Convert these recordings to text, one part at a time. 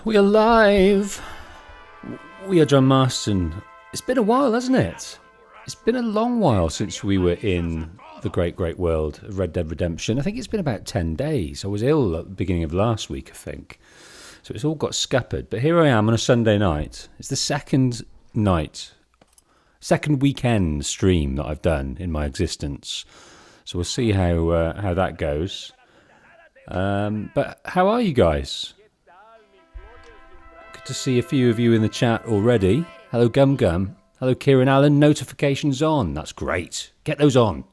We are live. We are John Marston. It's been a while, hasn't it? It's been a long while since we were in the great world of Red Dead Redemption. I think it's been about 10 days. I was ill at the beginning of last week, I think. So it's all got scuppered. But here I am on a Sunday night. It's the second weekend stream that I've done in my existence. So we'll see how that goes. But how are you guys? Good to see a few of you in the chat already. Hello Gum Gum. Hello Kieran Allen. Notifications on. That's great. Get those on.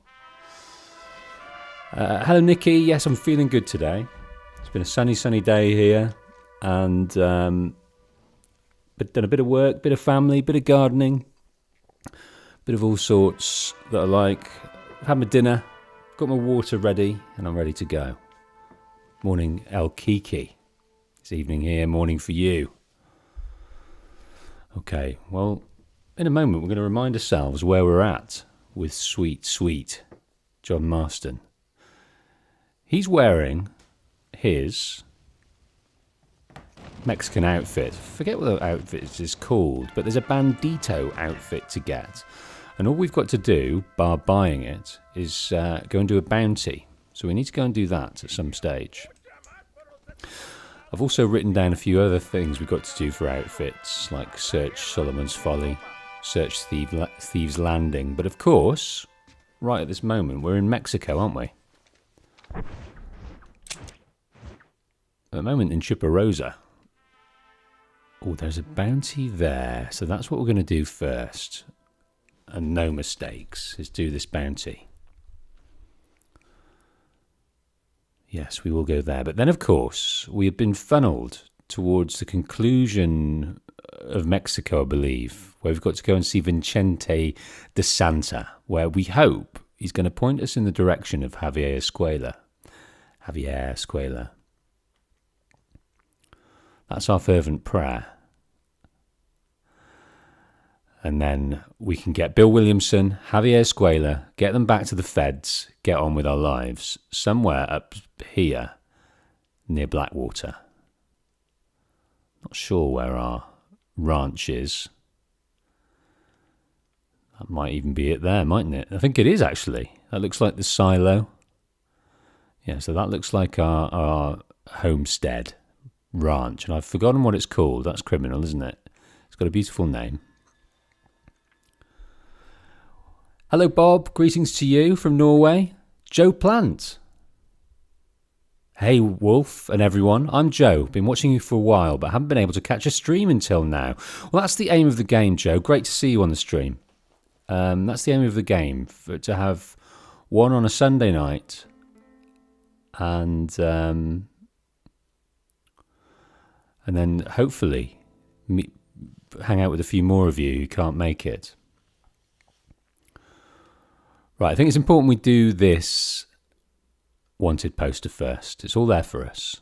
Hello Nikki. Yes, I'm feeling good today. It's been a sunny day here. And done a bit of work, bit of family, bit of gardening. Bit of all sorts that I like. I've had my dinner. Got my water ready. And I'm ready to go. Morning El Kiki. It's evening here. Morning for you. Okay, well, in a moment we're going to remind ourselves where we're at with sweet John Marston. He's wearing his Mexican outfit. Forget what the outfit is called, but there's a bandito outfit to get. And all we've got to do, bar buying it, is go and do a bounty. So we need to go and do that at some stage. I've also written down a few other things we've got to do for outfits, like search Solomon's Folly, search Thieves Landing. But of course, right at this moment, we're in Mexico, aren't we? At the moment in Chiparosa. Oh, there's a bounty there. So that's what we're going to do first. And no mistakes, is do this bounty. Yes, we will go there. But then, of course, we have been funneled towards the conclusion of Mexico, I believe, where we've got to go and see Vicente de Santa, where we hope he's going to point us in the direction of Javier Escuella. Javier Escuella. That's our fervent prayer. And then we can get Bill Williamson, Javier Escuella, get them back to the feds, get on with our lives. Somewhere up here, near Blackwater. Not sure where our ranch is. That might even be it there, mightn't it? I think it is, actually. That looks like the silo. Yeah, so that looks like our homestead ranch. And I've forgotten what it's called. That's criminal, isn't it? It's got a beautiful name. Hello, Bob. Greetings to you from Norway. Joe Plant. Hey, Wolf and everyone. I'm Joe. Been watching you for a while, but haven't been able to catch a stream until now. Well, that's the aim of the game, Joe. Great to see you on the stream. That's the aim of the game, to have one on a Sunday night and then hopefully hang out with a few more of you who can't make it. Right, I think it's important we do this wanted poster first. It's all there for us.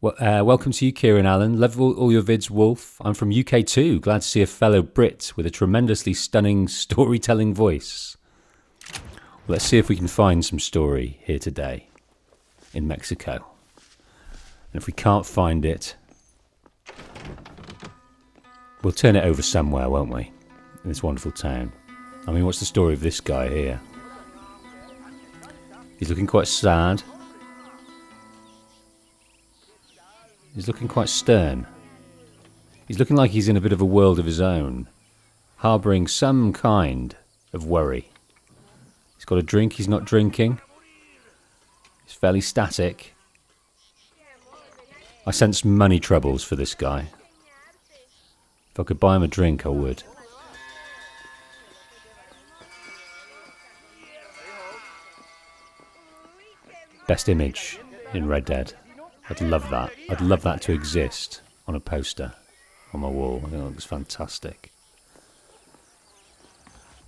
Well, welcome to you, Kieran Allen. Love all your vids, Wolf. I'm from UK too. Glad to see a fellow Brit with a tremendously stunning storytelling voice. Well, let's see if we can find some story here today in Mexico. And if we can't find it, we'll turn it over somewhere, won't we? In this wonderful town. I mean, what's the story of this guy here? He's looking quite sad. He's looking quite stern. He's looking like he's in a bit of a world of his own, harbouring some kind of worry. He's got a drink he's not drinking. He's fairly static. I sense money troubles for this guy. If I could buy him a drink, I would. Best image in Red Dead. I'd love that. I'd love that to exist on a poster on my wall. I think that looks fantastic.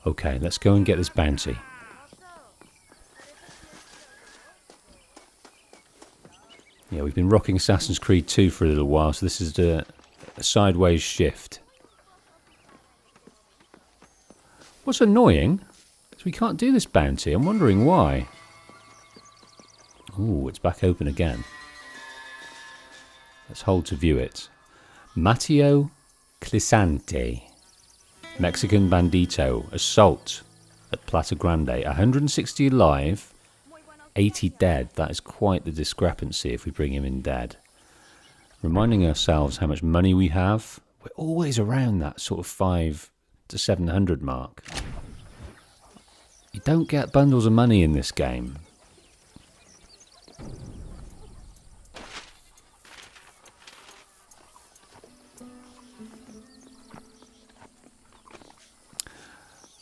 Okay, let's go and get this bounty. Yeah, we've been rocking Assassin's Creed 2 for a little while, so this is a sideways shift. What's annoying is we can't do this bounty. I'm wondering why. Ooh, it's back open again. Let's hold to view it. Matteo Clisante, Mexican bandito, assault at Plata Grande. 160 alive, 80 dead. That is quite the discrepancy if we bring him in dead. Reminding ourselves how much money we have. We're always around that sort of 500 to 700 mark. You don't get bundles of money in this game.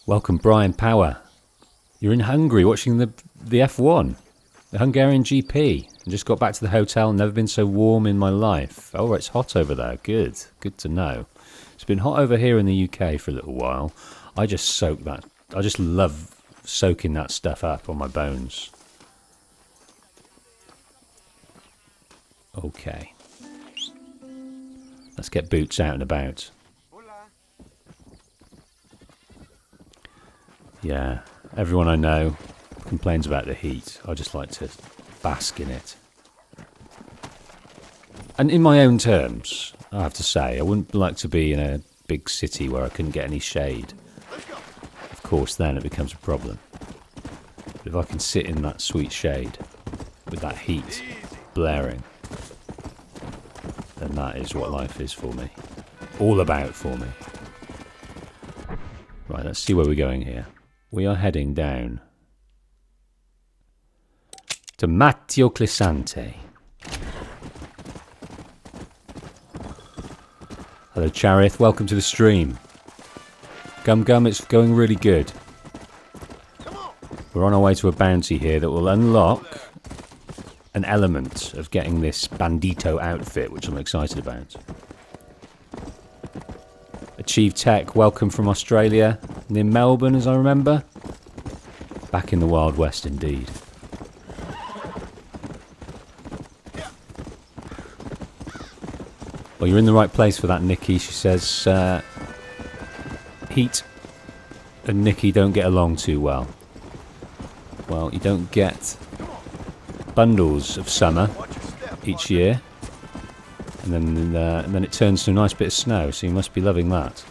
Welcome, Brian Power. You're in Hungary watching the F1, the Hungarian GP. And just got back to the hotel. Never been so warm in my life. Oh, it's hot over there. Good. Good to know. It's been hot over here in the UK for a little while. I just soak that. I just love soaking that stuff up on my bones. Okay. Let's get boots out and about. Yeah, everyone I know complains about the heat. I just like to bask in it. And in my own terms, I have to say, I wouldn't like to be in a big city where I couldn't get any shade. Of course, then it becomes a problem. But if I can sit in that sweet shade with that heat blaring, then that is what life is for me. All about for me. Right, let's see where we're going here. We are heading down to Matteo Clisante. Hello, Charith. Welcome to the stream. Gum Gum, it's going really good. We're on our way to a bounty here that will unlock an element of getting this bandito outfit, which I'm excited about. Achieve Tech, welcome from Australia, near Melbourne as I remember. Back in the Wild West indeed. Well, you're in the right place for that, Nikki. She says heat and Nikki don't get along too well. Well, you don't get bundles of summer each year. And then it turns to a nice bit of snow, so you must be loving that.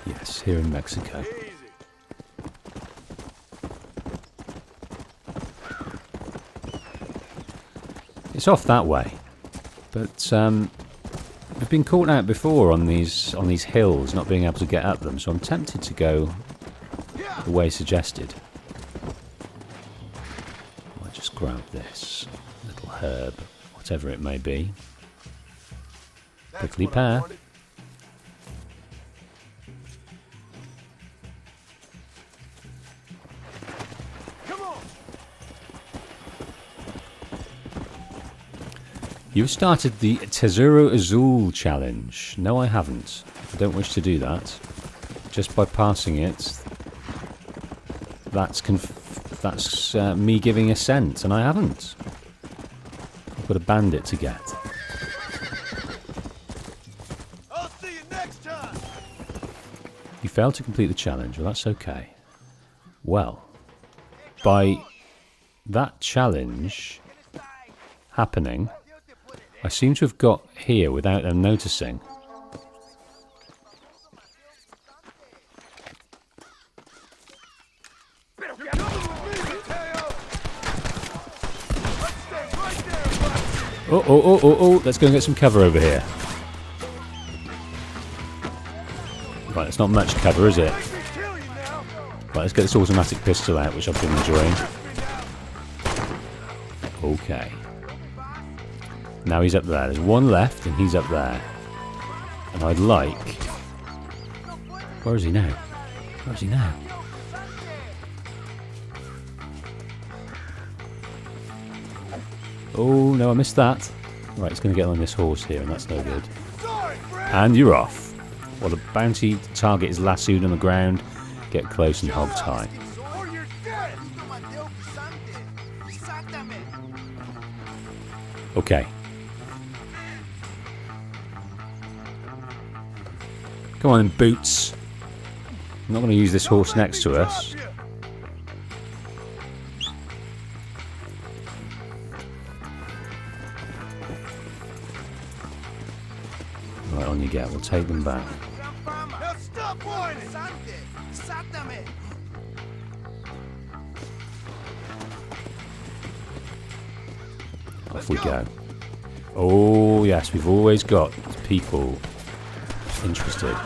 Yes, here in Mexico. It's off that way, but I've been caught out before on these hills, not being able to get up them, so I'm tempted to go the way suggested. I might just grab this little herb, whatever it may be. Prickly pear. You've started the Tesoro Azul challenge. No, I haven't. I don't wish to do that. Just by passing it, that's me giving assent, and I haven't. I've got a bandit to get. I'll see you next time. You failed to complete the challenge. Well, that's okay. Well, by that challenge happening, I seem to have got here without them noticing. Oh, let's go and get some cover over here. Right, it's not much cover, is it? Right, let's get this automatic pistol out, which I've been enjoying. Okay. Now he's up there. There's one left, and he's up there. And I'd like... Where is he now? Where is he now? Oh, no, I missed that. Right, it's going to get on this horse here, and that's no good. And you're off. Well, the bounty target is lassoed on the ground. Get close and hog tie. Okay. Come on, Boots. I'm not going to use this horse next to us. Right, on you get. We'll take them back. Now stop whining! Off we go. Oh, yes, we've always got people interested.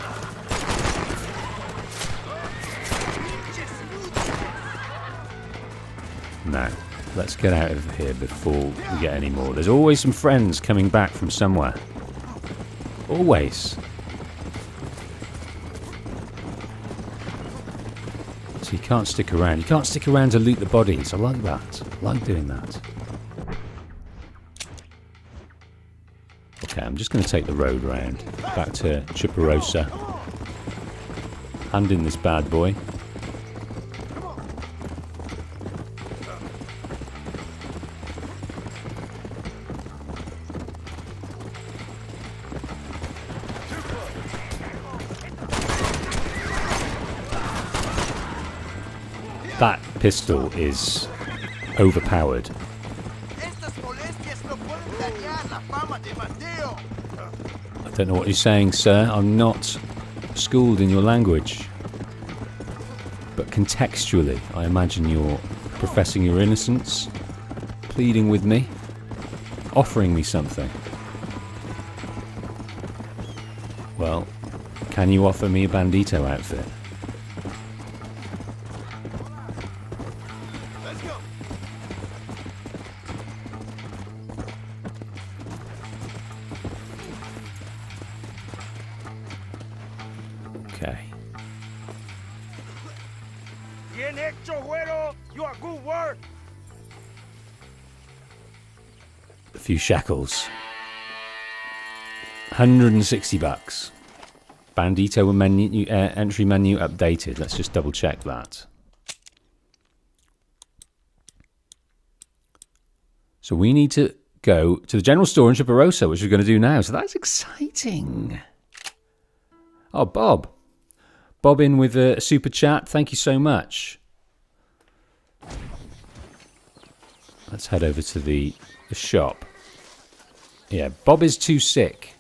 Now, let's get out of here before we get any more. There's always some friends coming back from somewhere. Always. So you can't stick around. You can't stick around to loot the bodies. I like that. I like doing that. Okay, I'm just going to take the road round. Back to Chiparosa. Hand in this bad boy. That pistol is overpowered. I don't know what you're saying, sir. I'm not schooled in your language. But contextually, I imagine you're professing your innocence, pleading with me, offering me something. Well, can you offer me a bandito outfit? Okay. Bien hecho, güero. You are good work. A few shekels. 160 bucks. Bandito menu, entry menu updated. Let's just double check that. So we need to go to the general store in Chiparosa, which we're going to do now. So that's exciting. Oh, Bob. Bob in with a super chat. Thank you so much. Let's head over to the shop. Yeah, Bob is too sick.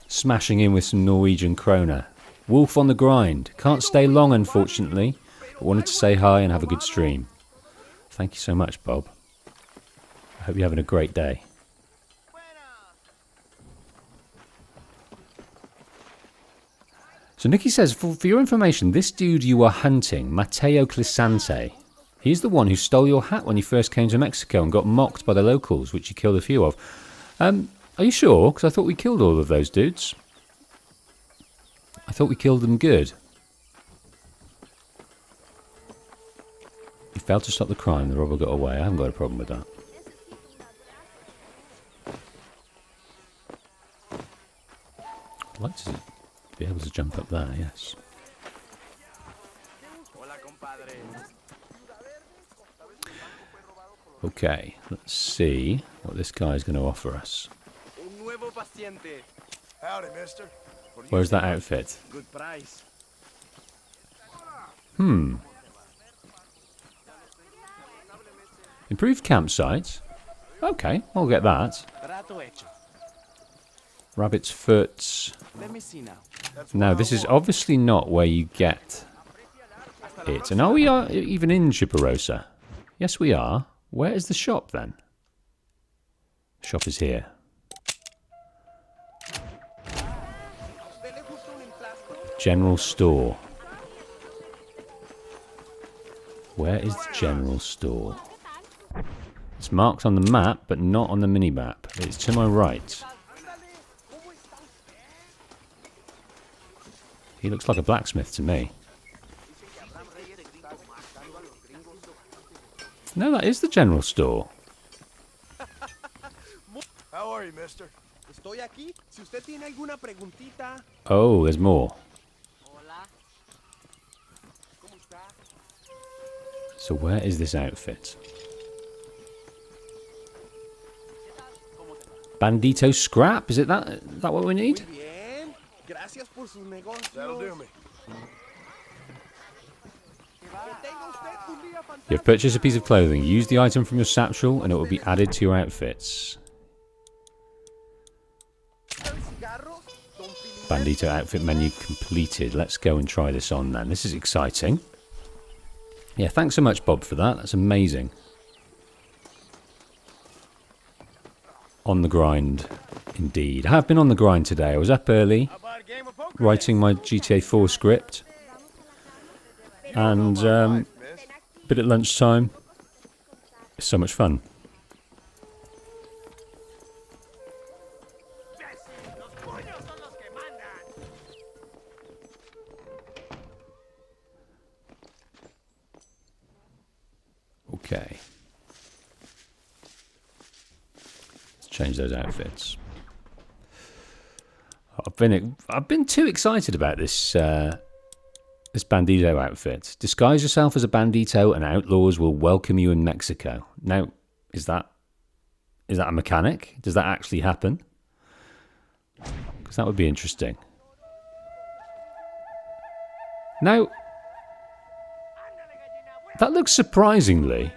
Smashing in with some Norwegian krona. Wolf on the grind. Can't stay long, unfortunately. But wanted to say hi and have a good stream. Thank you so much, Bob. I hope you're having a great day. So Nikki says, for your information, this dude you are hunting, Mateo Clisante, he's the one who stole your hat when you first came to Mexico and got mocked by the locals, which you killed a few of. Are you sure? Because I thought we killed all of those dudes. I thought we killed them good. He failed to stop the crime. The robber got away. I haven't got a problem with that. I'd like to be able to jump up there, yes. Okay, let's see what this guy's going to offer us. Howdy, mister. Where's that outfit? Good price. Improved campsite. Okay, I'll get that. Rabbit's foot. Let me see now. Now, this is obviously not where you get it. And are we even in Chiparosa? Yes, we are. Where is the shop, then? The shop is here. General store. Where is the general store? It's marked on the map, but not on the mini-map. It's to my right. He looks like a blacksmith to me. No, that is the general store. How are you, mister? Oh, there's more. So where is this outfit? Bandito scrap? Is it that what we need? Gracias por sus negocios. That'll do me. You have purchased a piece of clothing. Use the item from your satchel and it will be added to your outfits. Bandito outfit menu completed. Let's go and try this on then. This is exciting. Yeah, thanks so much, Bob, for that. That's amazing. On the grind, indeed. I have been on the grind today. I was up early, writing my GTA 4 script. And a bit at lunchtime. It's so much fun. Okay. Let's change those outfits. I've been too excited about this this bandito outfit. Disguise yourself as a bandito and outlaws will welcome you in Mexico. Now, is that a mechanic? Does that actually happen? Because that would be interesting. Now, that looks surprisingly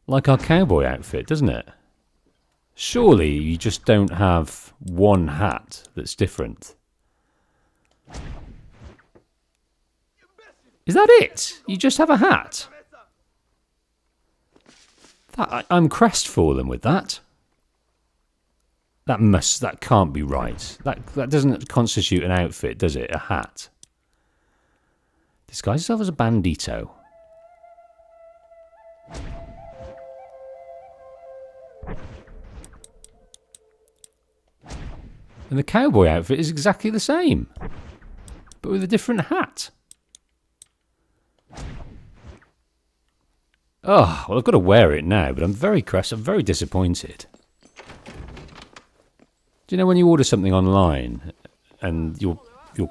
like our cowboy outfit, doesn't it? Surely you just don't have one hat that's different. Is that it? You just have a hat? I'm crestfallen with that. That can't be right. That doesn't constitute an outfit, does it? A hat. Disguise yourself as a bandito. And the cowboy outfit is exactly the same, but with a different hat. Oh, well, I've got to wear it now, but I'm very disappointed. Do you know when you order something online and your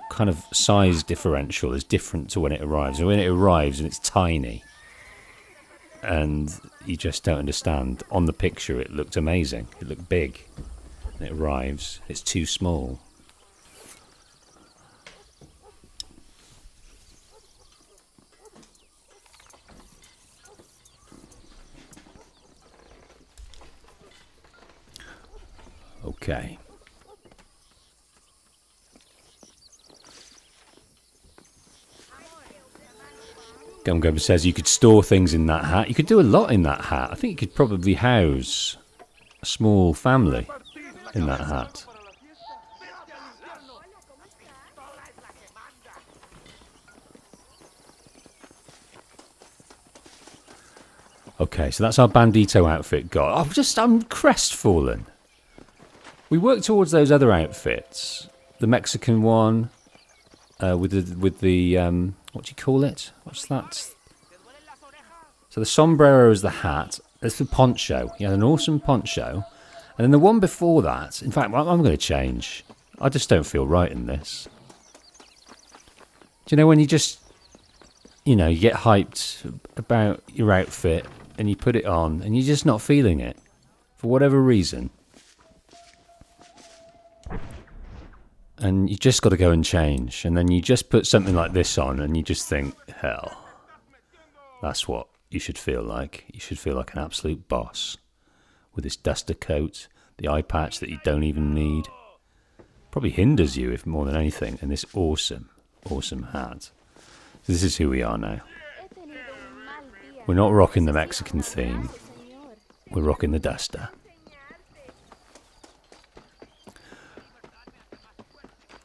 kind of size differential is different to when it arrives? And when it arrives and it's tiny and you just don't understand. On the picture it looked amazing. It looked big. And it arrives, it's too small. Okay. Gum says you could store things in that hat. You could do a lot in that hat. I think you could probably house a small family in that hat. Okay, so that's our bandito outfit got. I'm crestfallen. We worked towards those other outfits. The Mexican one, with the what do you call it? What's that? So the sombrero is the hat. That's the poncho. He had an awesome poncho. And then the one before that, in fact, I'm going to change. I just don't feel right in this. Do you know when you just, you get hyped about your outfit and you put it on and you're just not feeling it for whatever reason? And you just got to go and change. And then you just put something like this on and you just think, hell, that's what you should feel like. You should feel like an absolute boss. With this duster coat, the eye patch that you don't even need. Probably hinders you, if more than anything, and this awesome, awesome hat. So this is who we are now. We're not rocking the Mexican theme. We're rocking the duster.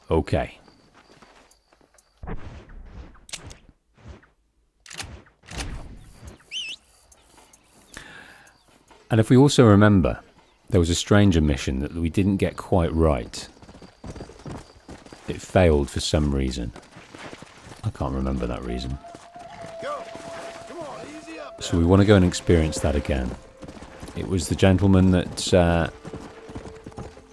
Okay. And if we also remember, there was a stranger mission that we didn't get quite right. It failed for some reason. I can't remember that reason. So we want to go and experience that again. It was the gentleman that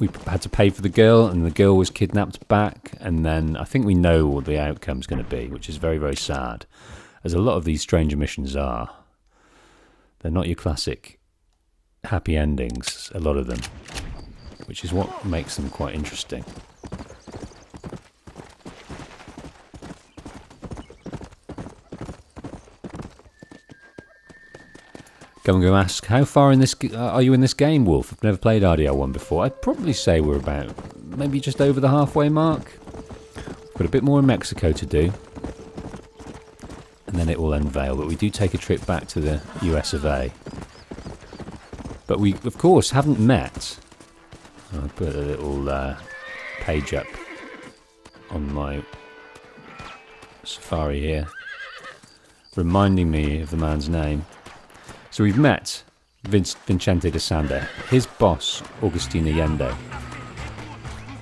we had to pay for the girl, and the girl was kidnapped back, and then I think we know what the outcome's going to be, which is very, very sad, as a lot of these stranger missions are. They're not your classic happy endings, a lot of them. which is what makes them quite interesting. Come go ask, how far in this are you in this game, Wolf? I've never played RDR1 before. I'd probably say we're about maybe just over the halfway mark. Got a bit more in Mexico to do, and then it will unveil. But we do take a trip back to the US of A. But we, of course, haven't met. I'll put a little page up on my Safari here, reminding me of the man's name. So we've met Vicente de Sande, his boss, Agustin Allende.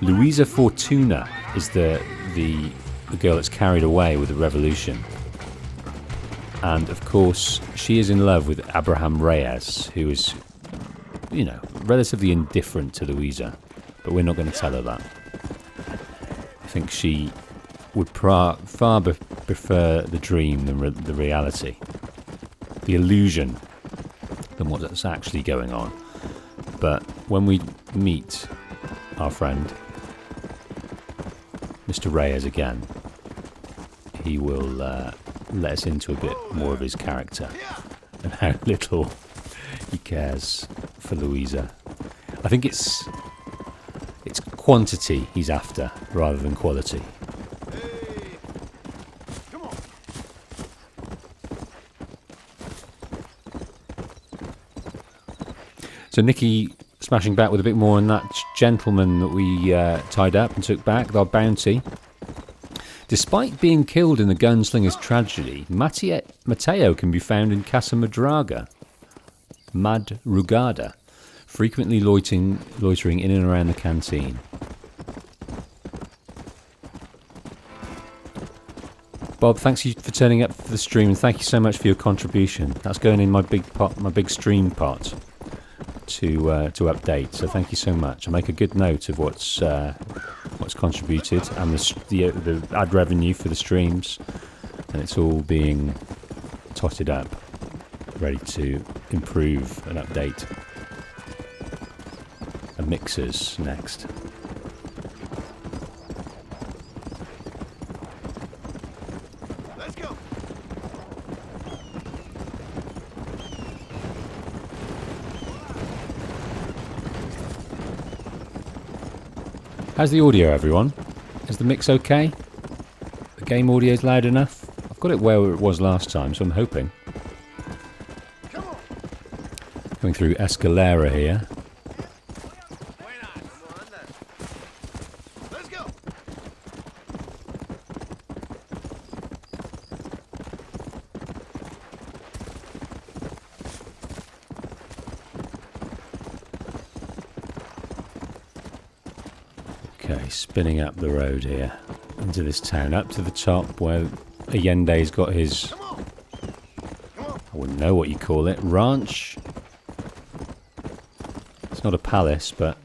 Luisa Fortuna is the girl that's carried away with the revolution. And, of course, she is in love with Abraham Reyes, who is, you know, relatively indifferent to Luisa. But we're not going to tell her that. I think she would far prefer the dream than the reality. The illusion than what's actually going on. But when we meet our friend, Mr. Reyes again, he will let us into a bit more of his character and how little he cares for Luisa. I think it's quantity he's after rather than quality. So Nicky smashing back with a bit more on that gentleman that we tied up and took back, our bounty. Despite being killed in the gunslinger's tragedy, Mateo can be found in Casa Madrugada, frequently loitering in and around the canteen. Bob, thanks for turning up for the stream, and thank you so much for your contribution. That's going in my big pot, my big stream pot, to update. So thank you so much. I'll make a good note of what's contributed and the ad revenue for the streams, and it's all being totted up, ready to improve and update. And mixers next. How's the audio, everyone? Is the mix okay? The game audio is loud enough? I've got it where it was last time, so I'm hoping. Going through Escalera here. Spinning up the road here into this town, up to the top where Allende's got his, I wouldn't know what you call it, ranch. It's not a palace, but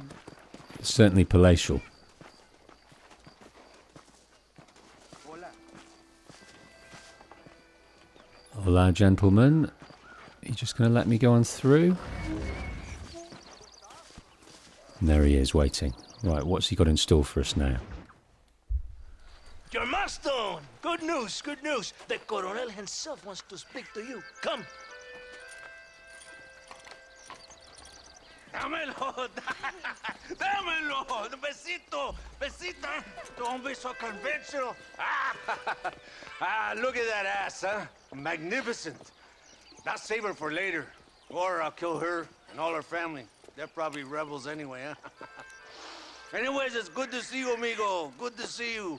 it's certainly palatial. Hola, gentlemen. Are you just going to let me go on through? And there he is, waiting. Right, what's he got in store for us now? John Marston! Good news, good news. The Coronel himself wants to speak to you. Come. Dámelo! Dámelo! Besito! Besita! Don't be so conventional. Look at that ass, huh? Magnificent. Not save her for later. Or I'll kill her and all her family. They're probably rebels anyway, huh? Anyways, it's good to see you, amigo. Good to see you.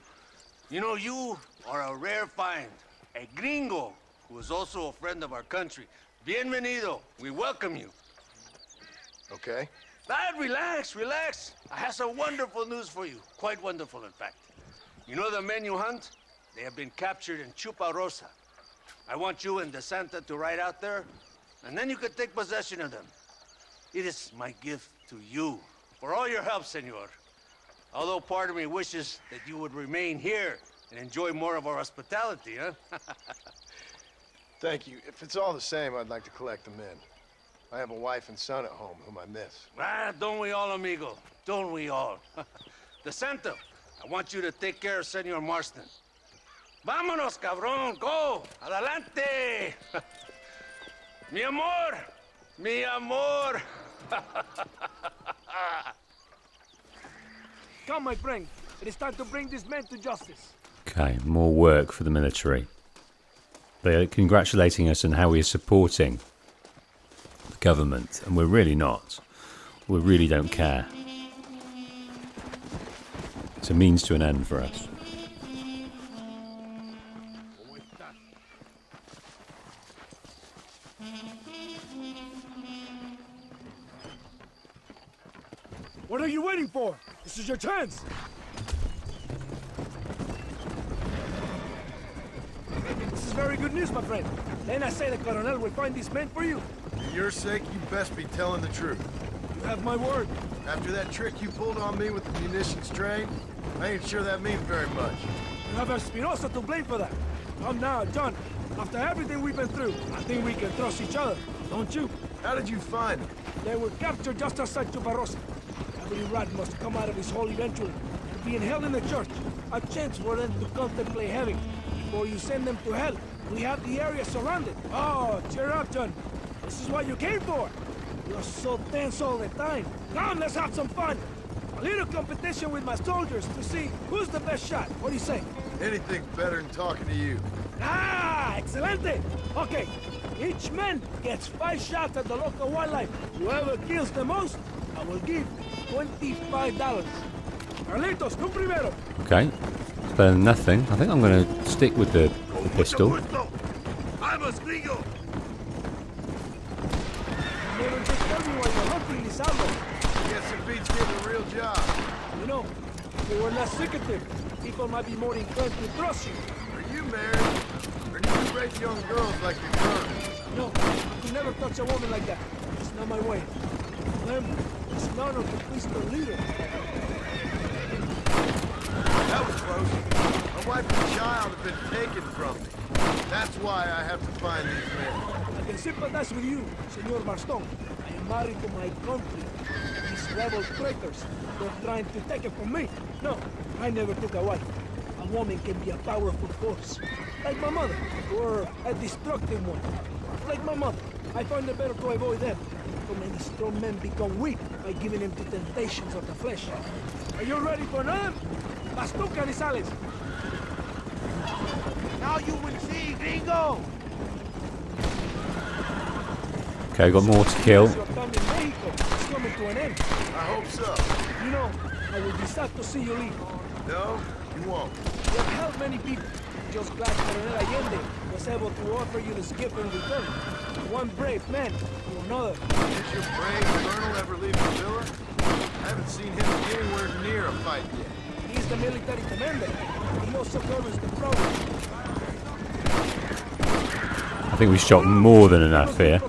You know, you are a rare find. A gringo, who is also a friend of our country. Bienvenido. We welcome you. Okay. Relax, relax. I have some wonderful news for you. Quite wonderful, in fact. You know the men you hunt? They have been captured in Chuparosa. I want you and De Santa to ride out there, and then you can take possession of them. It is my gift to you for all your help, senor. Although part of me wishes that you would remain here and enjoy more of our hospitality, huh? Thank you. If it's all the same, I'd like to collect them in. I have a wife and son at home whom I miss. Don't we all, amigo? Don't we all? The Santa, I want you to take care of Senor Marston. Vámonos, cabrón, go! Adelante! Mi amor! Mi amor! Come, my friend. It is time to bring this man to justice. Okay, more work for the military. They're congratulating us on how we're supporting the government, and we're really not. We really don't care. It's a means to an end for us. What are you waiting for? This is your chance. This is very good news, my friend. Then I say the Colonel will find these men for you. For your sake, you best be telling the truth. You have my word. After that trick you pulled on me with the munitions train, I ain't sure that means very much. You have Espinosa to blame for that. Come now, John. After everything we've been through, I think we can trust each other, don't you? How did you find them? They were captured just outside Chuparosa. Every rat must come out of his hole eventually. And being held in the church, a chance for them to contemplate heaven. Before you send them to hell, we have the area surrounded. Oh, cheer up, John. This is what you came for. You're so tense all the time. Come, let's have some fun. A little competition with my soldiers to see who's the best shot. What do you say? Anything's better than talking to you. Ah, excelente. Okay, each man gets 5 shots at the local wildlife. Whoever kills the most, I will give $25. Carlitos, tú primero. Okay, it's better than nothing. I think I'm going to stick with the pistol. Vamos, gringo! Never just tell me why you're hunting this outlaw. Guess it beats getting a real job. You know, if they were less secretive, people might be more inclined to trust you. Are you married? Or do you rape young girls like your girl? No, I could never touch a woman like that. It's not my way. Remember, it's an honor to please the leader. That was close. My wife and child have been taken from me. That's why I have to find these men. I can sympathize with you, Senor Marston. I am married to my country. These rebel traitors, they're trying to take it from me. No, I never took a wife. A woman can be a powerful force. Like my mother, or a destructive one. Like my mother, I find it better to avoid them. So many strong men become weak by giving in to temptations of the flesh. Are you ready for another? Las tú, Canizales. Now you will see, gringo! Okay, got more to kill. Your time in Mexico is coming to an end. I hope so. You know, I will be sad to see you leave. No, you won't. You have helped many people. Just glad Colonel Allende was able to offer you this gift in return. One brave man to another. Did your brave colonel ever leave the villa? I haven't seen him anywhere near a fight yet. He's the military commander. He also covers the problem. I think we shot more than enough here.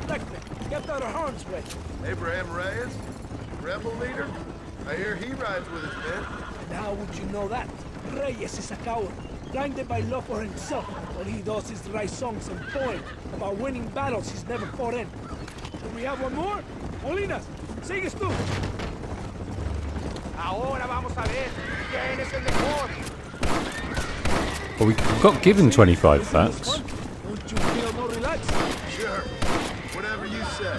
Get out of harm's way. Abraham Reyes? Rebel leader? I hear he rides with his men. And how would you know that? Reyes is a coward, blinded by love for himself. All he does is write songs and poems about winning battles he's never fought in. Do we have one more? Molinas, sigues tú. Ahora vamos a ver quién es el mejor. Well, we got given 25 Isn't this bucks. fun? Don't you feel more relaxed? Sure. Whatever you say.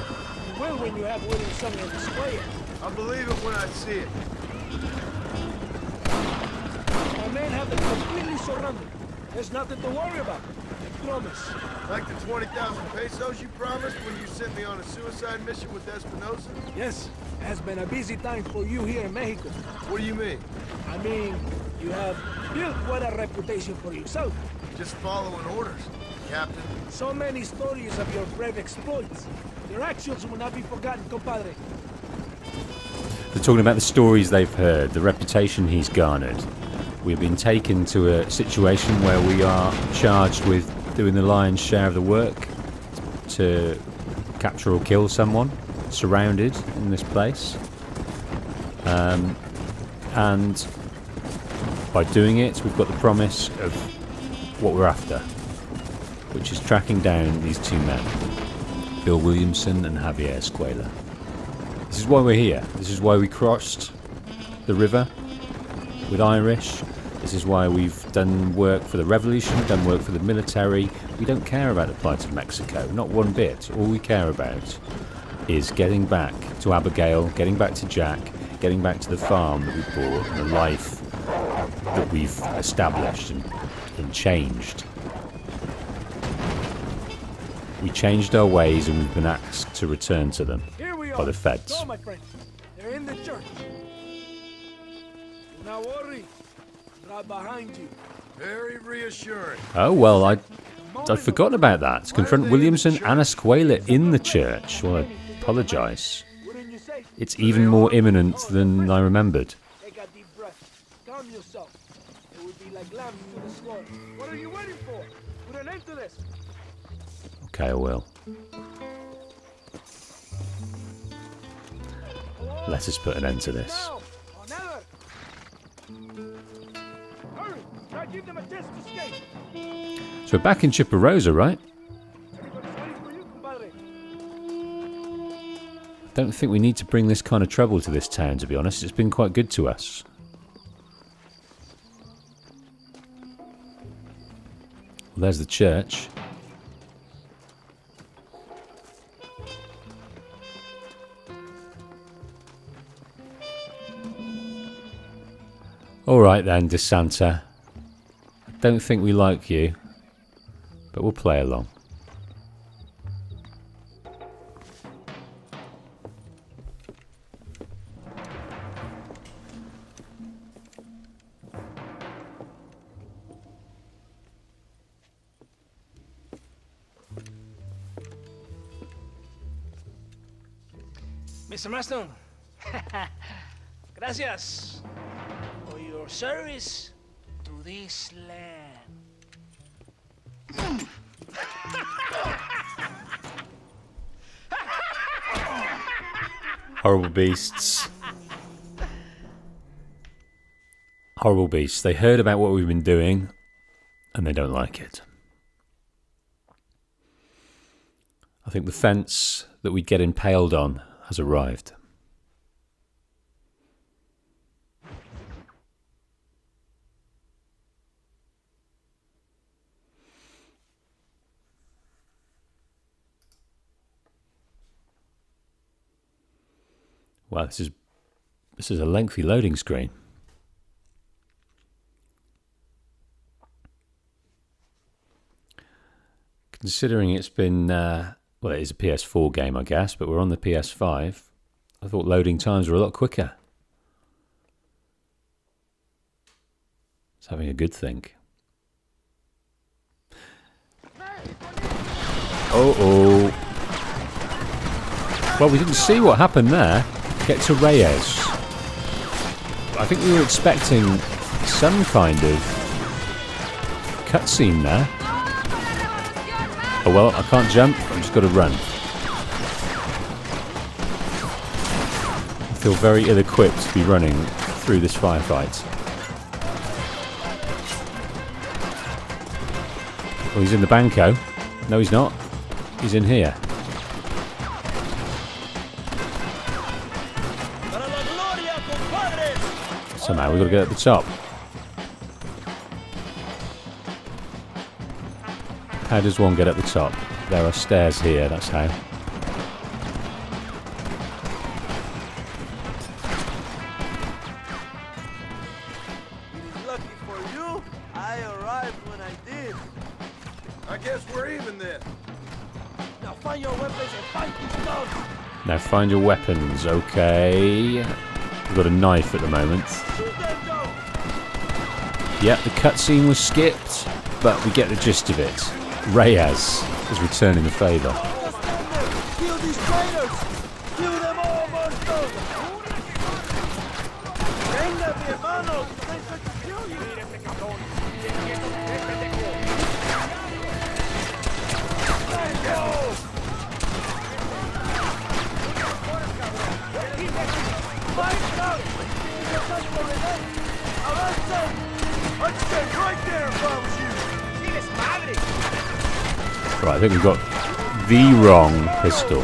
You will when you have Williamson on display. I'll believe it when I see it. My men have them completely surrounded. There's nothing to worry about. I promise. Like the 20,000 pesos you promised when you sent me on a suicide mission with Espinosa? Yes, it has been a busy time for you here in Mexico. What do you mean? I mean, you have built quite a reputation for yourself. Just following orders, Captain. So many stories of your brave exploits. Your actions will not be forgotten, compadre. They're talking about the stories they've heard, the reputation he's garnered. We've been taken to a situation where we are charged with doing the lion's share of the work to capture or kill someone, surrounded in this place. And by doing it, we've got the promise of what we're after, which is tracking down these two men. Bill Williamson and Javier Escuella. This is why we're here. This is why we crossed the river with Irish. This is why we've done work for the revolution, done work for the military. We don't care about the plight of Mexico, not one bit. All we care about is getting back to Abigail, getting back to Jack, getting back to the farm that we bought, and the life that we've established and changed. We changed our ways and we've been asked to return to them by the feds. Go, my friend. They're in the church. Do not worry. Right behind you. Very reassuring. Oh, well, I'd forgotten about that. To confront Williamson and Escuella in the church. Well, I apologise. Wouldn't you say? It's even more imminent than I remembered. Take a deep breath. Calm yourself. It would be like lambs to the slaughter. What are you waiting for? Put an end to this. Okay, I will. Let us put an end to this. Now, or never. Hurry. Try to give them a chance to escape. So we're back in Chipperosa, right? Everybody's waiting for you, compadre. Don't think we need to bring this kind of trouble to this town, to be honest. It's been quite good to us. Well, there's the church. Alright then, DeSanta. I don't think we like you, but we'll play along. Mr. Marston. Gracias for your service to this land. Horrible beasts. Horrible beasts. They heard about what we've been doing and they don't like it. I think the fence that we'd get impaled on has arrived. Wow, this is a lengthy loading screen. Considering it's been, well, it is a PS4 game, I guess, but we're on the PS5. I thought loading times were a lot quicker. It's having a good think. Uh-oh. Well, we didn't see what happened there. Get to Reyes. I think we were expecting some kind of cutscene there. Oh well, I can't jump, I've just got to run. I feel very ill-equipped to be running through this firefight. Oh, he's in the banco. No, he's not. He's in here. Somehow we've got to get at the top. How does one get at the top? There are stairs here, that's how. Lucky for you, I arrived when I did. I guess we're even then. Now find your weapons and fight these dogs. Now find your weapons, okay. We've got a knife at the moment. Yep, the cutscene was skipped, but we get the gist of it. Reyes is returning the favour. Kill these traitors! Kill them all, Marston! Venga, mi hermano! Kill you! I'd stand right there if I was you! Right, I think we've got the wrong pistol.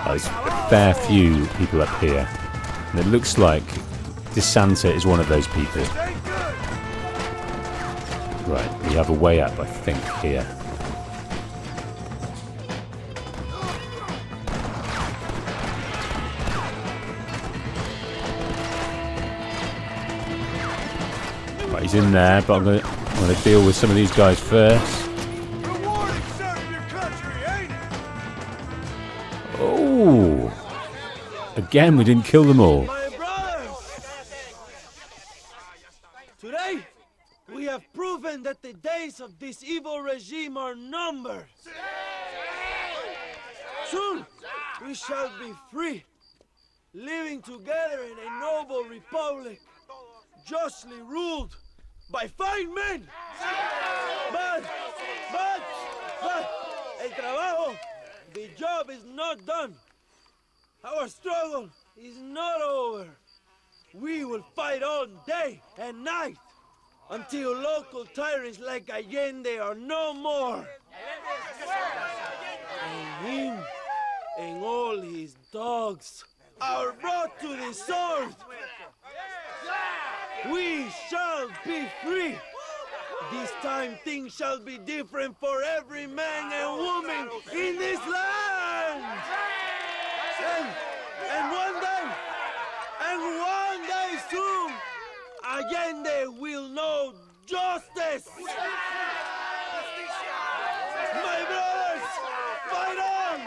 There's a fair few people up here, and it looks like DeSanta is one of those people. Right, we have a way up, I think, here. Right, he's in there, but I'm going to deal with some of these guys first. Oh! Again, we didn't kill them all. My brothers! Today, we have proven that the days of this evil regime are numbered. Soon, we shall be free, living together in a noble republic, justly ruled by fine men. But, el trabajo, the job is not done. Our struggle is not over. We will fight all day and night until local tyrants like Allende are no more. And him and all his dogs are brought to the sword. We shall be free. This time things shall be different for every man and woman in this land. And one day soon, Allende will know justice. My brothers, fight on!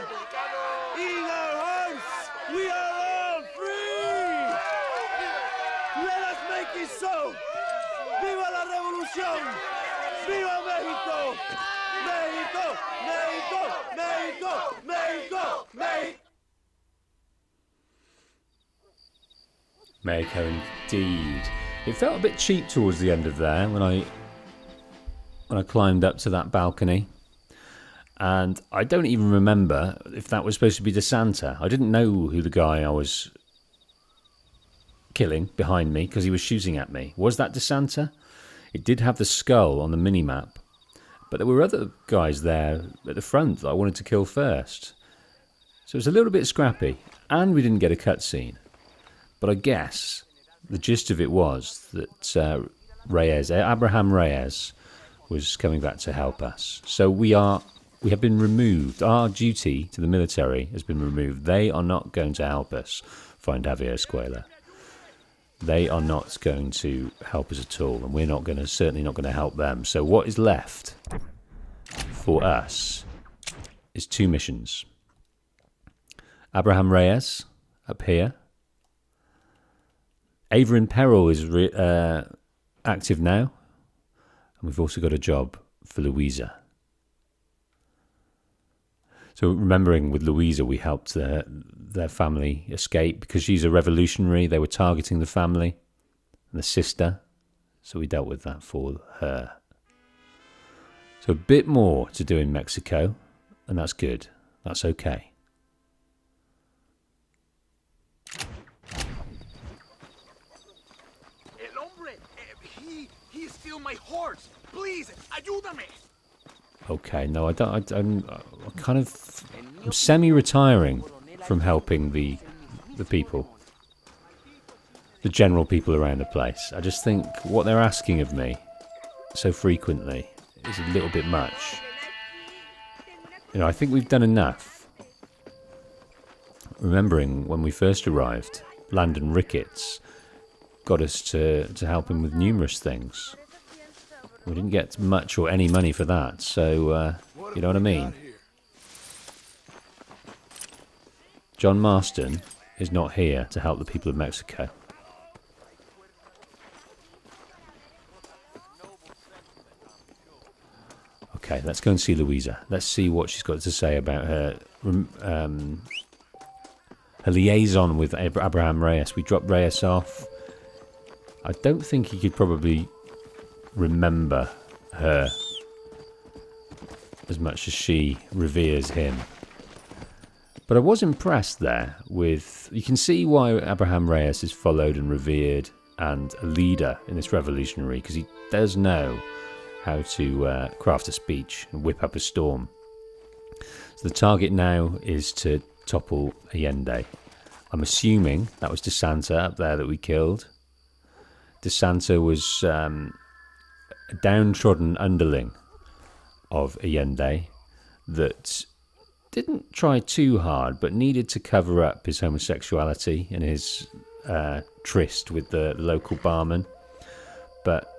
In our hearts, we are all free. Let us make it so. ¡Viva la revolución! ¡Viva México! ¡México! ¡México! ¡México! ¡México! ¡México! Mexico, indeed. It felt a bit cheap towards the end of there when I climbed up to that balcony, and I don't even remember if that was supposed to be DeSanta. I didn't know who the guy I was killing behind me because he was shooting at me. Was that DeSanta? It did have the skull on the mini-map, but there were other guys there at the front that I wanted to kill first. So it was a little bit scrappy, and we didn't get a cutscene. But I guess the gist of it was that Abraham Reyes was coming back to help us. So we have been removed. Our duty to the military has been removed. They are not going to help us find Javier Escuella. They are not going to help us at all, and we're certainly not going to help them. So what is left for us is 2 missions. Abraham Reyes up here. Ava in Peril is active now, and we've also got a job for Louisa. So remembering with Louisa, we helped their family escape because she's a revolutionary. They were targeting the family and the sister, so we dealt with that for her. So a bit more to do in Mexico, and that's good. That's okay. My horse, please, ayúdame. Okay, no, I don't. I'm semi-retiring from helping the people, the general people around the place. I just think what they're asking of me so frequently is a little bit much. You know, I think we've done enough. Remembering when we first arrived, Landon Ricketts got us to help him with numerous things. We didn't get much or any money for that, so you know what I mean? John Marston is not here to help the people of Mexico. Okay, let's go and see Louisa. Let's see what she's got to say about her liaison with Abraham Reyes. We dropped Reyes off. I don't think he could probably remember her as much as she reveres him. But I was impressed there with... You can see why Abraham Reyes is followed and revered and a leader in this revolutionary, because he does know how to craft a speech and whip up a storm. So the target now is to topple Allende. I'm assuming that was De Santa up there that we killed. De Santa was a downtrodden underling of Allende that didn't try too hard, but needed to cover up his homosexuality and his tryst with the local barman. But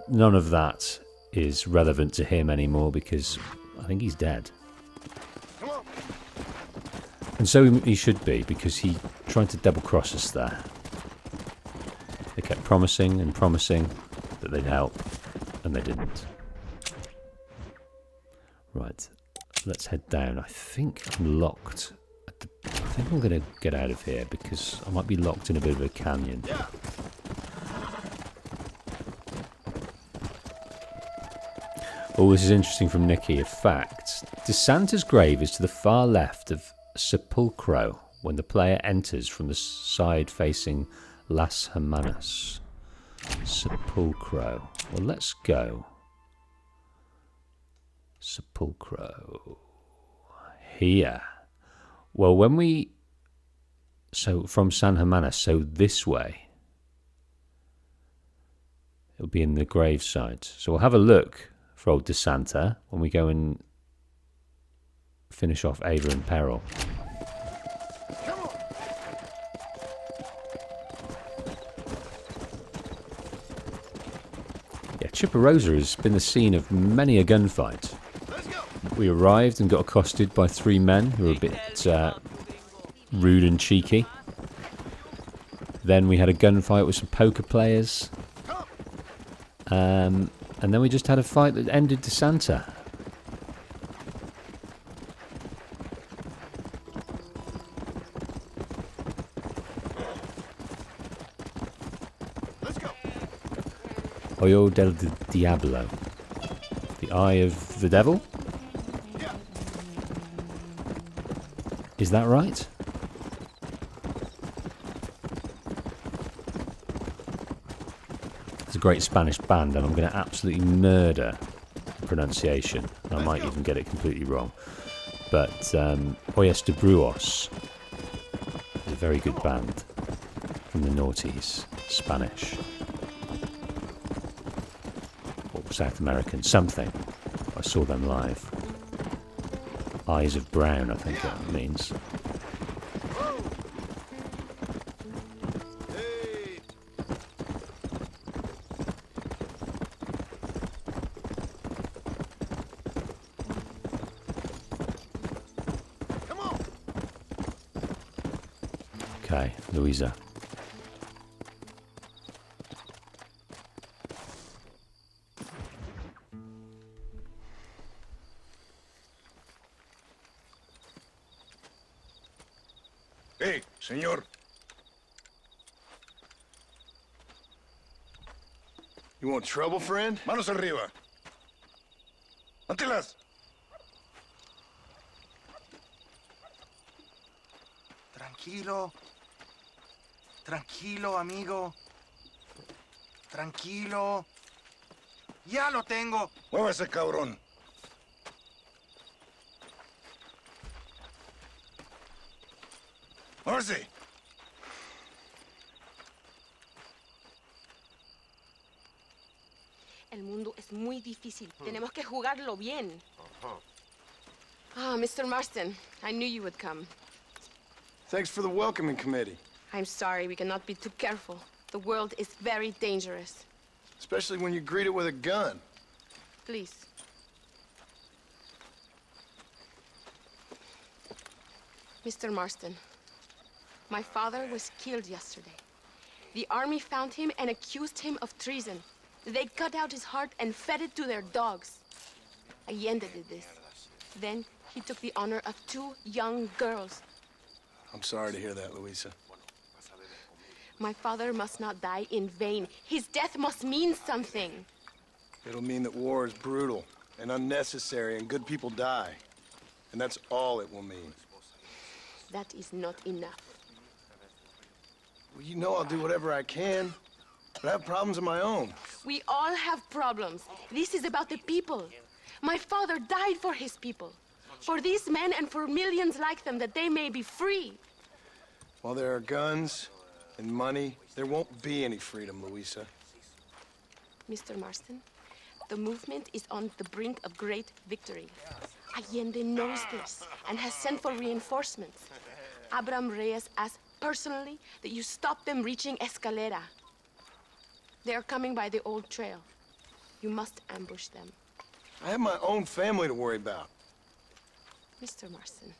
none of that is relevant to him anymore because I think he's dead. And so he should be, because he tried to double-cross us there. They kept promising and promising that they'd help, and they didn't. Right, let's head down. I think I'm locked. I think I'm going to get out of here, because I might be locked in a bit of a canyon. Yeah. Oh, this is interesting from Nikki. A fact. De Santa's grave is to the far left of Sepulcro when the player enters from the side facing Las Hermanas. Sepulcro. Well, let's go. Sepulcro. Here. Well, when we... So, from San Hermanas, so this way. It'll be in the gravesite. So we'll have a look for old De Santa when we go and finish off Ava in Peril. Yeah, Chipperosa has been the scene of many a gunfight. We arrived and got accosted by three men who were a bit rude and cheeky. Then we had a gunfight with some poker players. And then we just had a fight that ended De Santa. Ojo del Diablo. The Eye of the Devil? Is that right? It's a great Spanish band, and I'm going to absolutely murder the pronunciation. I might even get it completely wrong. But Oyes de Bruos is a very good band from the noughties, Spanish. Or South American, something. I saw them live. Eyes of Brown, I think that means. Okay, Louisa. Hey, señor. You want trouble, friend? Manos arriba. Antelas. Tranquilo. Tranquilo, amigo. Tranquilo. Ya lo tengo. Muévase, cabrón. Muévase. El mundo es muy difícil. Tenemos que jugarlo bien. Ah, Mr. Marston, I knew you would come. Thanks for the welcoming committee. I'm sorry, we cannot be too careful. The world is very dangerous. Especially when you greet it with a gun. Please. Mr. Marston, my father was killed yesterday. The army found him and accused him of treason. They cut out his heart and fed it to their dogs. Allende did this. Then he took the honor of 2 young girls. I'm sorry to hear that, Luisa. My father must not die in vain. His death must mean something. It'll mean that war is brutal and unnecessary and good people die. And that's all it will mean. that is not enough. Well, you know I'll do whatever I can, but I have problems of my own. We all have problems. This is about the people. My father died for his people. For these men and for millions like them, that they may be free. While there are guns and money, there won't be any freedom, Louisa. Mr. Marston, the movement is on the brink of great victory. Allende knows this and has sent for reinforcements. Abraham Reyes asked personally that you stop them reaching Escalera. They are coming by the old trail. You must ambush them. I have my own family to worry about. Mr. Marston,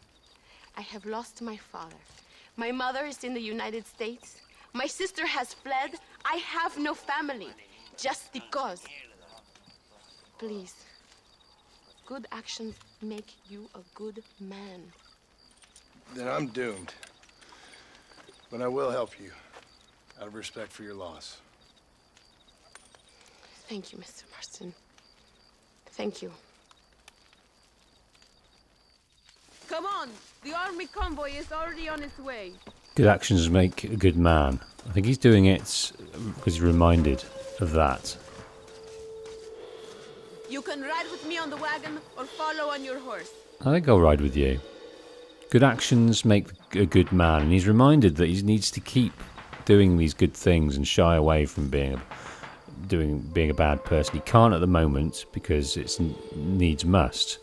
I have lost my father. My mother is in the United States. My sister has fled. I have no family. Just because. Please. Good actions make you a good man. Then I'm doomed. But I will help you, out of respect for your loss. Thank you, Mr. Marston. Thank you. Come on! The army convoy is already on its way. Good actions make a good man. I think he's doing it because he's reminded of that. You can ride with me on the wagon or follow on your horse. I think I'll ride with you. Good actions make a good man, and he's reminded that he needs to keep doing these good things and shy away from being a bad person. He can't at the moment because it's needs must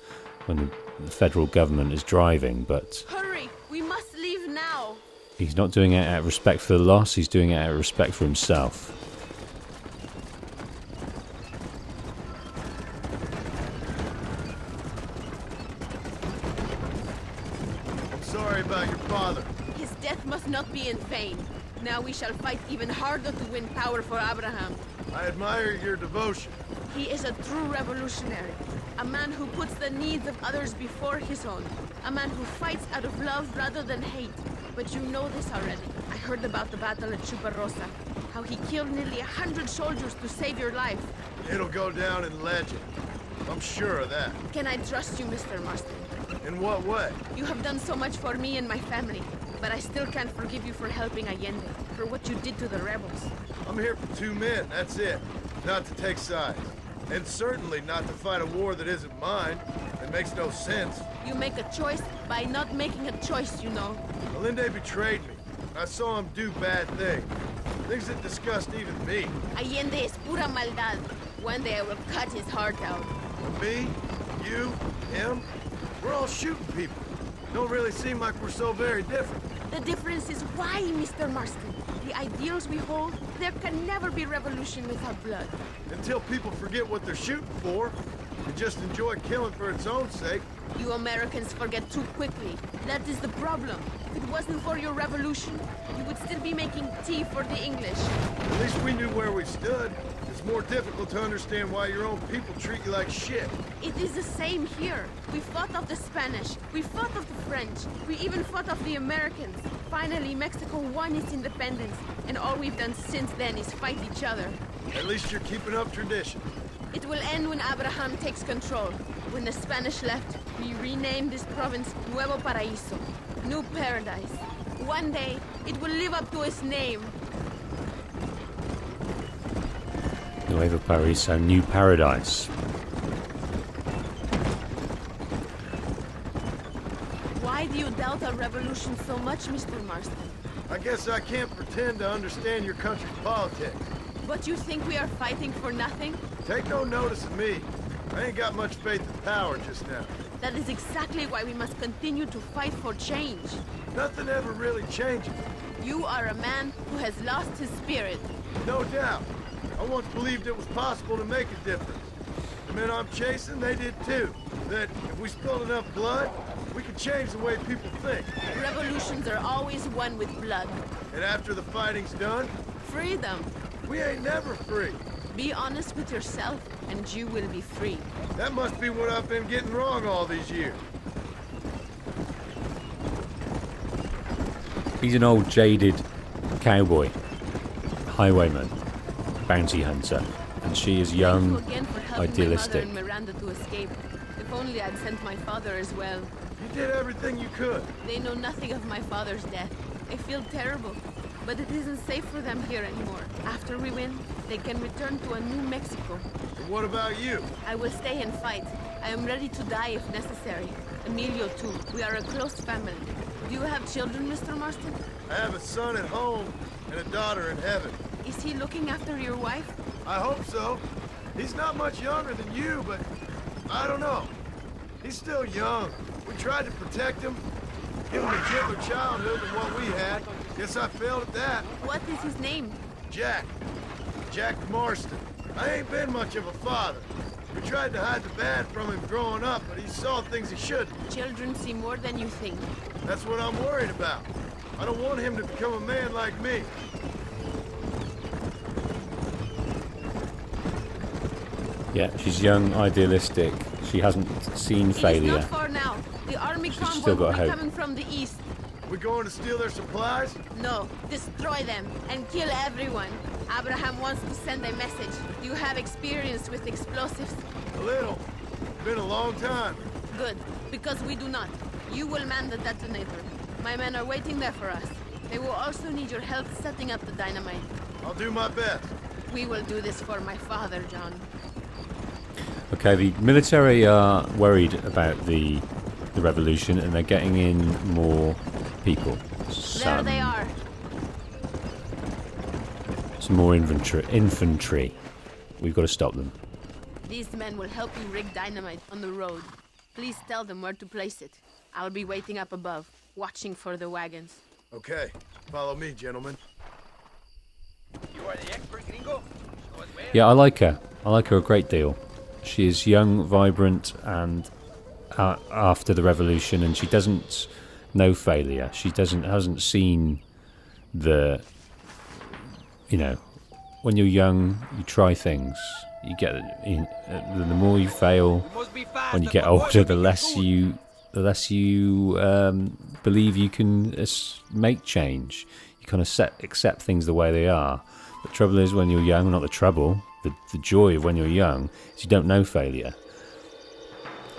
when the federal government is driving, but Hurry! We must leave now! he's not doing it out of respect for the loss, he's doing it out of respect for himself. I'm sorry about your father. His death must not be in vain. Now we shall fight even harder to win power for Abraham. I admire your devotion. He is a true revolutionary. A man who puts the needs of others before his own. A man who fights out of love rather than hate. But you know this already. I heard about the battle at Chuparosa. How he killed nearly 100 soldiers to save your life. It'll go down in legend. I'm sure of that. Can I trust you, Mr. Marston? In what way? You have done so much for me and my family. But I still can't forgive you for helping Allende. For what you did to the rebels. I'm here for 2 men, that's it. Not to take sides. And certainly not to fight a war that isn't mine. It makes no sense. You make a choice by not making a choice, you know. Allende betrayed me. I saw him do bad things. Things that disgust even me. Allende es pura maldad. One day I will cut his heart out. Me, you, him, we're all shooting people. Don't really seem like we're so very different. The difference is why, Mr. Marston. The ideals we hold, there can never be revolution without blood. Until people forget what they're shooting for and just enjoy killing for its own sake. You Americans forget too quickly. That is the problem. If it wasn't for your revolution, you would still be making tea for the English. At least we knew where we stood. It's more difficult to understand why your own people treat you like shit. It is the same here. We fought off the Spanish. We fought off the French. We even fought off the Americans. Finally, Mexico won its independence, and all we've done since then is fight each other. At least you're keeping up tradition. It will end when Abraham takes control. When the Spanish left, we renamed this province Nuevo Paraíso, New Paradise. One day, it will live up to its name. Nuevo Paraíso, New Paradise. Why do you doubt our revolution so much, Mr. Marston? I guess I can't pretend to understand your country's politics. But you think we are fighting for nothing? Take no notice of me. I ain't got much faith in power just now. That is exactly why we must continue to fight for change. Nothing ever really changes. You are a man who has lost his spirit. No doubt. I once believed it was possible to make a difference. The men I'm chasing, they did too. That if we spilled enough blood, we could change the way people think. Revolutions are always won with blood. And after the fighting's done, Freedom. we ain't never free. Be honest with yourself, and you will be free. That must be what I've been getting wrong all these years. He's an old jaded cowboy, highwayman, bounty hunter, and she is Thank you young, again for helping idealistic. my mother and Miranda to escape. If only I'd sent my father as well. You did everything you could. They know nothing of my father's death. I feel terrible, but it isn't safe for them here anymore. After we win, they can return to a New Mexico. And what about you? I will stay and fight. I am ready to die if necessary. Emilio too. We are a close family. Do you have children, Mr. Marston? I have a son at home and a daughter in heaven. Is he looking after your wife? I hope so. He's not much younger than you, but I don't know. He's still young. We tried to protect him, give him a gentler childhood than what we had. Guess I failed at that. What is his name? Jack. Jack Marston. I ain't been much of a father. We tried to hide the bad from him growing up, but he saw things he shouldn't. Children see more than you think. That's what I'm worried about. I don't want him to become a man like me. Yeah, she's young, idealistic. She hasn't seen It is failure. not far now. The army She's convoy still got will be hope. coming from the east. We going to steal their supplies? No, destroy them and kill everyone. Abraham wants to send a message. You have experience with explosives? A little. Been a long time. Good, because we do not. You will man the detonator. My men are waiting there for us. They will also need your help setting up the dynamite. I'll do my best. We will do this for my father, John. Okay, the military are worried about the revolution, and they're getting in more people. There they are. Some more infantry. We've got to stop them. These men will help you rig dynamite on the road. Please tell them where to place it. I'll be waiting up above, watching for the wagons. Okay. Follow me, gentlemen. You are the expert gringo? Yeah, I like her. I like her a great deal. She is young, vibrant, and after the revolution, and she doesn't know failure. She hasn't seen the, when you're young, you try things. You get the more you fail. When you get older, the less you believe you can make change. You kind of accept things the way they are. The trouble is, when you're young, not the trouble, the joy of when you're young is you don't know failure.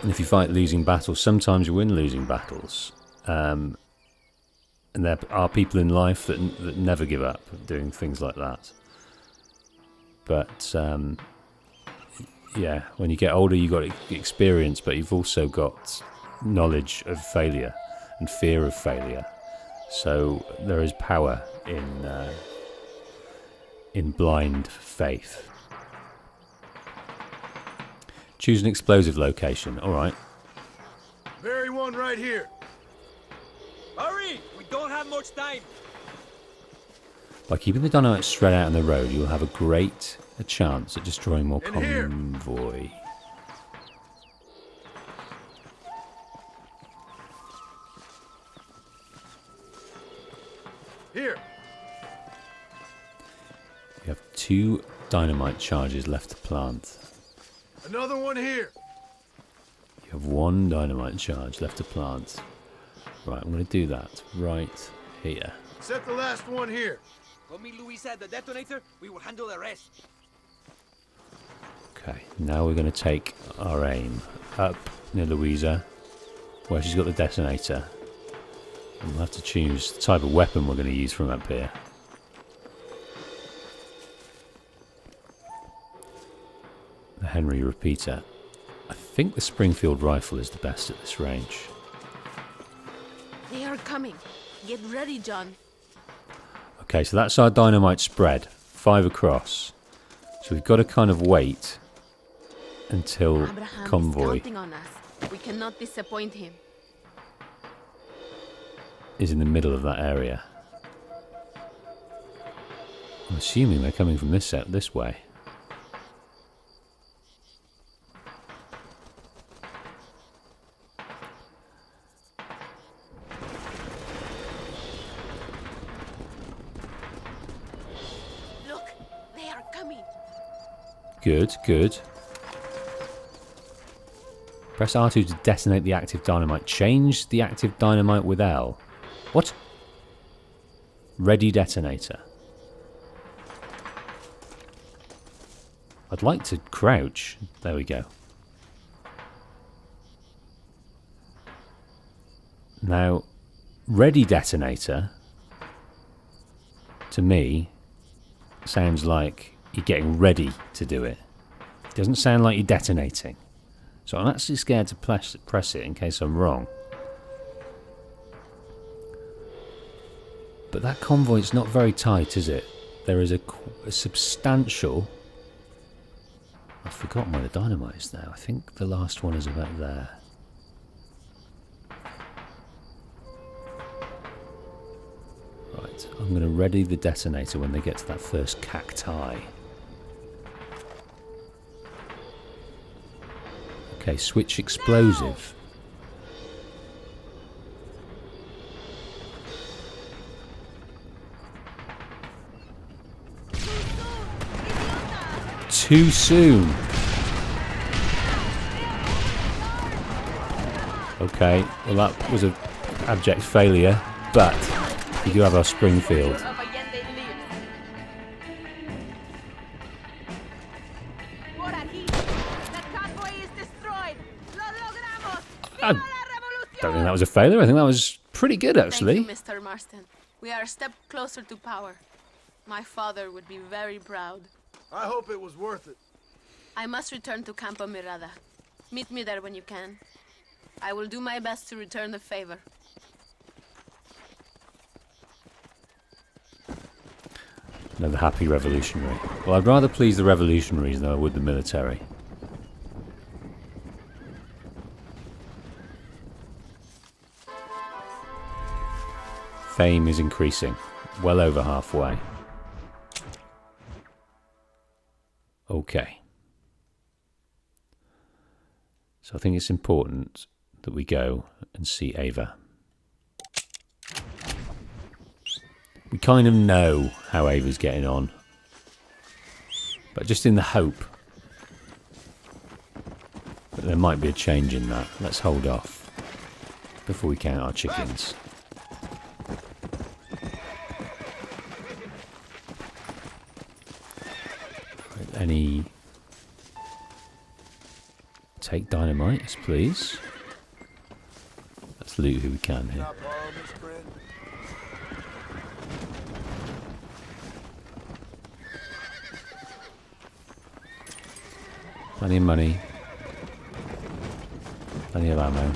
And if you fight losing battles, sometimes you win losing battles. And there are people in life that never give up doing things like that. But yeah, when you get older, you've got experience, but you've also got knowledge of failure and fear of failure. So there is power in blind faith. Choose an explosive location. All right. Very one right here. Hurry! We don't have much time. By keeping the dynamite spread out on the road, you will have a chance at destroying more In here. convoy. Here. You have 2 dynamite charges left to plant. Another one here. You have 1 dynamite charge left to plant. Right, I'm going to do that right here. Set the last one here. Go meet Luisa at the detonator. We will handle the rest. Okay, now we're going to take our aim up near Louisa, where she's got the detonator. And we'll have to choose the type of weapon we're going to use from up here. The Henry repeater. I think the Springfield rifle is the best at this range. They are coming. Get ready, John. Okay, so that's our dynamite spread. 5 across. So we've got to kind of wait until Abraham convoy is counting on us. We cannot disappoint him. is in the middle of that area. I'm assuming they're coming from this way. Look, they are coming. Good, good. Press R2 to detonate the active dynamite. Change the active dynamite with L. What? Ready detonator. I'd like to crouch. There we go. Now, ready detonator, to me, sounds like you're getting ready to do it. It doesn't sound like you're detonating. So I'm actually scared to press it in case I'm wrong. But that convoy's not very tight, is it? There is a substantial... I've forgotten where the dynamite is now. I think the last one is about there. Right, I'm going to ready the detonator when they get to that first cacti. Okay, switch explosive. Too soon. Okay, well that was an abject failure, but we do have our Springfield. I don't think that was a failure. I think that was pretty good, actually. Thank you, Mr. Marston. We are a step closer to power. My father would be very proud. I hope it was worth it. I must return to Campo Mirada. Meet me there when you can. I will do my best to return the favor. Another happy revolutionary. Well, I'd rather please the revolutionaries than I would the military. Fame is increasing. Well over halfway. Okay. So I think it's important that we go and see Ava. We kind of know how Ava's getting on, but just in the hope that there might be a change in that. Let's hold off before we count our chickens. Any... Take dynamites, please. Let's loot who we can here. Plenty of money. Plenty of ammo.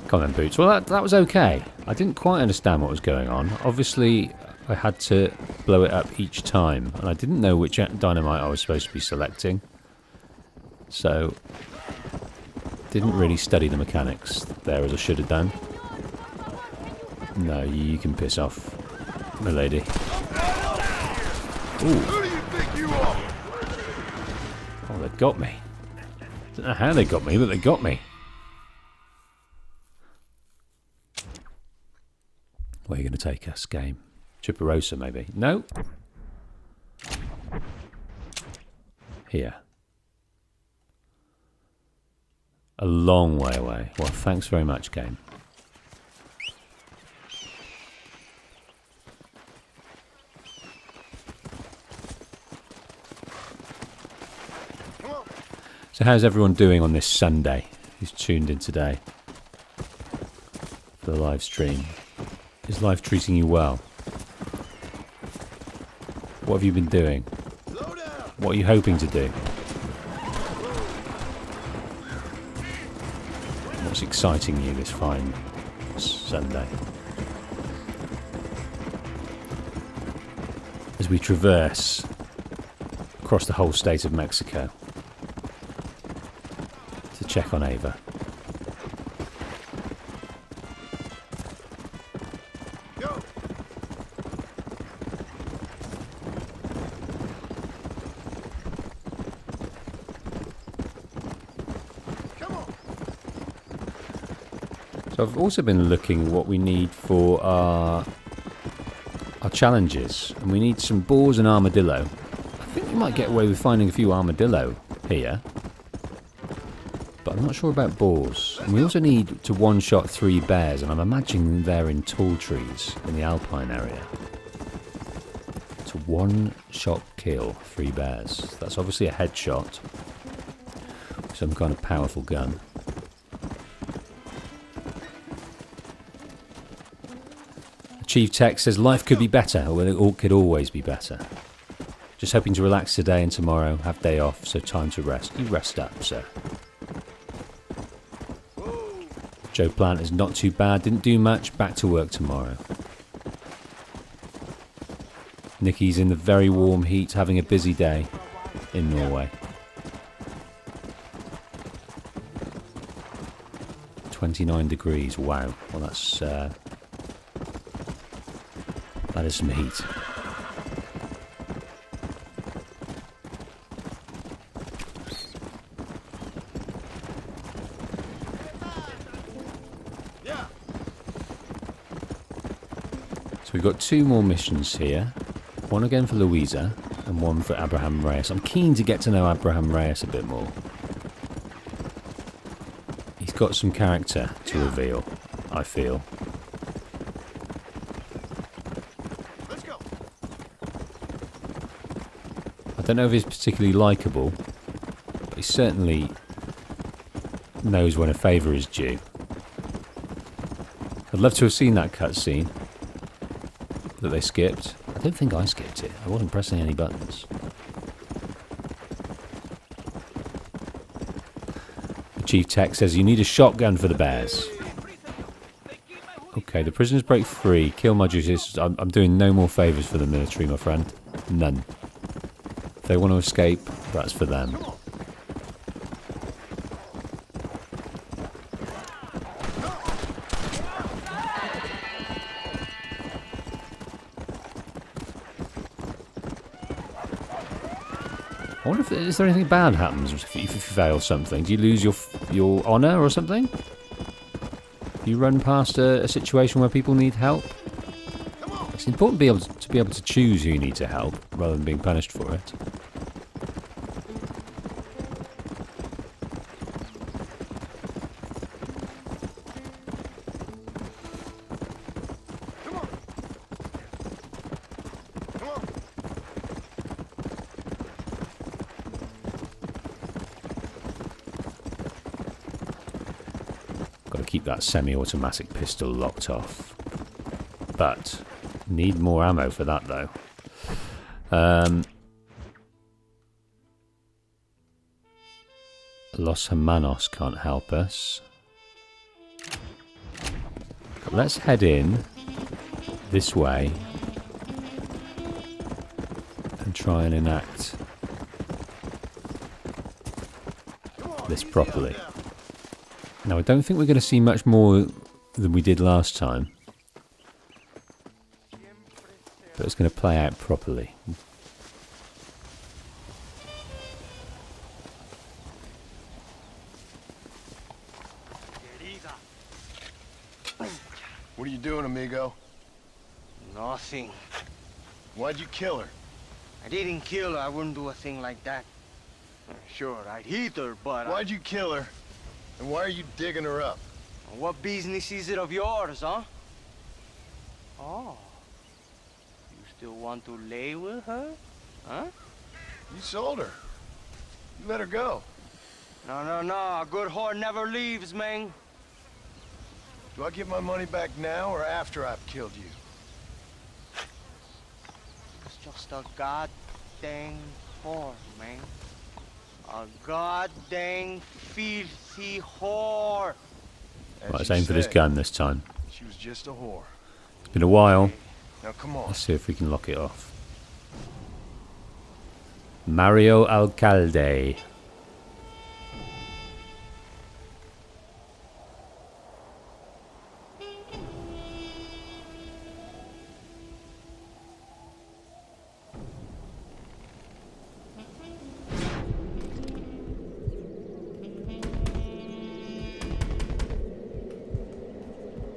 Come on then, Boots. Well, that was okay. I didn't quite understand what was going on. Obviously, I had to blow it up each time, and I didn't know which dynamite I was supposed to be selecting. So, didn't really study the mechanics there as I should have done. No, you can piss off, milady. Ooh. Who do you think you are? Oh, they got me. I don't know how they got me, but they got me. Where are you going to take us, game? Chipperosa, maybe? No. Here. A long way away. Well, thanks very much, game. So how's everyone doing on this Sunday who's tuned in today for the live stream? Is life treating you well? What have you been doing? What are you hoping to do? What's exciting you this fine Sunday? As we traverse across the whole state of Mexico to check on Ava. So I've also been looking at what we need for our challenges, and we need some boars and armadillo. I think we might get away with finding a few armadillo here, but I'm not sure about boars. And we also need to one-shot 3 bears, and I'm imagining they're in tall trees in the alpine area. one-shot kill 3 bears. That's obviously a headshot. Some kind of powerful gun. Chief Tech says life could be better, or it could always be better. Just hoping to relax today and tomorrow, have day off, so time to rest. You rest up, sir. Joe Plant is not too bad, didn't do much, back to work tomorrow. Nikki's in the very warm heat, having a busy day in Norway. 29 degrees, wow. Well, that's that is some heat. So we've got 2 more missions here. One again for Louisa and one for Abraham Reyes. I'm keen to get to know Abraham Reyes a bit more. He's got some character to reveal, I feel. Let's go. I don't know if he's particularly likeable, but he certainly knows when a favour is due. I'd love to have seen that cutscene that they skipped. I don't think I skipped it. I wasn't pressing any buttons. The Chief Tech says you need a shotgun for the bears. Okay, the prisoners break free. Kill my duties. I'm doing no more favours for the military, my friend. None. If they want to escape, that's for them. I wonder if is there anything bad happens if you fail something? Do you lose your honour or something? Do you run past a situation where people need help? It's important to be able to choose who you need to help rather than being punished for it. Keep that semi-automatic pistol locked off, but need more ammo for that though. Los Hermanos can't help us. Let's head in this way and try and enact this properly. Now, I don't think we're going to see much more than we did last time, but it's going to play out properly. What are you doing, amigo? Nothing. Why'd you kill her? I didn't kill her. I wouldn't do a thing like that. Sure, I'd hit her, but Why'd you kill her? And why are you digging her up? What business is it of yours, huh? Oh. You still want to lay with her? Huh? You sold her. You let her go. No. A good whore never leaves, man. Do I get my money back now or after I've killed you? It's just a goddamn whore, man. A goddamn filthy whore. Right, let's aim for this gun this time. She was just a whore. It's been a while. Now come on. Let's see if we can lock it off. Mario Alcalde.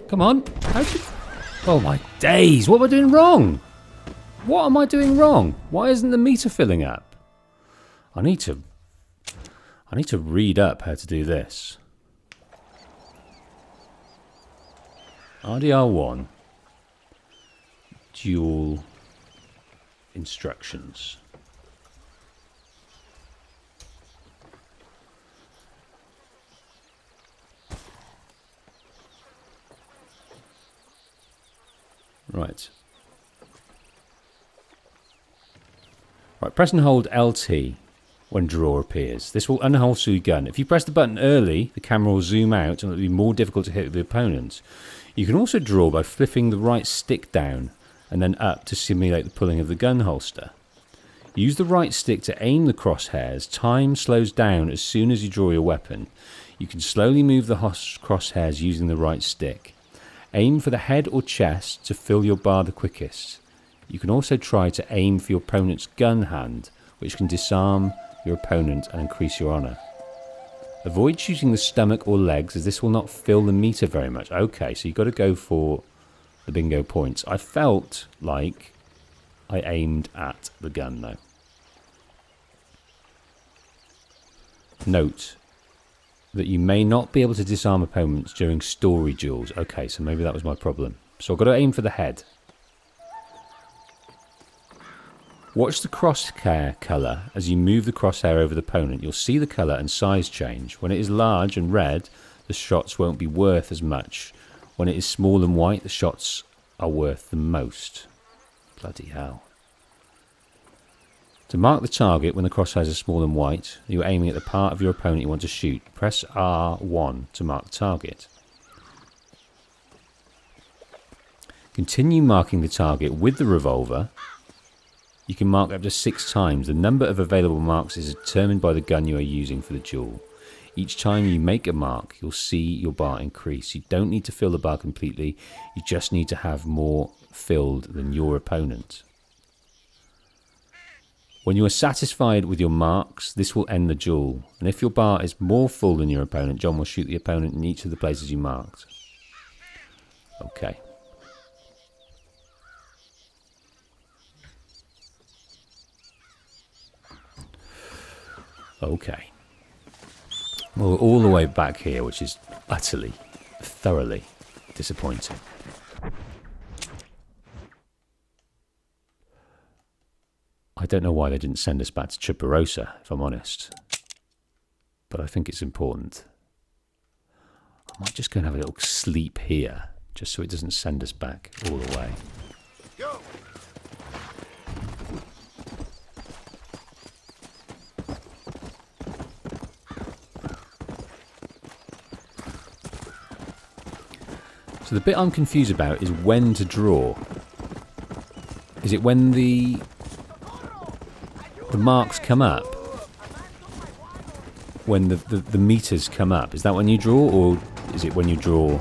Come on. Oh my days. What am I doing wrong? What am I doing wrong? Why isn't the meter filling up? I need to read up how to do this. RDR1. Dual instructions. Right. Right, press and hold LT when draw appears. This will unholster your gun. If you press the button early, the camera will zoom out and it will be more difficult to hit the opponent. You can also draw by flipping the right stick down and then up to simulate the pulling of the gun holster. Use the right stick to aim the crosshairs. Time slows down as soon as you draw your weapon. You can slowly move the crosshairs using the right stick. Aim for the head or chest to fill your bar the quickest. You can also try to aim for your opponent's gun hand, which can disarm your opponent and increase your honour. Avoid shooting the stomach or legs, as this will not fill the meter very much. Okay, so you've got to go for the bingo points. I felt like I aimed at the gun, though. Note that you may not be able to disarm opponents during story duels. Okay, so maybe that was my problem. So I've got to aim for the head. Watch the crosshair colour as you move the crosshair over the opponent. You'll see the colour and size change. When it is large and red, the shots won't be worth as much. When it is small and white, the shots are worth the most. Bloody hell. To mark the target when the crosshairs are small and white, you're aiming at the part of your opponent you want to shoot. Press R1 to mark the target. Continue marking the target with the revolver. You can mark up to 6 times. The number of available marks is determined by the gun you are using for the duel. Each time you make a mark, you'll see your bar increase. You don't need to fill the bar completely. You just need to have more filled than your opponent. When you are satisfied with your marks, this will end the duel. And if your bar is more full than your opponent, John will shoot the opponent in each of the places you marked. Okay. Okay. Well, we're all the way back here, which is utterly, thoroughly disappointing. I don't know why they didn't send us back to Chuparosa, if I'm honest. But I think it's important. I might just go and have a little sleep here, just so it doesn't send us back all the way. Go! So the bit I'm confused about is when to draw. Is it when the marks come up? When the meters come up? Is that when you draw, or is it when you draw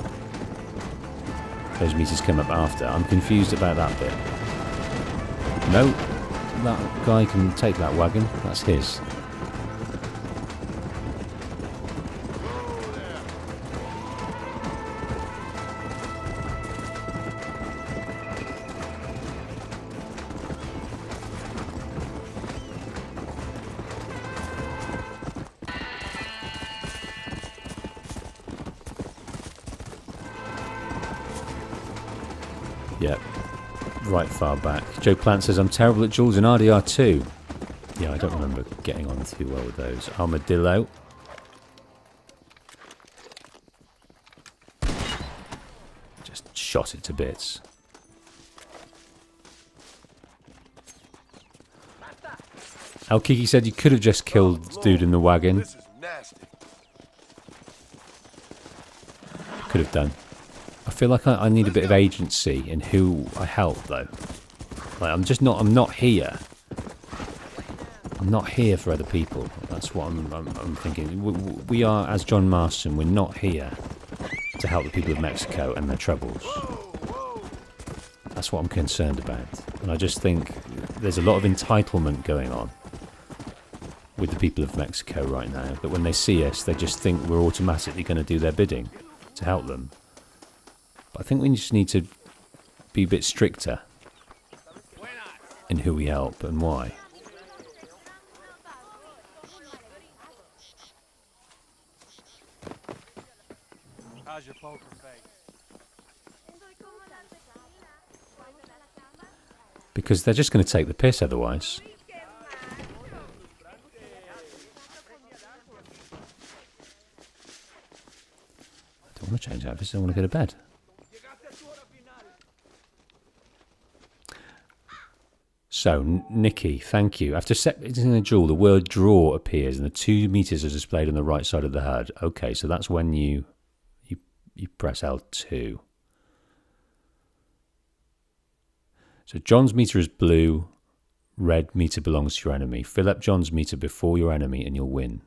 those meters come up after? I'm confused about that bit. No, that guy can take that wagon. That's his. Yep, right far back. Joe Plant says, I'm terrible at duels in RDR2. Yeah, I don't remember getting on too well with those. Armadillo. Just shot it to bits. Al Kiki said you could have just killed the dude in the wagon. This is nasty. Could have done. I feel like I need a bit of agency in who I help, though. Like, I'm not here. I'm not here for other people. That's what I'm thinking. We are, as John Marston, we're not here to help the people of Mexico and their troubles. That's what I'm concerned about. And I just think there's a lot of entitlement going on with the people of Mexico right now, that when they see us, they just think we're automatically going to do their bidding to help them. I think we just need to be a bit stricter in who we help and why. How's your poker face? Because they're just going to take the piss otherwise. I don't want to change outfits, I want to go to bed. So, Nikki, thank you. After setting the jewel, the word draw appears and the 2 meters are displayed on the right side of the HUD. Okay, so that's when you press L2. So John's meter is blue, red meter belongs to your enemy. Fill up John's meter before your enemy and you'll win.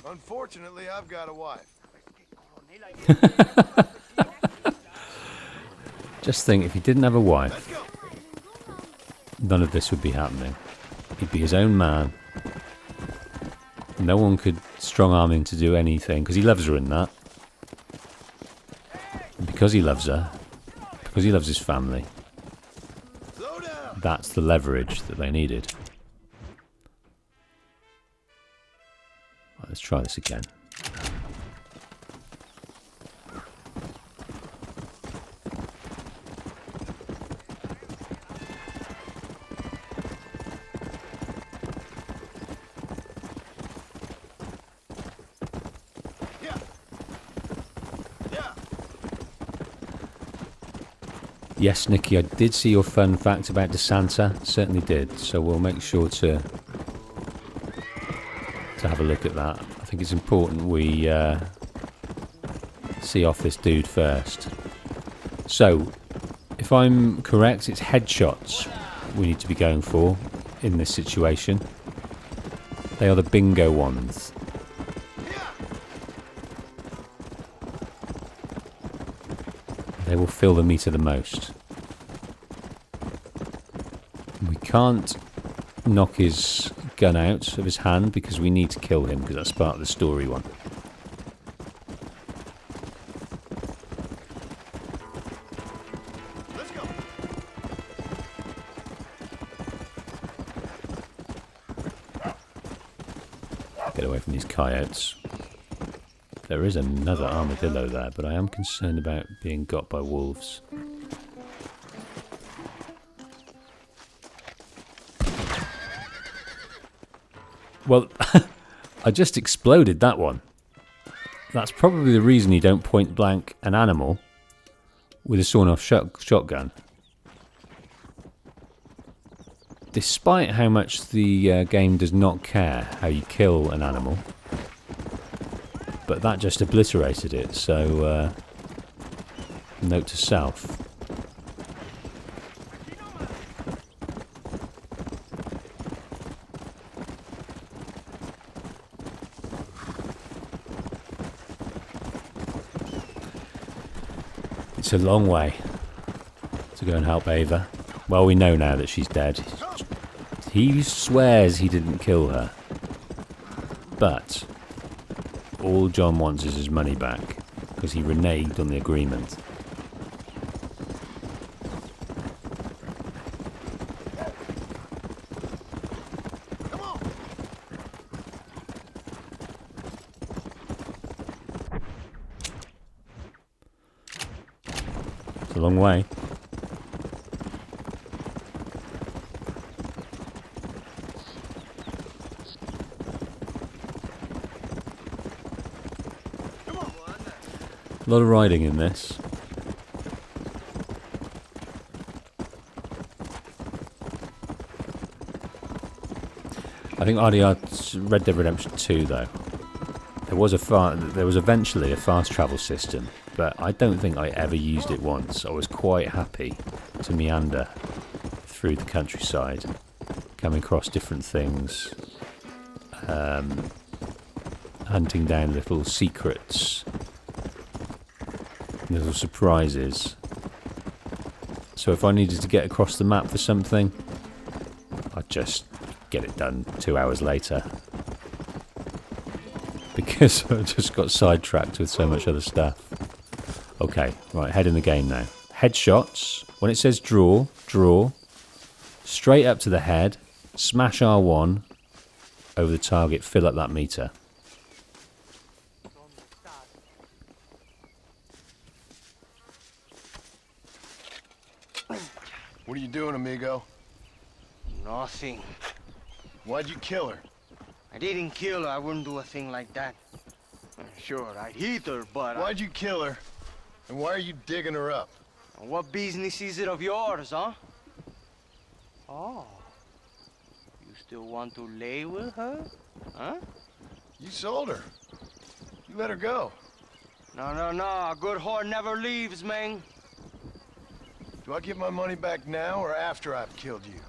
Unfortunately, I've got a wife. Just think, if he didn't have a wife, none of this would be happening. He'd be his own man. No one could strong-arm him to do anything, because he loves her in that. And because he loves her, because he loves his family, that's the leverage that they needed. Right, let's try this again. Yes, Nikki, I did see your fun fact about DeSanta. Certainly did. So we'll make sure to have a look at that. I think it's important we see off this dude first. So, if I'm correct, it's headshots we need to be going for in this situation. They are the bingo ones. They will fill the meter the most. We can't knock his gun out of his hand because we need to kill him, because that's part of the story one. Let's go. Get away from these coyotes. There is another armadillo there, but I am concerned about being got by wolves. Well, I just exploded that one. That's probably the reason you don't point blank an animal with a sawn-off shotgun. Despite how much the game does not care how you kill an animal, but that just obliterated it, so note to self. It's a long way to go and help Ava. Well, we know now that she's dead. He swears he didn't kill her, but all John wants is his money back, because he reneged on the agreement. It's a long way. A lot of riding in this. I think RDR Red Dead Redemption 2 though, there was eventually a fast travel system, but I don't think I ever used it once. I was quite happy to meander through the countryside, coming across different things, hunting down little secrets, little surprises. So if I needed to get across the map for something, I'd just get it done 2 hours later, because I just got sidetracked with so much other stuff. Okay, right, head in the game now. Headshots. When it says draw, straight up to the head, smash R1 over the target, fill up that meter. What are you doing, amigo? Nothing. Why'd you kill her? I didn't kill her. I wouldn't do a thing like that. Sure, I'd hit her, but Why'd you kill her? And why are you digging her up? What business is it of yours, huh? Oh. You still want to lay with her? Huh? You sold her. You let her go. No. A good whore never leaves, man. Do I get my money back now or after I've killed you?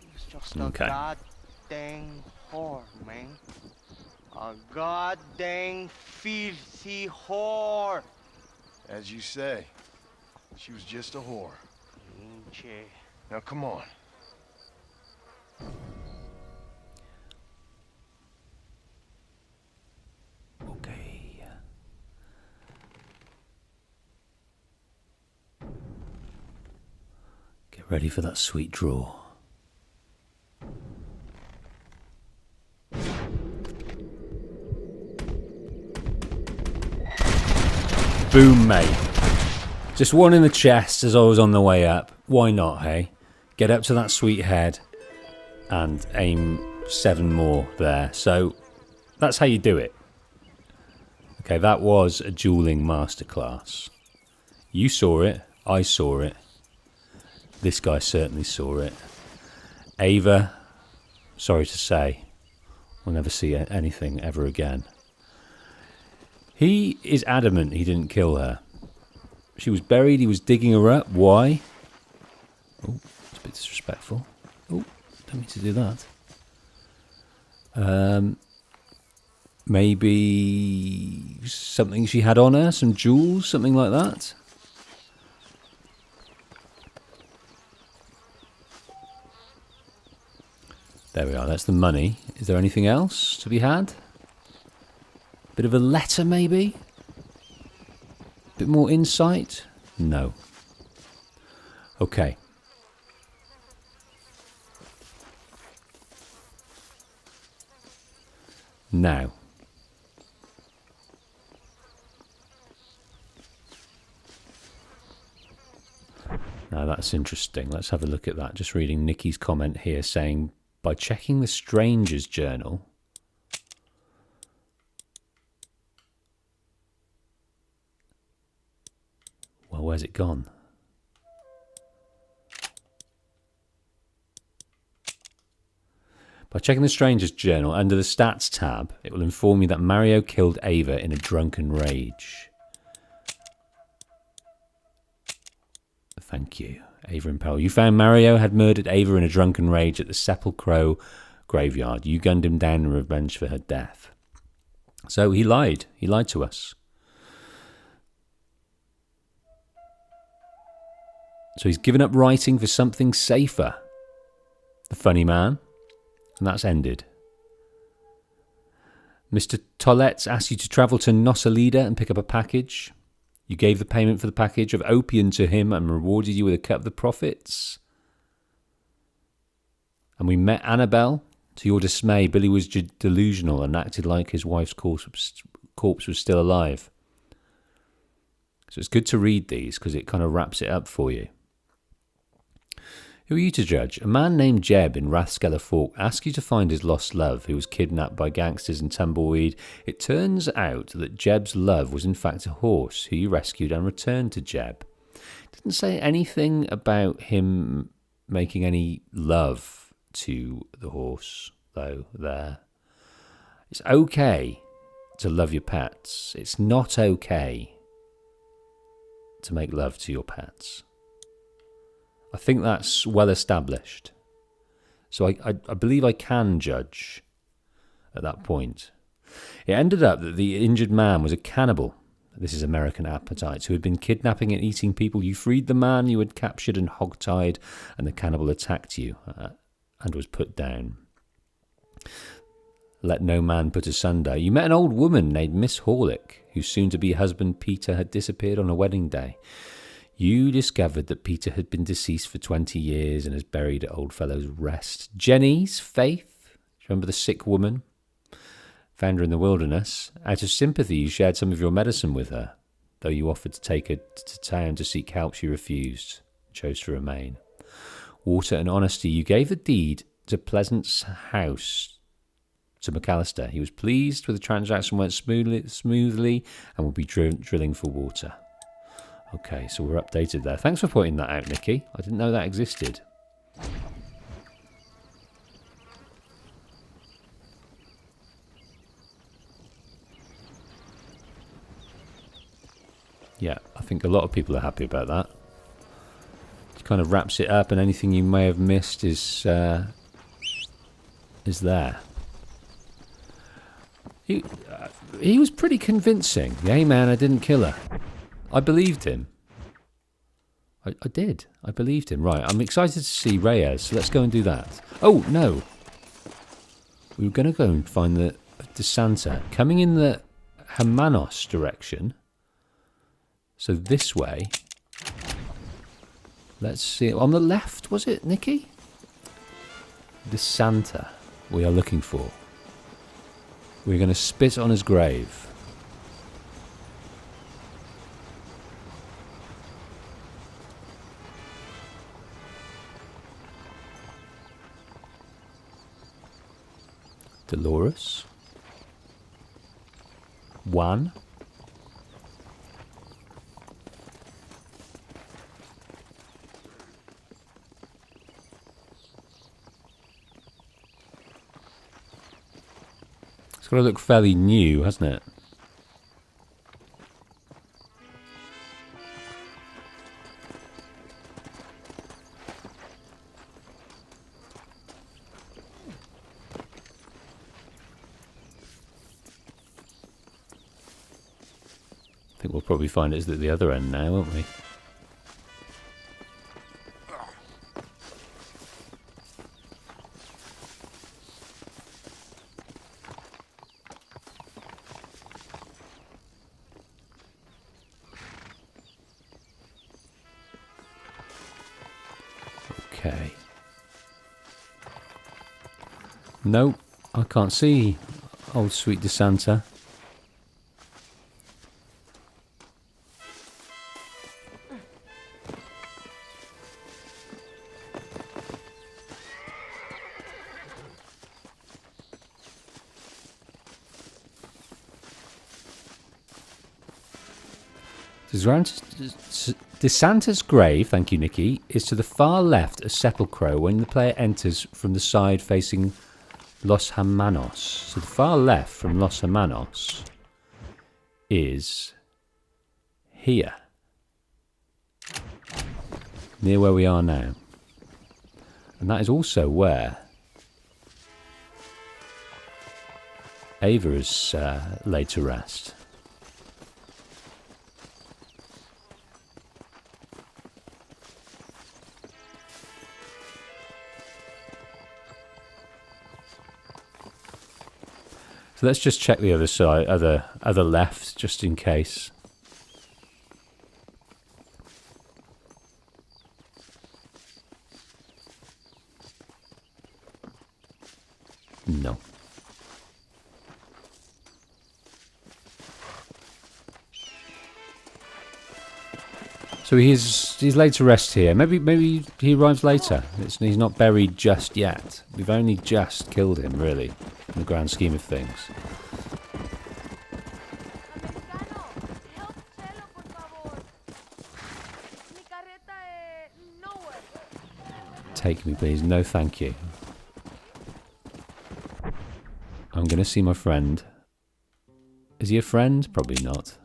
She's just a Okay. goddamn whore, man. A goddamn filthy whore. As you say, she was just a whore. Che. Now come on. Okay. Get ready for that sweet draw. Boom, mate. Just one in the chest as I was on the way up. Why not, hey? Get up to that sweet head and aim 7 more there. So that's how you do it. Okay, that was a dueling masterclass. You saw it. I saw it. This guy certainly saw it. Ava, sorry to say, we'll never see anything ever again. He is adamant he didn't kill her. She was buried, he was digging her up. Why? Oh, it's a bit disrespectful. Oh, don't mean to do that. Maybe something she had on her, some jewels, something like that. There we are, that's the money. Is there anything else to be had? Bit of a letter, maybe? Bit more insight? No. Okay. Now. Now that's interesting. Let's have a look at that. Just reading Nikki's comment here saying, by checking the stranger's journal, well, where's it gone? By checking the stranger's journal, under the stats tab, it will inform you that Mario killed Ava in a drunken rage. Thank you, Ava Impel. You found Mario had murdered Ava in a drunken rage at the Sepulchro graveyard. You gunned him down in revenge for her death. So he lied. He lied to us. So he's given up writing for something safer. The funny man. And that's ended. Mr. Tollett asked you to travel to Nosalida and pick up a package. You gave the payment for the package of opium to him and rewarded you with a cut of the profits. And we met Annabelle. To your dismay, Billy was delusional and acted like his wife's corpse was still alive. So it's good to read these because it kind of wraps it up for you. Who are you to judge? A man named Jeb in Rathskeller Fork asked you to find his lost love, who was kidnapped by gangsters in Tumbleweed. It turns out that Jeb's love was in fact a horse, who you rescued and returned to Jeb. It didn't say anything about him making any love to the horse, though, there. It's okay to love your pets. It's not okay to make love to your pets. I think that's well established. So I believe I can judge at that point. It ended up that the injured man was a cannibal. This is American Appetites, who had been kidnapping and eating people. You freed the man you had captured and hogtied, and the cannibal attacked you and was put down. Let no man put asunder. You met an old woman named Miss Horlick, whose soon-to-be husband Peter had disappeared on a wedding day. You discovered that Peter had been deceased for 20 years and is buried at Old Fellow's Rest. Jenny's Faith, remember the sick woman? Found her in the wilderness. Out of sympathy, you shared some of your medicine with her. Though you offered to take her to town to seek help, she refused, chose to remain. Water and honesty, you gave the deed to Pleasant's house to McAllister. He was pleased with the transaction, went smoothly and will be drilling for water. Okay, so we're updated there. Thanks for pointing that out, Nikki. I didn't know that existed. Yeah, I think a lot of people are happy about that. It kind of wraps it up, and anything you may have missed is there. He was pretty convincing. Hey man, I didn't kill her. I believed him. I did. I believed him. Right, I'm excited to see Reyes, so let's go and do that. Oh, no. We were going to go and find the DeSanta. Coming in the Hermanos direction. So this way. Let's see. On the left, was it, Nikki? DeSanta we are looking for. We're going to spit on his grave. Dolores. 1. It's got to look fairly new, hasn't it? I think we'll probably find it's at the other end now, won't we? Okay. Nope, I can't see old sweet DeSanta. DeSanta's grave, thank you, Nikki, is to the far left of Sepulchro when the player enters from the side facing Los Hermanos. So the far left from Los Hermanos is here, near where we are now. And that is also where Ava is laid to rest. So let's just check the other side, other left, just in case. No. So he's laid to rest here. Maybe he arrives later. He's not buried just yet. We've only just killed him, really, in the grand scheme of things. Take me, please. No, thank you. I'm going to see my friend. Is he a friend? Probably not.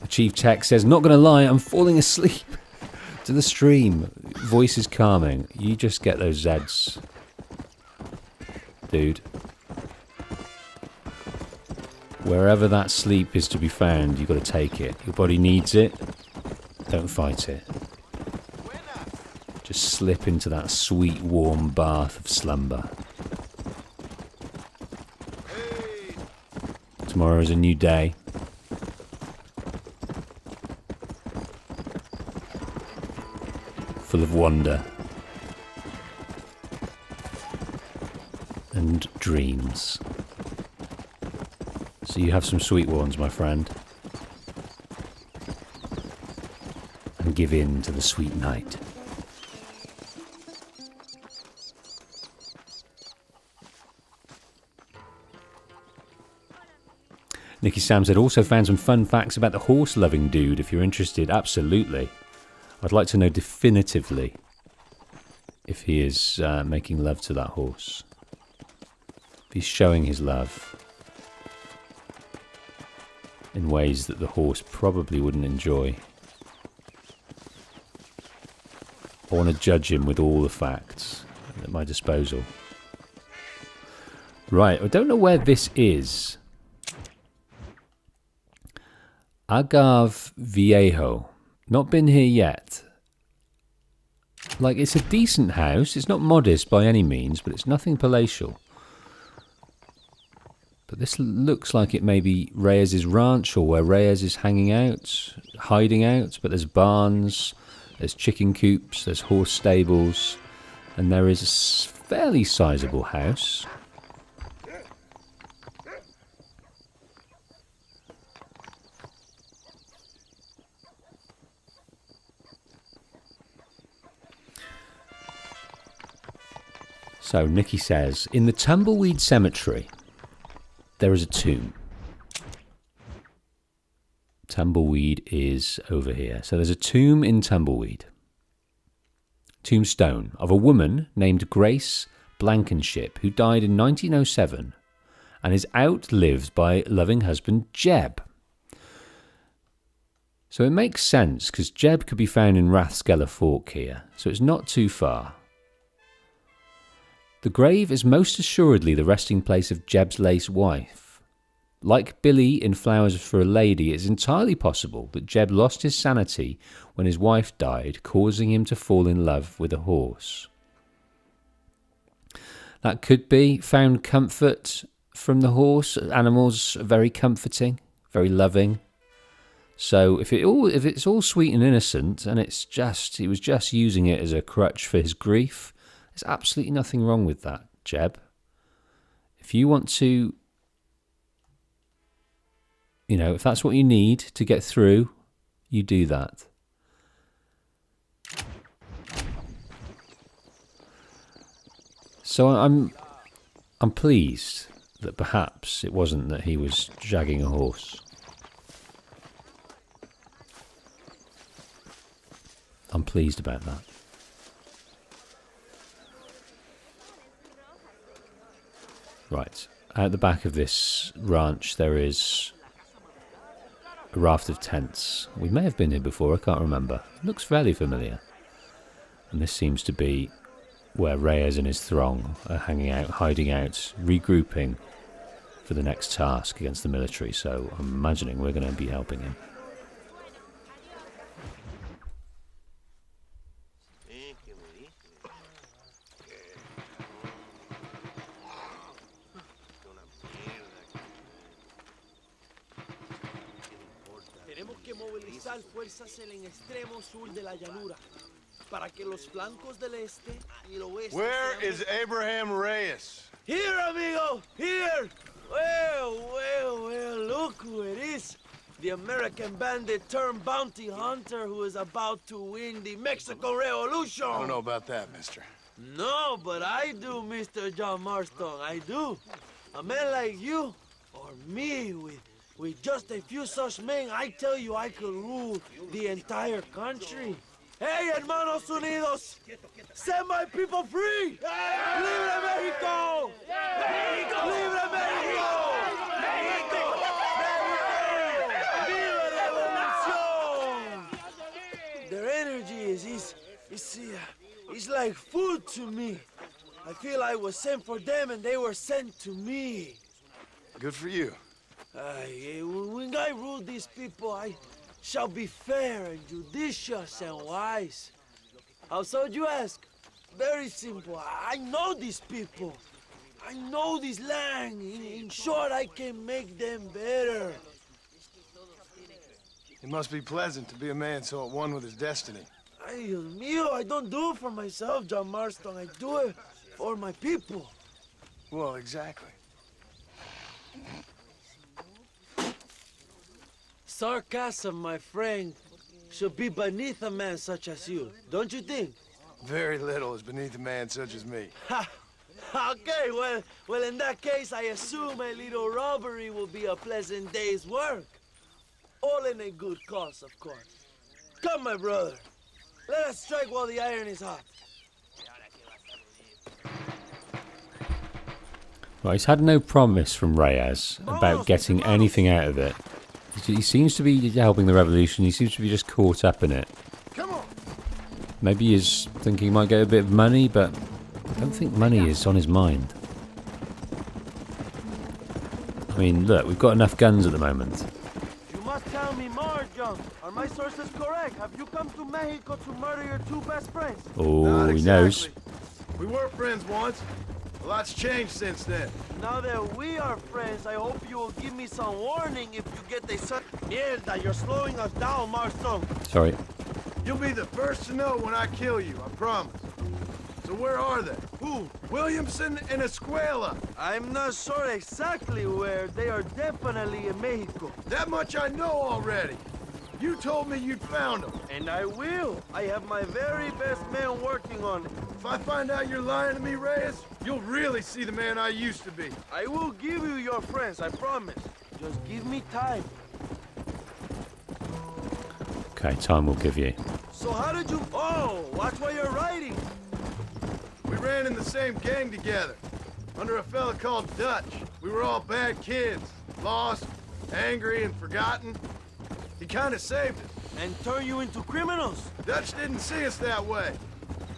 The chief tech says, not going to lie, I'm falling asleep to the stream. Voice is calming. You just get those Zeds, dude. Wherever that sleep is to be found, you've got to take it. Your body needs it. Don't fight it. Just slip into that sweet, warm bath of slumber. Tomorrow is a new day. Full of wonder. And dreams. So you have some sweet ones, my friend. And give in to the sweet night. Nicky Sam said, also found some fun facts about the horse-loving dude, if you're interested. Absolutely. I'd like to know definitively if he is making love to that horse. If he's showing his love in ways that the horse probably wouldn't enjoy. I want to judge him with all the facts at my disposal. Right, I don't know where this is. Agave Viejo. Not been here yet. Like, it's a decent house. It's not modest by any means, but it's nothing palatial. But this looks like it may be Reyes' ranch, or where Reyes is hanging out, hiding out. But there's barns, there's chicken coops, there's horse stables, and there is a fairly sizable house. So Nicky says, in the Tumbleweed Cemetery, there is a tomb. Tumbleweed is over here. So there's a tomb in Tumbleweed. Tombstone of a woman named Grace Blankenship, who died in 1907 and is outlived by loving husband Jeb. So it makes sense, because Jeb could be found in Rathskeller Fork here, so it's not too far. The grave is most assuredly the resting place of Jeb's late wife. Like Billy in Flowers for a Lady, it is entirely possible that Jeb lost his sanity when his wife died, causing him to fall in love with a horse. That could be. Found comfort from the horse. Animals are very comforting, very loving. So if it's all sweet and innocent, and he was just using it as a crutch for his grief, there's absolutely nothing wrong with that, Jeb. If you want to, if that's what you need to get through, you do that. So I'm pleased that perhaps it wasn't that he was shagging a horse. I'm pleased about that. Right, out the back of this ranch there is a raft of tents. We may have been here before, I can't remember. It looks fairly familiar. And this seems to be where Reyes and his throng are hanging out, hiding out, regrouping for the next task against the military. So I'm imagining we're going to be helping him. Fuerzas en el extremo sur de la llanura para que los flancos del este y el oeste. Where is Abraham Reyes? Here, amigo, here. Well, look who it is. The American bandit turned bounty hunter who is about to win the Mexican Revolution. I don't know about that, mister. No, but I do, Mr. John Marston, I do. A man like you, or me, with just a few such men, I tell you, I could rule the entire country. Hey, hermanos unidos, set my people free! Libre Mexico! Mexico! Libre Mexico! Mexico! Viva Revolution! Their energy is like food to me. I feel I was sent for them and they were sent to me. Good for you. When I rule these people, I shall be fair and judicious and wise. How so, you ask? Very simple. I know these people. I know this land. In short, I can make them better. It must be pleasant to be a man so at one with his destiny. Ay, Dios mío, I don't do it for myself, John Marston. I do it for my people. Well, exactly. Sarcasm, my friend, should be beneath a man such as you, don't you think? Very little is beneath a man such as me. Ha! Okay, well, in that case, I assume a little robbery will be a pleasant day's work. All in a good cause, of course. Come, my brother. Let us strike while the iron is hot. Well, he's had no promise from Reyes about getting anything out of it. He seems to be helping the revolution. He seems to be just caught up in it. Come on. Maybe he's thinking he might get a bit of money, but I don't think money is on his mind. I mean, look, we've got enough guns at the moment. You must tell me more, John. Are my sources correct? Have you come to Mexico to murder your two best friends? Oh, Not he exactly. knows. We were friends once. A lot's changed since then. Now that we are friends, I hope you will give me some warning if you get a son. Mierda, you're slowing us down, Marston. Sorry. You'll be the first to know when I kill you, I promise. So where are they? Who? Williamson and Escuella. I'm not sure exactly where. They are definitely in Mexico. That much I know already. You told me you'd found them. And I will. I have my very best men working on it. If I find out you're lying to me, Reyes, you'll really see the man I used to be. I will give you your friends, I promise. Just give me time. Okay, time will give you. So how did you... Oh, watch what you're writing. We ran in the same gang together, under a fella called Dutch. We were all bad kids, lost, angry, and forgotten. He kind of saved us. And turn you into criminals. Dutch didn't see us that way.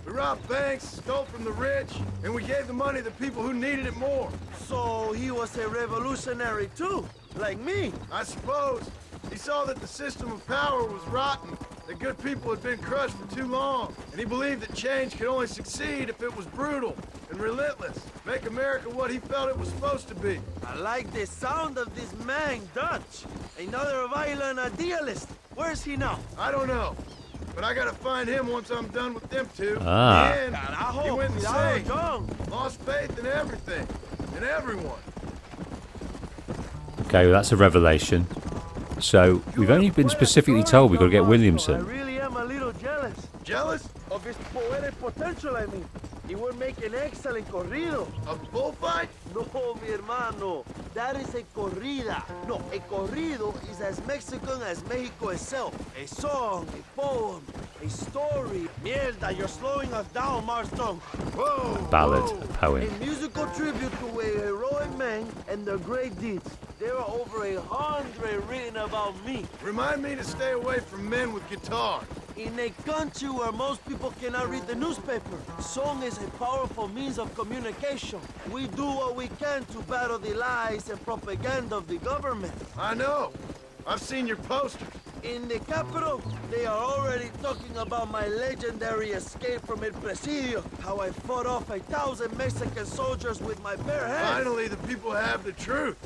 We robbed banks, stole from the rich, and we gave the money to people who needed it more. So he was a revolutionary too, like me. I suppose. He saw that the system of power was rotten, that good people had been crushed for too long, and he believed that change could only succeed if it was brutal and relentless, make America what he felt it was supposed to be. I like the sound of this man, Dutch. Another violent idealist. Where's he now? I don't know, but I gotta find him once I'm done with them two. Ah. And he went insane, lost faith in everything, and everyone. Okay, well, that's a revelation. So, we've only been specifically told we've got to get I Williamson. really am a little jealous. Jealous? Of his poetic potential, I mean. He would make an excellent corrido. A bullfight? No, mi hermano. That is a corrida. No, a corrido is as Mexican as Mexico itself. A song, a poem, a story. Mierda, you're slowing us down, Marston. Whoa! Ballad, whoa. a poem. A musical tribute to a heroic man and their great deeds. There are over 100 written about me. Remind me to stay away from men with guitars. In a country where most people cannot read the newspaper, song is a powerful means of communication. We do what we can to battle the lies and propaganda of the government. I know. I've seen your posters. In the capital, they are already talking about my legendary escape from El Presidio, how I fought off 1,000 Mexican soldiers with my bare hands. Finally, the people have the truth.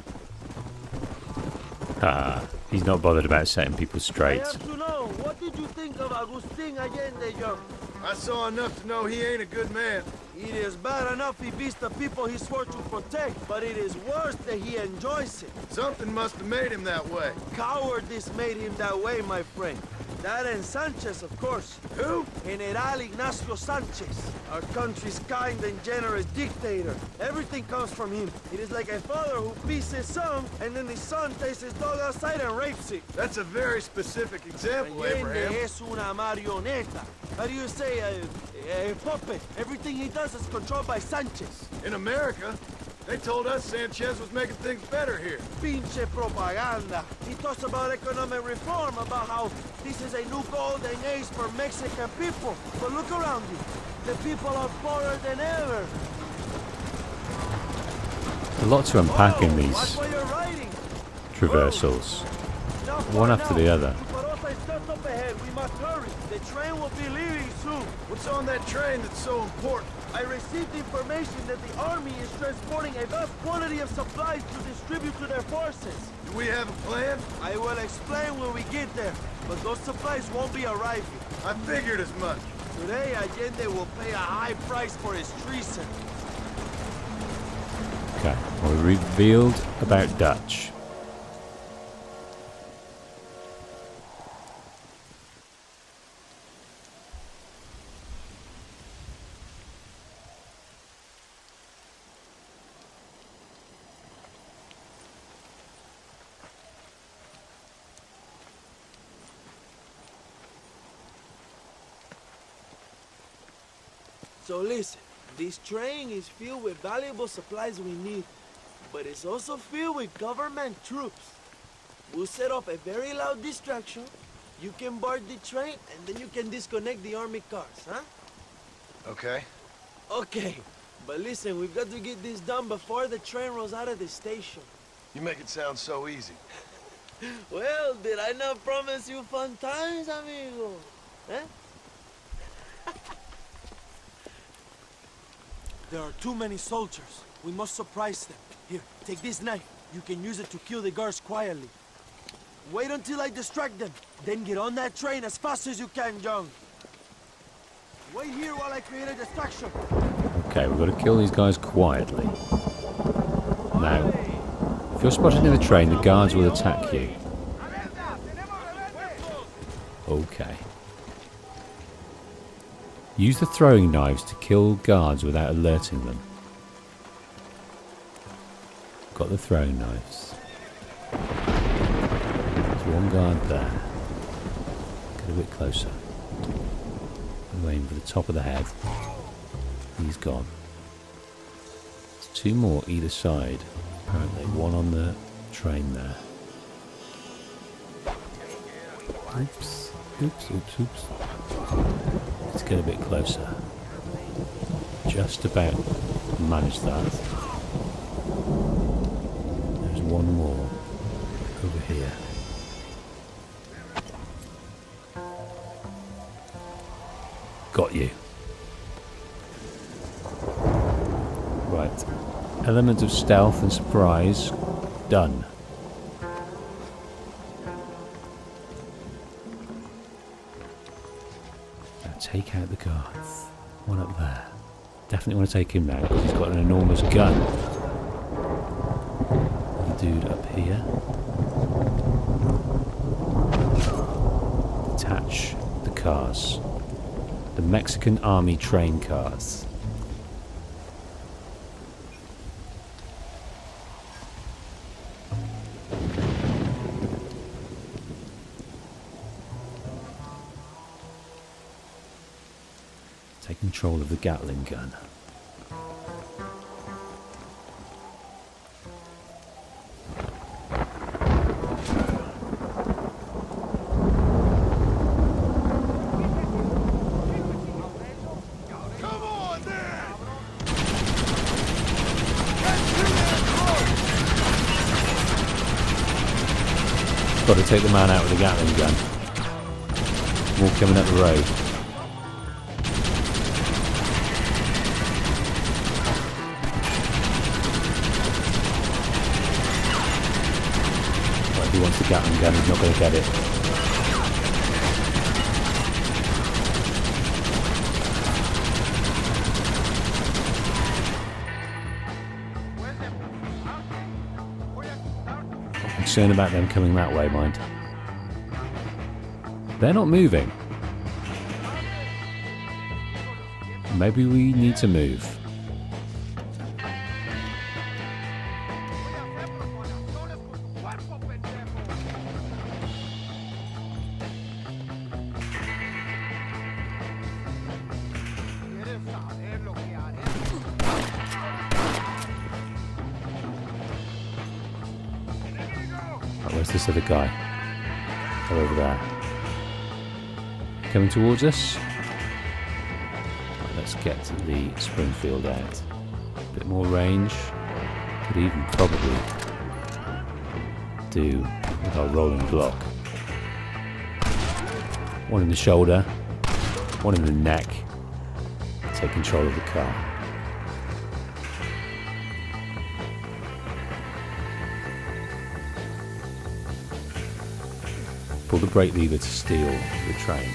Ah, he's not bothered about setting people I straight. have to know, what did you think of Agustin Allende, John? I saw enough to know he ain't a good man. It is bad enough he beats the people he swore to protect, but it is worse that he enjoys it. Something must have made him that way. Cowardice made him that way, my friend. That and Sanchez, of course. Who? General Ignacio Sanchez, our country's kind and generous dictator. Everything comes from him. It is like a father who beats his son, and then his son takes his dog outside and rapes it. That's a very specific example, Abraham. Allende es una marioneta. How do you say, a puppet? Everything he does is controlled by Sanchez. In America, they told us Sanchez was making things better here. Pinche propaganda. He talks about economic reform, about how this is a new golden age for Mexican people. But look around you. The people are poorer than ever. A lot to unpack in Watch these what you're writing. traversals. Now, One after the other. Chuparosa is just up ahead. We must Hurry, the train will be leaving soon. What's on that train that's so important? I received information that the army is transporting a vast quantity of supplies to distribute to their forces. Do we have a plan? I will explain when we get there, but those supplies won't be arriving. I figured as much. Today, Allende will pay a high price for his treason. Okay, we're revealed about Dutch. So listen, this train is filled with valuable supplies we need, but it's also filled with government troops. We'll set up a very loud distraction. You can board the train, and then you can disconnect the army cars, huh? Okay. Okay, but listen, we've got to get this done before the train rolls out of the station. You make it sound so easy. Well, did I not promise you fun times, amigo? Eh? There are too many soldiers. We must surprise them. Here, take this knife. You can use it to kill the guards quietly. Wait until I distract them. Then get on that train as fast as you can, John. Wait here while I create a distraction. Okay, we've got to kill these guys quietly. Now, if you're spotted in the train, the guards will attack you. Okay. Use the throwing knives to kill guards without alerting them. Got the throwing knives. There's one guard there. Get a bit closer. I'm aiming for the top of the head. He's gone. There's two more either side, apparently. One on the train there. Oops. Oops, oops, oops. Let's get a bit closer. Just about managed that. There's one more over here. Got you. Right. Element of stealth and surprise. Done. Take out the guards. One up there. Definitely want to take him now because he's got an enormous gun. Another dude up here. Detach the cars. The Mexican Army train cars. Take control of the Gatling gun. Come on, there! Got to take the man out with the Gatling gun. More coming up the road. He wants the Gatling gun, he's not going to get it. I'm concerned about them coming that way, mind. They're not moving. Maybe we need to move. Where's this other guy? Oh, over there. Coming towards us. Right, let's get to the Springfield out. A bit more range. Could even probably do with our rolling block. one in the shoulder, one in the neck. Take control of the car. Pull the brake lever to steal the train.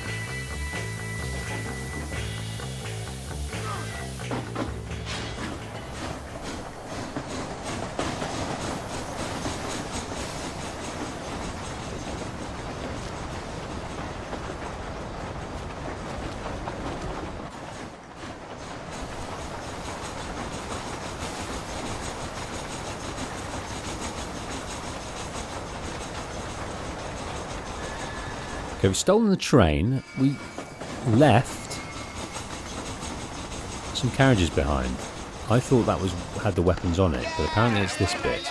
Okay, we've stolen the train. We left some carriages behind. I thought that had the weapons on it, but apparently it's this bit.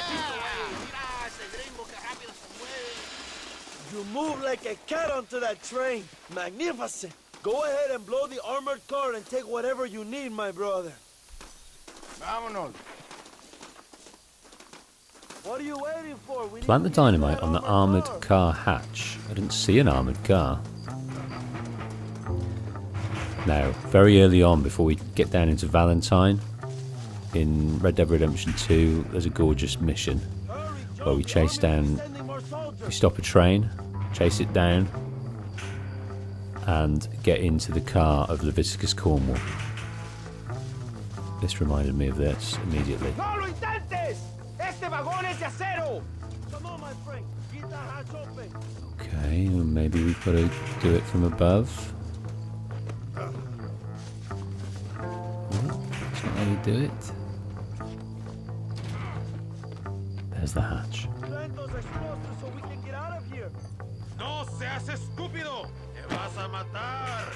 You move like a cat onto that train. Magnificent. Go ahead and blow the armored car and take whatever you need, my brother. Vámonos. What are you waiting for? Plant the dynamite on the armoured car hatch. I didn't see an armoured car. Now, very early on, before we get down into Valentine, in Red Dead Redemption 2, there's a gorgeous mission where we chase down, we stop a train, chase it down, and get into the car of Leviticus Cornwall. This reminded me of this immediately. Okay, well maybe we've got to do it from above. That's not how you do it. There's the hatch. No seas estúpido. Te vas a matar.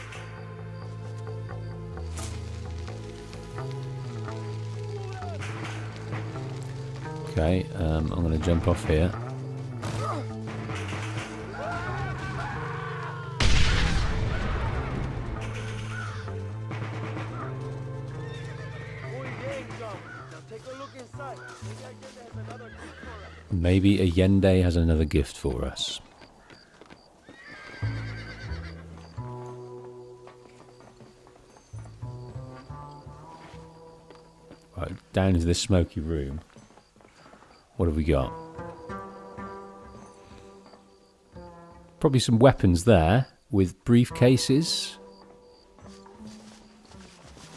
Okay, I'm going to jump off here. Maybe Allende has another gift for us. Right, down into this smoky room. What have we got? Probably some weapons there with briefcases.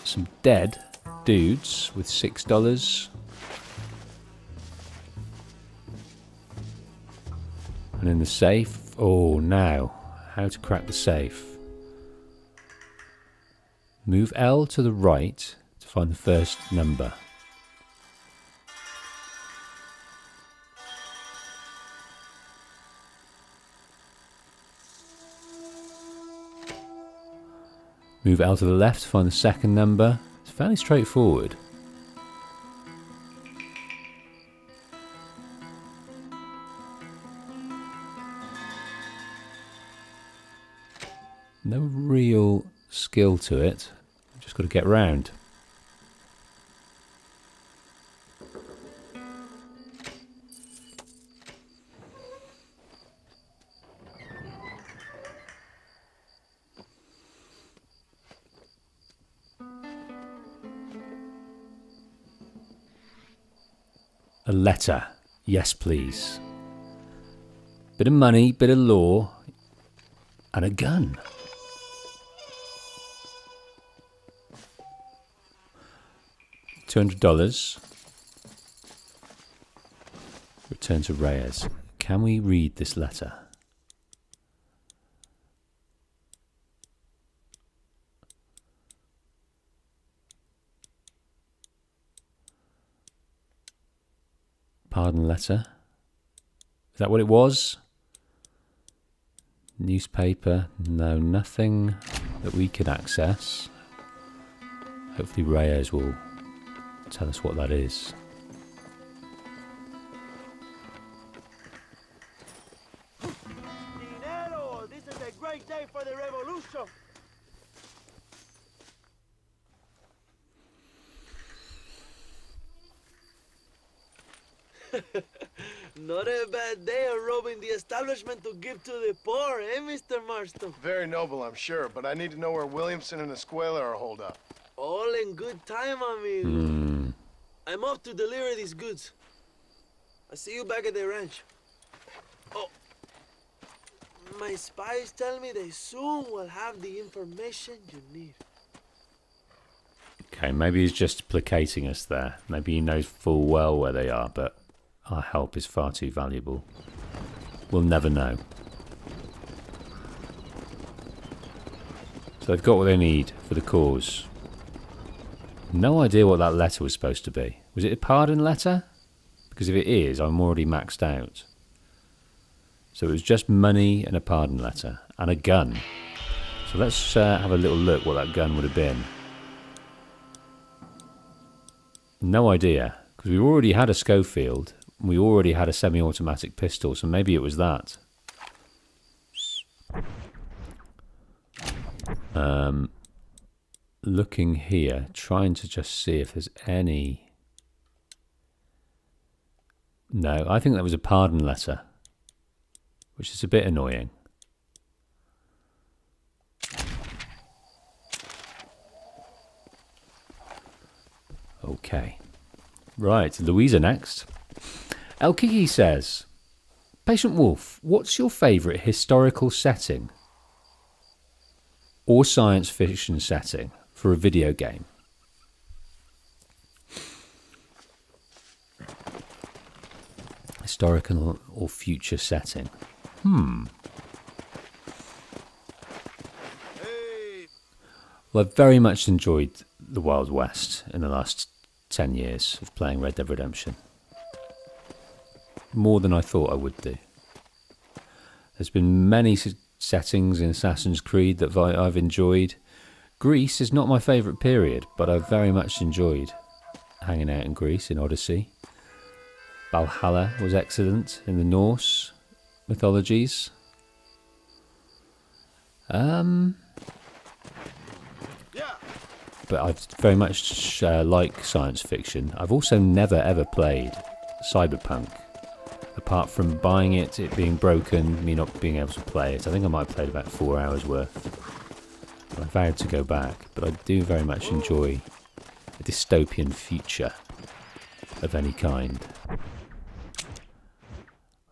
Some dead dudes with $6. And in the safe, oh now, how to crack the safe. Move L to the right to find the first number. Move L to the left to find the second number. It's fairly straightforward. No real skill to it. Just got to get round. A letter. Yes, please. Bit of money, bit of law, and a gun. $200. Return to Reyes. Can we read this letter? Pardon letter. Is that what it was? Newspaper. No, nothing that we can access. Hopefully Reyes will tell us what that is. Dinero! This is a great day for the revolution! Not a bad day of robbing the establishment to give to the poor, eh, Mr. Marston? Very noble, I'm sure, but I need to know where Williamson and Escuella are holed up. All in good time, amigo. I'm off to deliver these goods. I'll see you back at the ranch. Oh, my spies tell me they soon will have the information you need. Okay, maybe he's just placating us there. Maybe he knows full well where they are, but our help is far too valuable. We'll never know. So they've got what they need for the cause. No idea what that letter was supposed to be. Was it a pardon letter? Because if it is, I'm already maxed out. So it was just money and a pardon letter. And a gun. So let's have a little look what that gun would have been. No idea. Because we already had a Schofield. We already had a semi-automatic pistol. So maybe it was that. Looking here. Trying to just see if there's any... No, I think that was a pardon letter. Which is a bit annoying. Okay. Right, Louisa next. El Kiki says, Patient Wolf, what's your favourite historical setting or science fiction setting for a video game? Historical or future setting? Well, I've very much enjoyed the Wild West in the last 10 years of playing Red Dead Redemption. More than I thought I would do. There's been many settings in Assassin's Creed that I've enjoyed. Greece is not my favourite period, but I've very much enjoyed hanging out in Greece in Odyssey. Valhalla was excellent in the Norse mythologies. But I very much like science fiction. I've also never ever played Cyberpunk. Apart from buying it, it being broken, me not being able to play it. I think I might have played about 4 hours worth. I vowed to go back, but I do very much enjoy a dystopian future of any kind.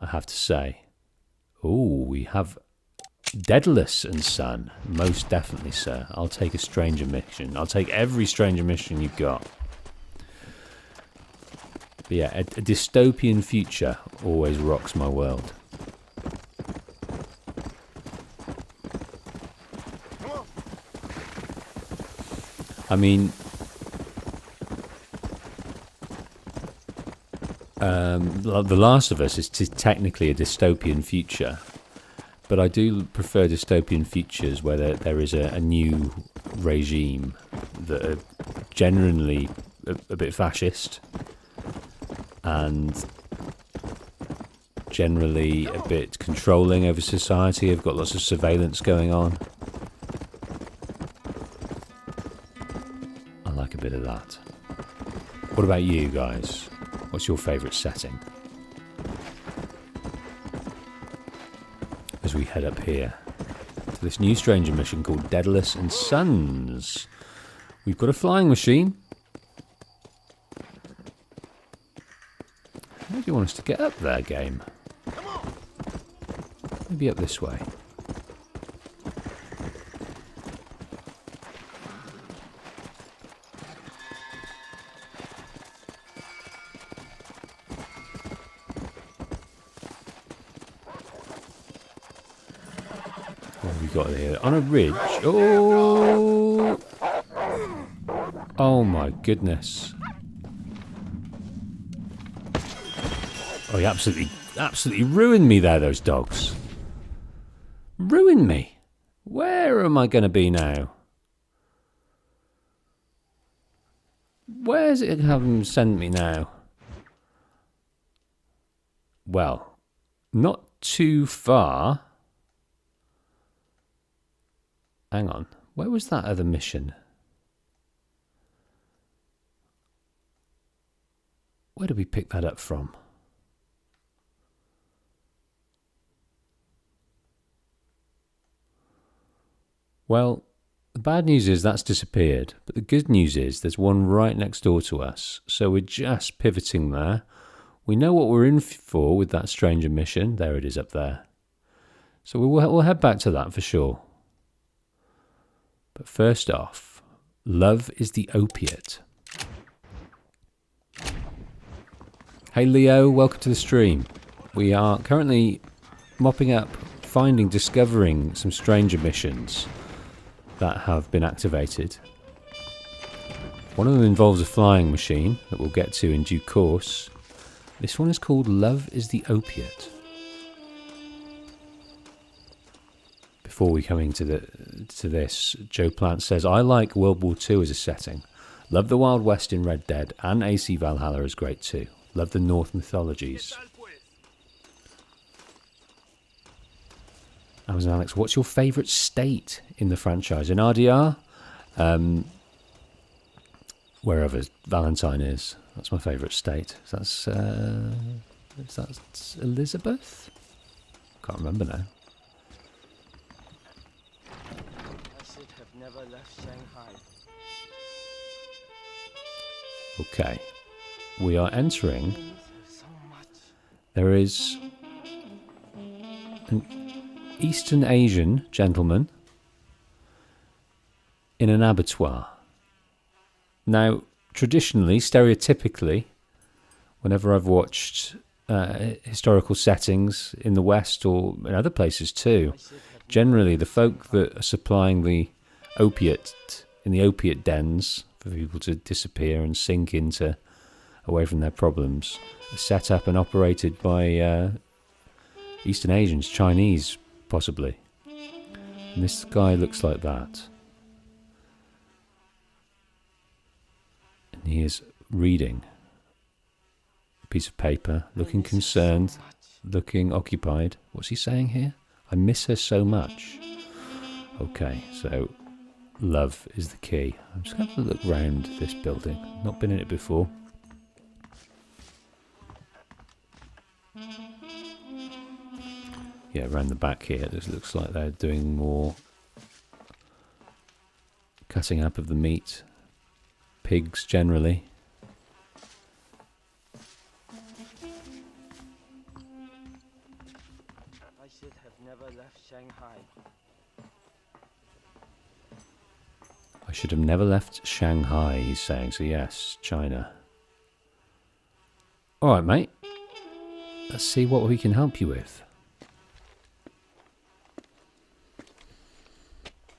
I have to say. Oh, we have Daedalus and Son. Most definitely, sir. I'll take a stranger mission. I'll take every stranger mission you've got. But yeah, a dystopian future always rocks my world. I mean, The Last of Us is technically a dystopian future, but I do prefer dystopian futures where there is a new regime that are generally a bit fascist and generally a bit controlling over society. Have got lots of surveillance going on. I like a bit of that. What about you guys? What's your favourite setting? As we head up here to this new stranger mission called Daedalus and Sons. We've got a flying machine. How do you want us to get up there, game? Maybe up this way. What have we got here? On a ridge. Oh! Oh my goodness. Oh, he absolutely ruined me there, those dogs. Ruined me. Where am I going to be now? Where's it having sent me now? Well, not too far. Hang on. Where was that other mission? Where did we pick that up from? Well, the bad news is that's disappeared, but the good news is there's one right next door to us, so we're just pivoting there. We know what we're in for with that stranger mission. There it is up there. So we'll head back to that for sure. But first off, love is the opiate. Hey Leo, welcome to the stream. We are currently mopping up, discovering some stranger missions that have been activated. One of them involves a flying machine that we'll get to in due course. This one is called Love is the Opiate. Before we come into this, Joe Plant says, I like World War II as a setting. Love the Wild West in Red Dead, and AC Valhalla is great too. Love the North mythologies. Amazon Alex, what's your favourite state in the franchise? In RDR? Wherever Valentine is. That's my favourite state. Is that Elizabeth? Can't remember now. I should have never left Shanghai. Okay. We are entering. There is an Eastern Asian gentleman in an abattoir. Now, traditionally, stereotypically, whenever I've watched historical settings in the West or in other places too, generally the folk that are supplying the opiate in the opiate dens for people to disappear and sink into away from their problems are set up and operated by Eastern Asians, Chinese possibly. And this guy looks like that. And he is reading a piece of paper, looking concerned, looking occupied. What's he saying here? I miss her so much. Okay, so love is the key. I'm just going to look round this building. Not been in it before. Yeah, around the back here, it looks like they're doing more cutting up of the meat. Pigs, generally. I should have never left Shanghai. I should have never left Shanghai, he's saying. So yes, China. Alright, mate. Let's see what we can help you with.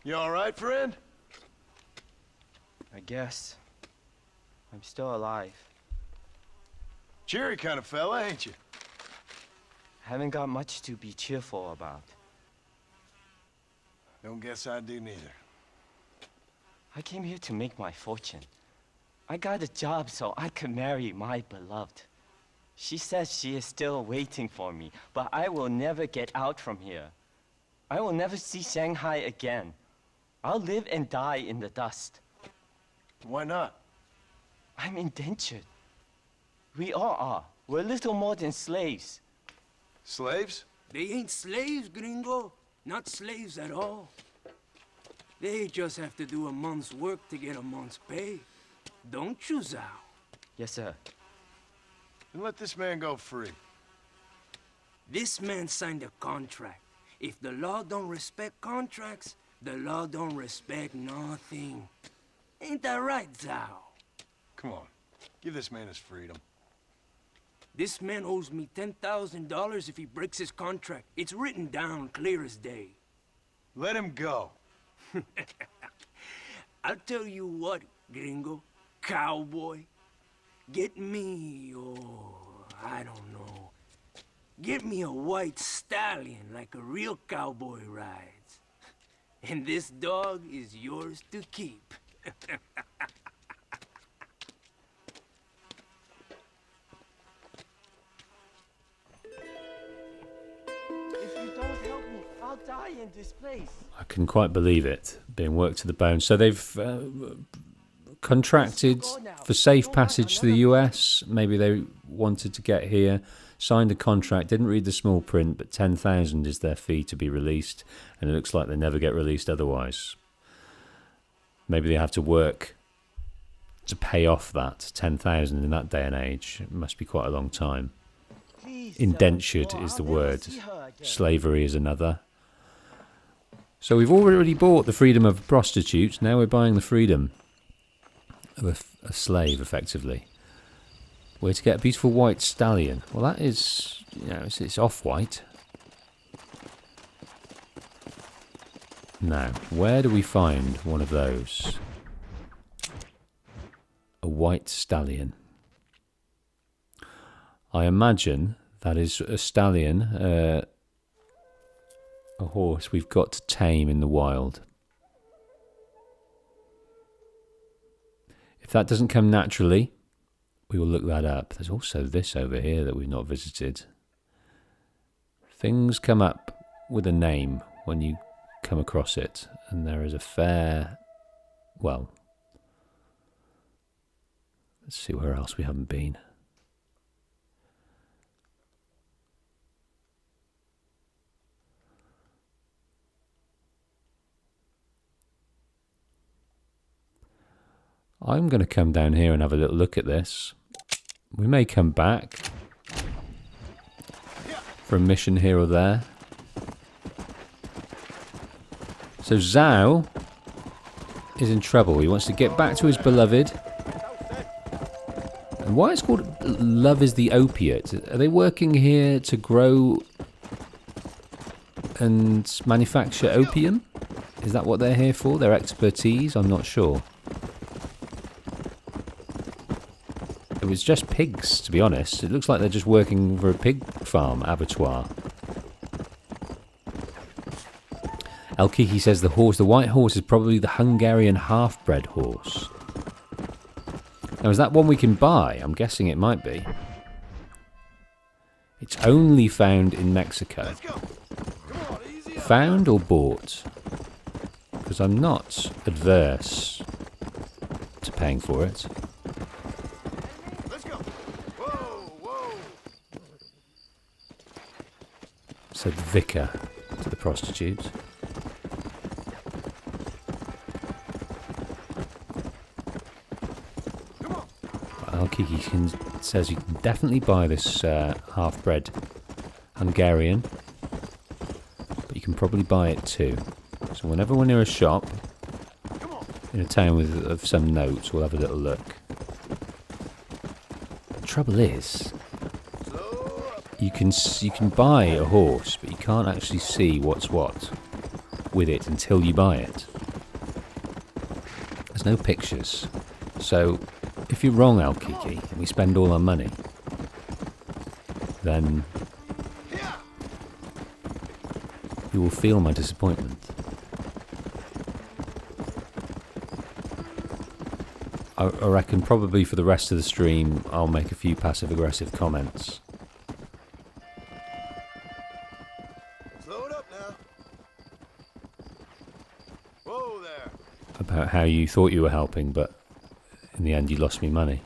You all right, friend? I guess. I'm still alive. Cheery kind of fella, ain't you? Haven't got much to be cheerful about. Don't guess I do neither. I came here to make my fortune. I got a job so I could marry my beloved. She says she is still waiting for me, but I will never get out from here. I will never see Shanghai again. I'll live and die in the dust. Why not? I'm indentured. We all are. We're little more than slaves. Slaves? They ain't slaves, gringo. Not slaves at all. They just have to do a month's work to get a month's pay. Don't you, Zhao? Yes, sir. Then let this man go free. This man signed a contract. If the law don't respect contracts, the law don't respect nothing. Ain't that right, Zhao? Come on, give this man his freedom. This man owes me $10,000 if he breaks his contract. It's written down clear as day. Let him go. I'll tell you what, gringo, cowboy. Get me, I don't know. Get me a white stallion like a real cowboy rides. And this dog is yours to keep. If you don't help me, I'll die in this place. I couldn't quite believe it, being worked to the bone. So they've contracted for safe passage to the US. Maybe they wanted to get here, signed a contract, didn't read the small print, but 10,000 is their fee to be released, and it looks like they never get released otherwise. Maybe they have to work to pay off that 10,000 in that day and age. It must be quite a long time. Indentured is the word. Slavery is another. So we've already bought the freedom of a prostitute. Now we're buying the freedom of a slave, effectively. We're to get a beautiful white stallion. Well, that is, it's off-white. Now, where do we find one of those? A white stallion. I imagine that is a stallion, a horse we've got to tame in the wild. If that doesn't come naturally, we will look that up. There's also this over here that we've not visited. Things come up with a name when you come across it, and there is a fair, well, let's see where else we haven't been. I'm going to come down here and have a little look at this. We may come back for a mission here or there. So Zhao is in trouble. He wants to get back to his beloved. And why it's called Love is the Opiate? Are they working here to grow and manufacture opium? Is that what they're here for? Their expertise? I'm not sure. It was just pigs, to be honest. It looks like they're just working for a pig farm, abattoir. El Kiki says the white horse is probably the Hungarian half-bred horse. Now, is that one we can buy? I'm guessing it might be. It's only found in Mexico. Found or bought? Because I'm not adverse to paying for it. Said the vicar to the prostitute. Well, Kiki says you can definitely buy this half-bred Hungarian, but you can probably buy it too. So whenever we're near a shop in a town of some note, we'll have a little look. The trouble is, you can buy a horse, but you can't actually see what's what with it until you buy it. There's no pictures. So if you're wrong, Al Kiki, and we spend all our money, then you will feel my disappointment. I reckon probably for the rest of the stream I'll make a few passive-aggressive comments. About how you thought you were helping, but in the end you lost me money.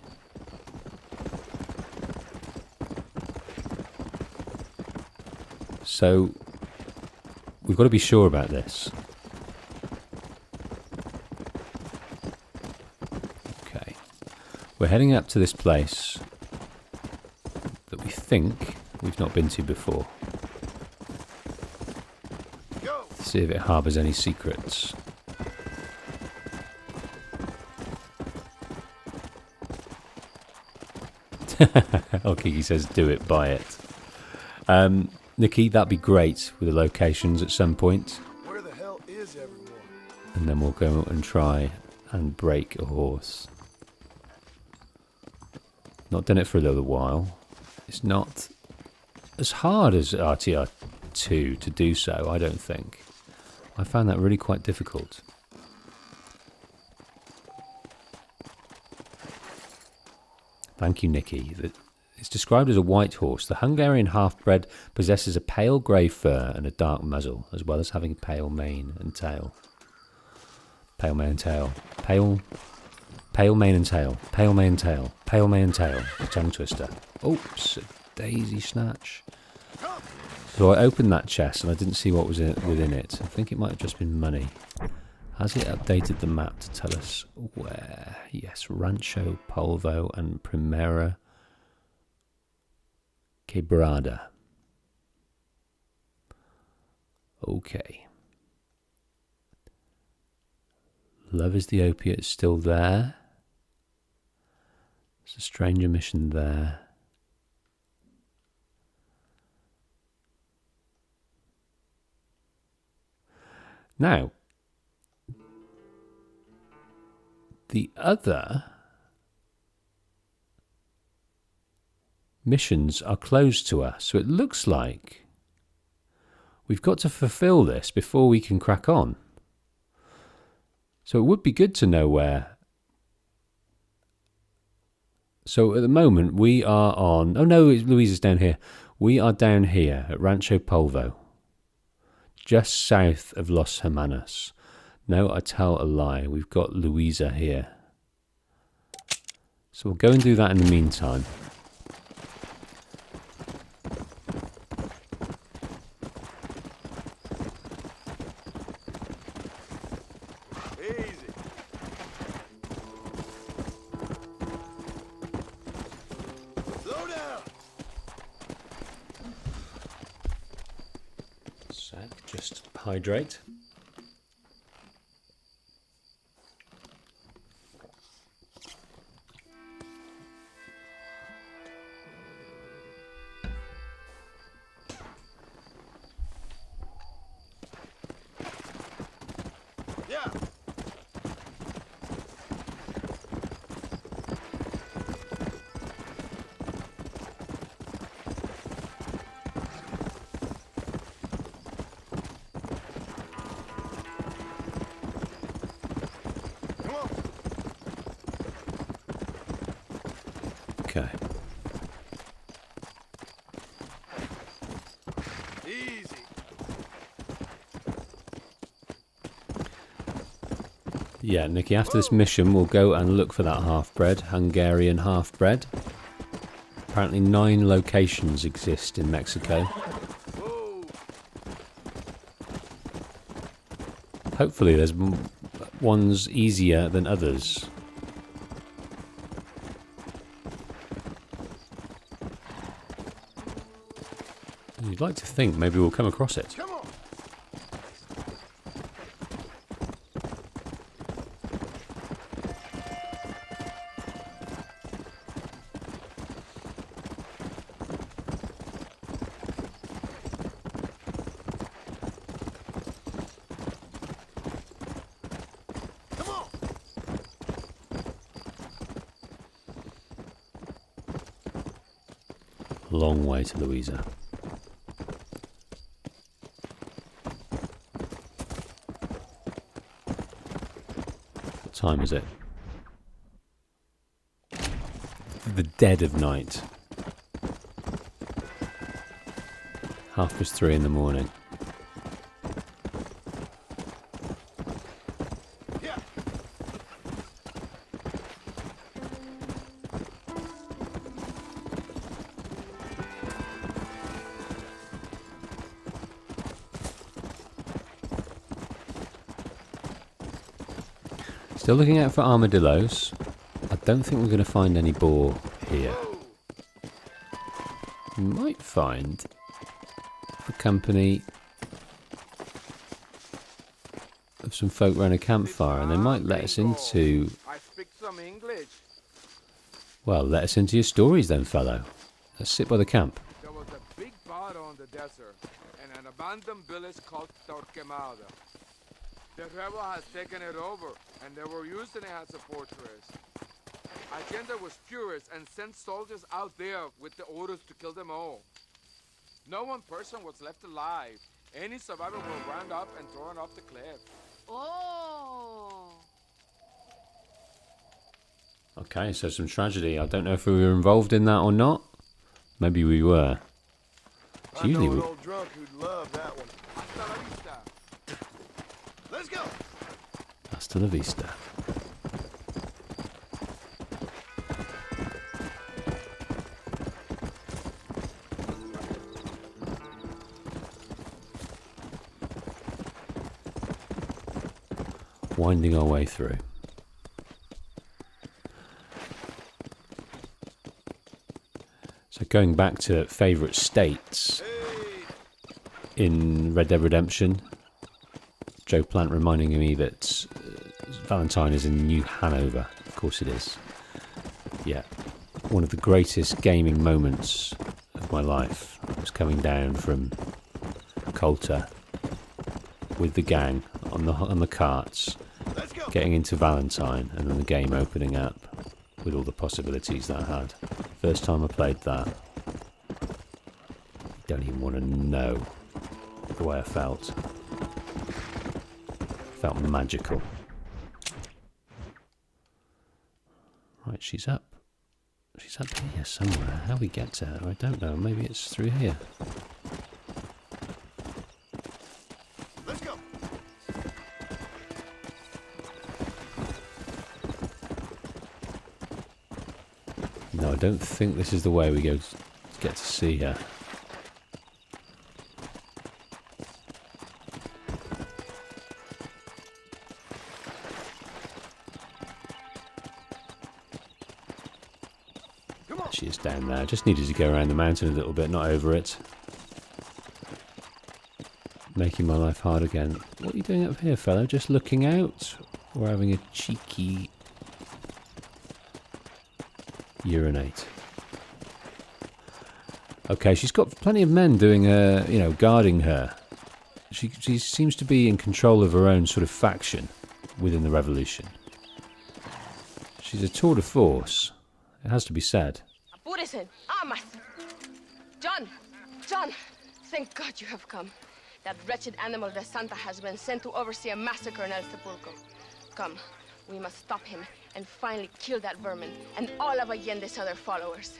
So we've got to be sure about this. Okay. We're heading up to this place that we think we've not been to before. Let's see if it harbours any secrets. Okay, he says do it, buy it. Nikki, that'd be great with the locations at some point. Where the hell is everyone? And then we'll go and try and break a horse. Not done it for a little while. It's not as hard as RTR 2 to do so, I don't think. I found that really quite difficult. Thank you, Nikki. It's described as a white horse. The Hungarian half-bred possesses a pale grey fur and a dark muzzle, as well as having a pale mane and tail. Pale mane and tail. Pale mane and tail. Pale mane and tail. Pale mane and tail. A tongue twister. Oops, a daisy snatch. So I opened that chest and I didn't see what was within it. I think it might have just been money. Has it updated the map to tell us where? Yes, Rancho Polvo and Primera Quebrada. Okay. Love is the opiate is still there. There's a stranger mission there. Now, the other missions are closed to us, so it looks like we've got to fulfill this before we can crack on. So it would be good to know where. So at the moment we are on... Oh no, Louisa's down here. We are down here at Rancho Polvo, just south of Los Hermanos. No, I tell a lie. We've got Louisa here. So we'll go and do that in the meantime. Easy. Slow down. Sec, just hydrate. Yeah. Come on. Okay. Easy. Yeah, Nikki, after this mission, we'll go and look for that half-bred, Hungarian half-bred. Apparently 9 locations exist in Mexico. Whoa. Hopefully there's ones easier than others. You'd like to think maybe we'll come across it. Come on. Come on. Long way to Louisa. What time is it? The dead of night. 3:30 in the morning. Yeah. Still looking out for armadillos. I don't think we're going to find any boar here. We might find the company of some folk around a campfire, and they might let us into... I speak some English. Well, let us into your stories then, fellow. Let's sit by the camp. There was a big battle on the desert, and an abandoned village called Torquemada. The rebel has taken it over, and they were using it as a fortress. Allende was furious and sent soldiers out there with the orders to kill them all. No one person was left alive. Any survivor were rounded up and thrown off the cliff. Oh. Okay, so some tragedy. I don't know if we were involved in that or not. Maybe we were. It's I know usually an old drunk who'd love that one. Hasta la vista. Let's go. Hasta la vista. winding our way through. So going back to favourite states in Red Dead Redemption, Joe Plant reminding me that Valentine is in New Hanover. Of course it is. Yeah, one of the greatest gaming moments of my life was coming down from Coulter with the gang on the carts, getting into Valentine, and then the game opening up with all the possibilities that had. First time I played that, you don't even want to know the way I felt. Felt magical. Right, she's up. She's up here somewhere. How we get to her, I don't know. Maybe it's through here. Let's go. No, I don't think this is the way we go to get to see her. She is down there. Just needed to go around the mountain a little bit, not over it. Making my life hard again. What are you doing up here, fellow? Just looking out? Or having a cheeky urinate? Okay, she's got plenty of men doing guarding her. She seems to be in control of her own sort of faction within the revolution. She's a tour de force, it has to be said. John, thank God you have come. That wretched animal de Santa has been sent to oversee a massacre in El Sepulcro. Come, we must stop him and finally kill that vermin and all of Allende's other followers.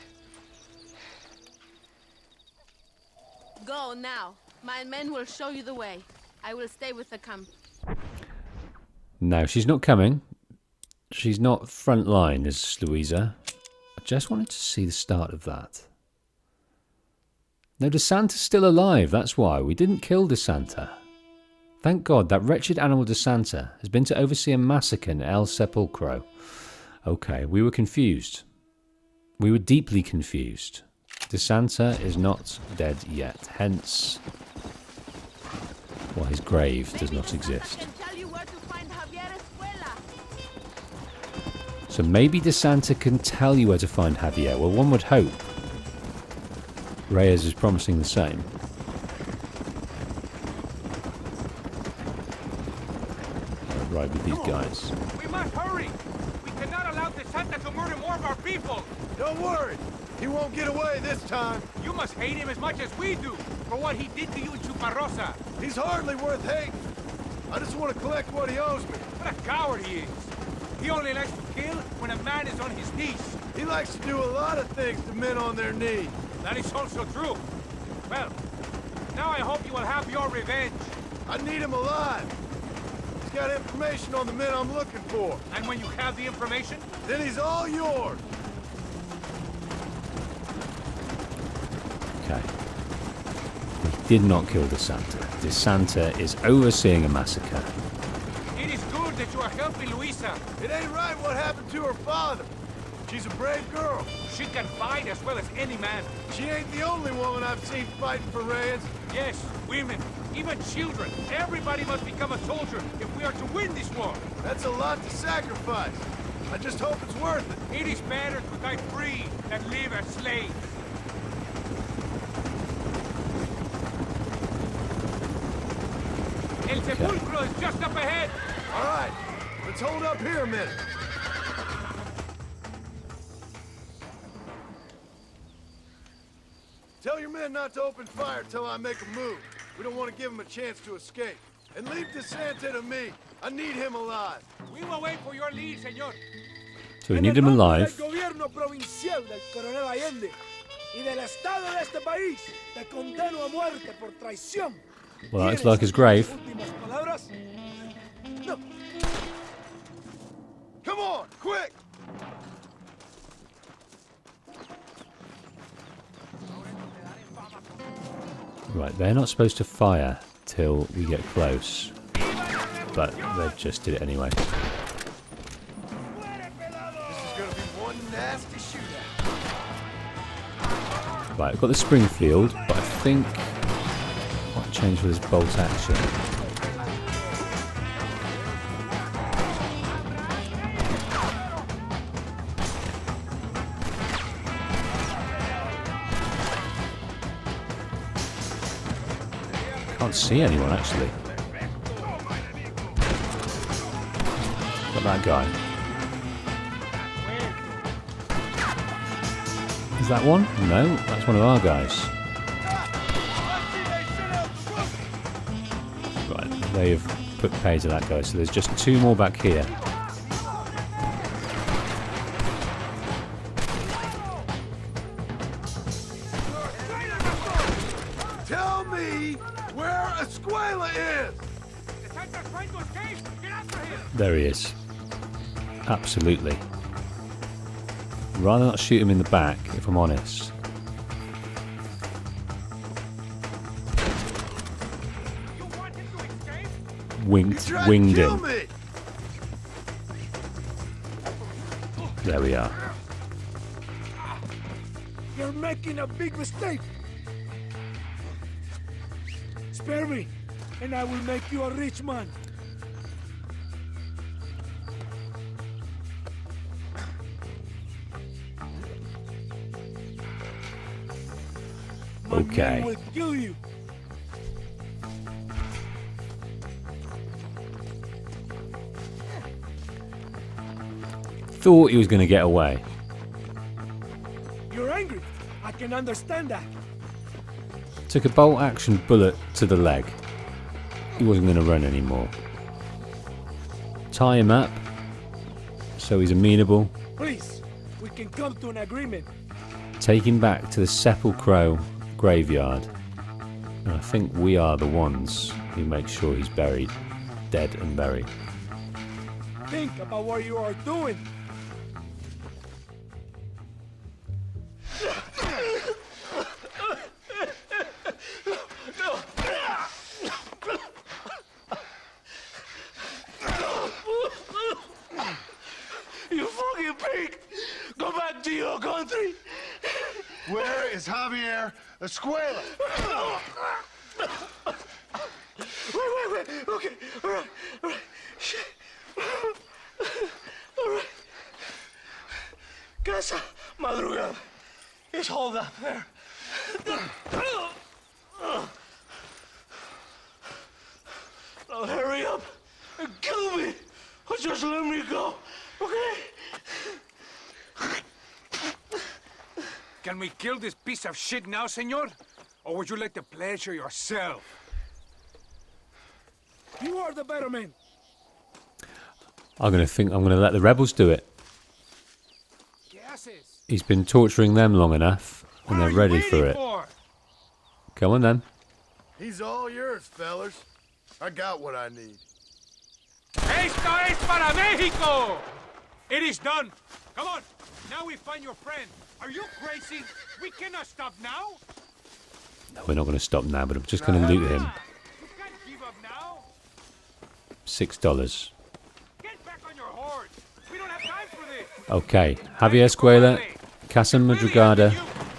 Go now. My men will show you the way. I will stay with the camp. No, she's not coming. She's not front line, is Louisa. I just wanted to see the start of that. No, DeSanta's still alive, that's why. We didn't kill DeSanta. Thank God, that wretched animal DeSanta has been to oversee a massacre in El Sepulcro. Okay, we were confused. We were deeply confused. DeSanta is not dead yet, hence why his grave does not exist. So maybe DeSanta can tell you where to find Javier. Well, one would hope. Reyes is promising the same. Right with these guys. We must hurry! We cannot allow DeSanta to murder more of our people! Don't worry. He won't get away this time. You must hate him as much as we do for what he did to you in Chuparosa. He's hardly worth hating. I just want to collect what he owes me. What a coward he is! He only likes to kill when a man is on his knees. He likes to do a lot of things to men on their knees. That is also true. Well, now I hope you will have your revenge. I need him alive. He's got information on the men I'm looking for. And when you have the information? Then he's all yours. Okay. He did not kill DeSanta. DeSanta is overseeing a massacre. It is good that you are helping Luisa. It ain't right what happened to her father. She's a brave girl. She can fight as well as any man. She ain't the only woman I've seen fighting for Reyes. Yes, women, even children. Everybody must become a soldier if we are to win this war. That's a lot to sacrifice. I just hope it's worth it. It is better to die free than live as slaves. El Sepulcro is just up ahead. All right, let's hold up here a minute. Tell your men not to open fire till I make a move. We don't want to give them a chance to escape. And leave DeSanta to me. I need him alive. We will wait for your lead, señor. So we need him alive. En el gobierno provincial del coronel Allende y del estado de este país, te condeno a muerte por traición. Well, that looks like his grave. No. Come on, quick! Right, they're not supposed to fire till we get close. but they just did it anyway. This is gonna be one nasty shootout. Right, I've got the Springfield, but I think I might change for this bolt action. Can't see anyone actually. Got that guy. Is that one? No, that's one of our guys. Right, they've put pay to that guy, so there's just 2 more back here. Tell me where Escuella is! There he is. Absolutely. Rather not shoot him in the back, if I'm honest. Winged him. There we are. You're making a big mistake. Spare me, and I will make you a rich man. My Okay. men will kill you. Thought he was going to get away. You're angry. I can understand that. Took a bolt action bullet to the leg. He wasn't going to run anymore. Tie him up so he's amenable. Please, we can come to an agreement. Take him back to the Sepulchre graveyard. And I think we are the ones who make sure he's buried. Dead and buried. Think about what you are doing. You fucking pig! Go back to your country! Where is Javier Escuella? Wait. Okay, all right. Shit. All right. Casa Madrugada. It's hold up there. Now hurry up and kill me, or just let me go, okay? Can we kill this piece of shit now, senor? Or would you like the pleasure yourself? You are the better man. I'm going to let the rebels do it. Gases. He's been torturing them long enough, and they're ready for it. Come on then. He's all yours, fellas. I got what I need. Esto es para Mexico! It is done. Come on. Now we find your friend. Are you crazy? We cannot stop now. No, we're not going to stop now, but I'm just going to loot him. You can't give up now. $6. Get back on your horse. We don't have time for this. Okay, Javier Escuella, Casa Madrugada.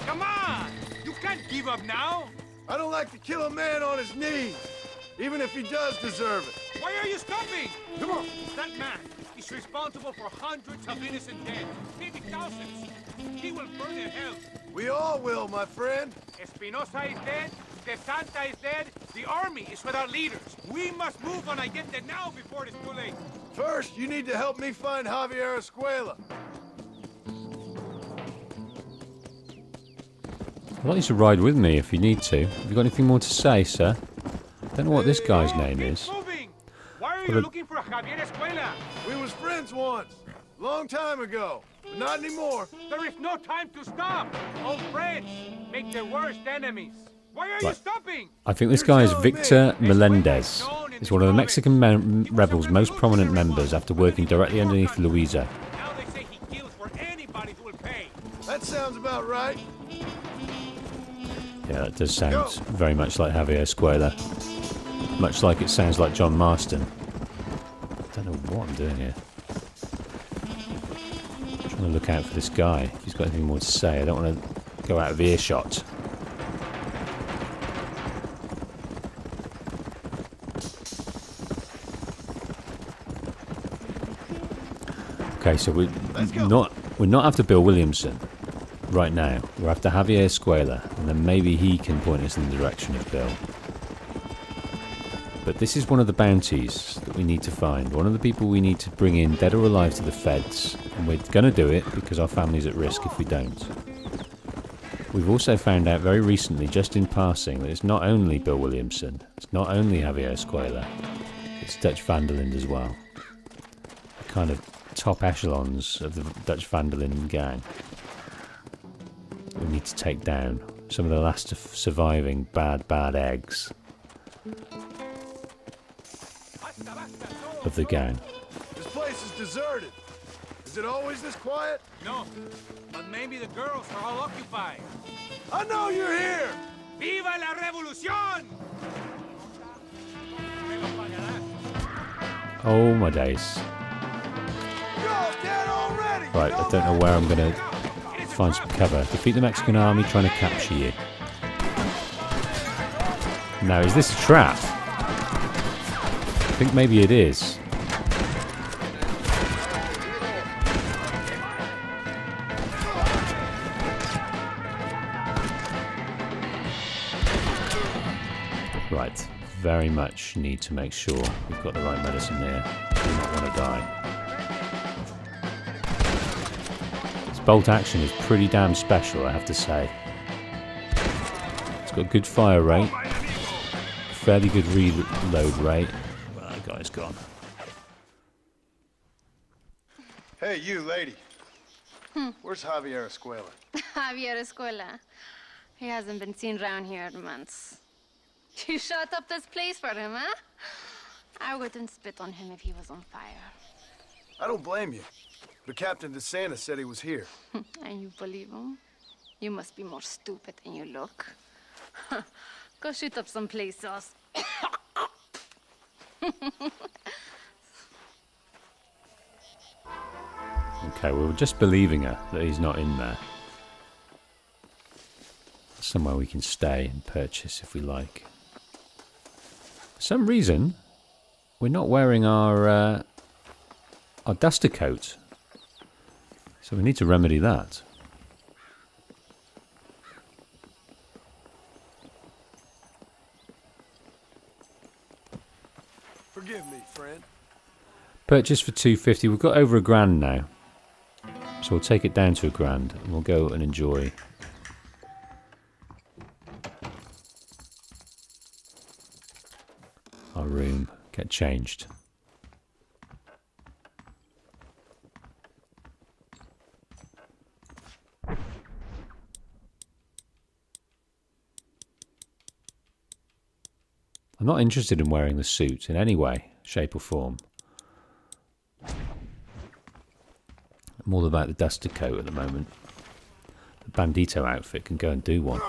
Come on. You can't give up now. I don't like to kill a man on his knees, even if he does deserve it. Why are you stopping? Come on. That man is responsible for hundreds of innocent dead, maybe thousands. He will burn in hell. We all will, my friend. Espinosa is dead, De Santa is dead, the army is without leaders. We must move on Allende now before it is too late. First, you need to help me find Javier Escuella. I'd like you to ride with me if you need to. Have you got anything more to say, sir? Don't know what this guy's name is. Moving. Why are you looking for Javier Escuella? We was friends once, long time ago, but not anymore. There is no time to stop. Old friends make their worst enemies. Why are you stopping? I think this guy is Victor Melendez. He's one of the Mexican rebels' most prominent members after working directly underneath Luisa. Now they say he kills for anybody who will pay. That sounds about right. Yeah, that does sound very much like Javier Escuella. Much like it sounds like John Marston. what I'm doing here. I'm trying to look out for this guy. If he's got anything more to say, I don't want to go out of earshot. Okay, so we're not after Bill Williamson right now. We're after Javier Escuella, and then maybe he can point us in the direction of Bill. But this is one of the bounties that we need to find. One of the people we need to bring in, dead or alive, to the feds. And we're going to do it because our family's at risk if we don't. We've also found out very recently, just in passing, that it's not only Bill Williamson. It's not only Javier Escuella. It's Dutch van der Linde as well. The kind of top echelons of the Dutch van der Linde gang. We need to take down some of the last surviving bad eggs of the gang. This place is deserted. Is it always this quiet? No, but maybe the girls are all occupied. I know you're here! ¡Viva la revolución! Oh my days. Right, I don't know where I'm going to find some cover. Defeat the Mexican army trying to capture you. Now, is this a trap? I think maybe it is. Right, very much need to make sure we've got the right medicine here. Do not want to die. This bolt action is pretty damn special, I have to say. It's got good fire rate, fairly good reload rate. Well, that guy's gone. Hey, you lady. Where's Javier Escuella? Javier Escuella. He hasn't been seen around here in months. You shut up this place for him, huh? I wouldn't spit on him if he was on fire. I don't blame you. But Captain DeSanta said he was here. And you believe him? You must be more stupid than you look. Go shoot up some place else. Okay, we were just believing her that he's not in there. Somewhere we can stay and purchase if we like. For some reason, we're not wearing our duster coat. So we need to remedy that. Forgive me, friend. Purchase for $250. We've got over $1,000 now. So we'll take it down to $1,000 and we'll go and enjoy our room, get changed. I'm not interested in wearing the suit in any way, shape or form. I'm all about the duster coat at the moment. The bandito outfit can go and do one.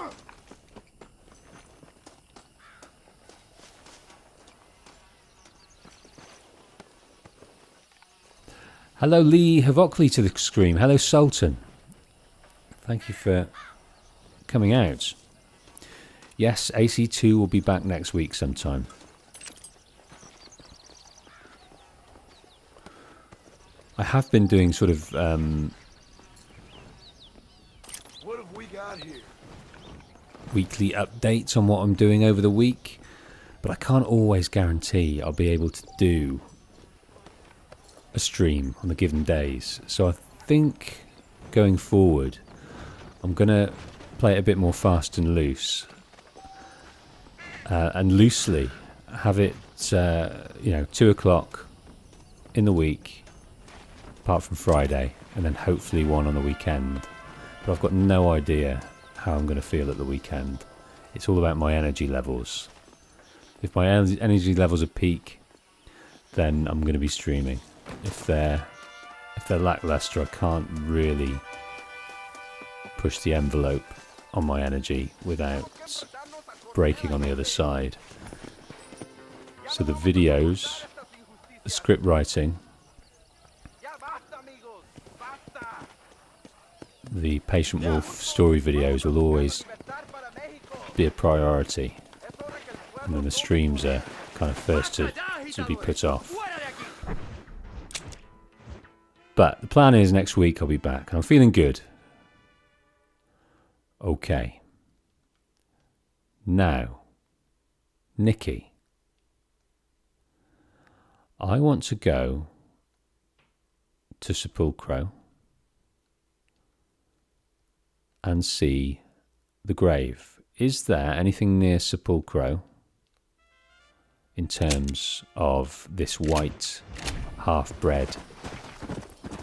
Hello Lee Havockley to the screen. Hello Sultan. Thank you for coming out. Yes, AC2 will be back next week sometime. I have been doing sort of What have we got here? weekly updates on what I'm doing over the week, but I can't always guarantee I'll be able to do a stream on the given days. So I think going forward I'm going to play it a bit more fast and loose. And loosely have it, 2 o'clock in the week, apart from Friday, and then hopefully one on the weekend. But I've got no idea how I'm going to feel at the weekend. It's all about my energy levels. If my energy levels are peak, then I'm going to be streaming. If they're lackluster, I can't really push the envelope on my energy without breaking on the other side. So the videos, the script writing, the Patient Wolf story videos will always be a priority, and then the streams are kind of first to be put off. But the plan is next week I'll be back, and I'm feeling good. Okay. Now, Nikki, I want to go to Sepulchro and see the grave. Is there anything near Sepulchro in terms of this white, half-bred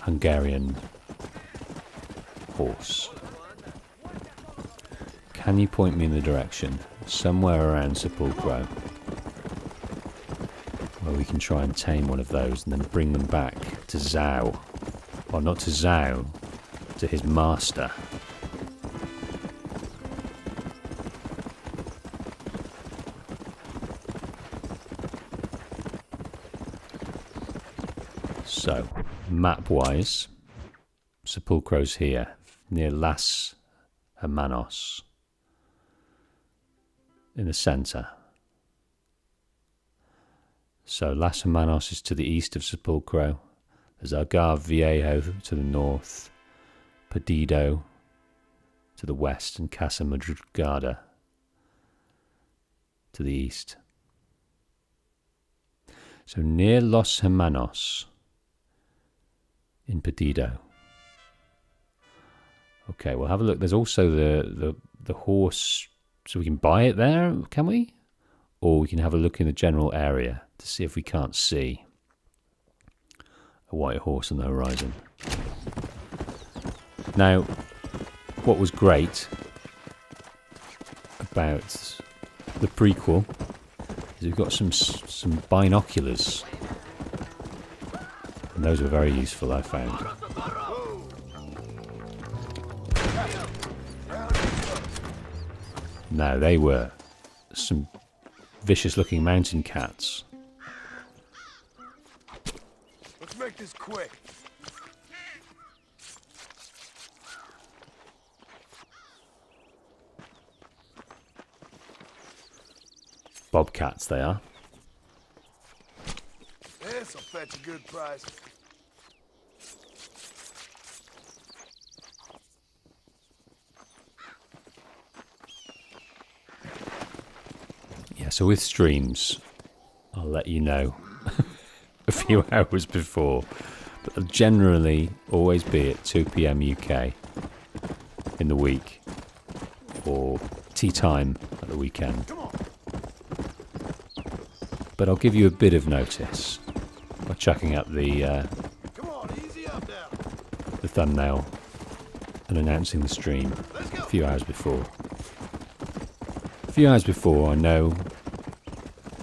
Hungarian horse? Can you point me in the direction somewhere around Sepulchro where we can try and tame one of those and then bring them back to Zhao? Or not to Zhao, to his master. So, map-wise, Sepulchro's here, near Las Hermanos, in the centre. So Las Hermanos is to the east of Sepulchro. There's Algarve Viejo to the north, Perdido to the west, and Casa Madrugada to the east. So near Los Hermanos in Perdido. Okay, we'll have a look. There's also the horse, so we can buy it there, can we? Or we can have a look in the general area to see if we can't see a white horse on the horizon. Now, what was great about the prequel is we've got some binoculars, and those were very useful, I found. Now, they were some vicious-looking mountain cats. Let's make this quick. Bobcats, they are. This'll fetch a good price. Yeah, so with streams, I'll let you know a few hours before, but they'll generally always be at 2 PM UK in the week, or tea time at the weekend. But I'll give you a bit of notice by chucking up the thumbnail and announcing the stream a few hours before. A few hours before, I know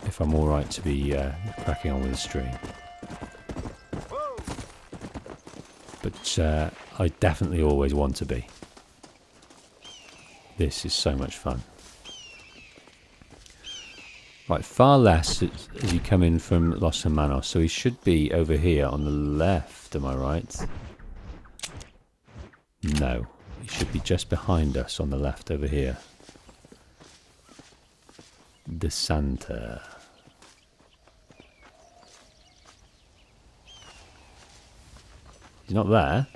if I'm alright to be cracking on with the stream. But I definitely always want to be. This is so much fun. Right, far less as you come in from Los Hermanos, so he should be over here on the left, am I right? No, he should be just behind us on the left over here. De Santa. He's not there.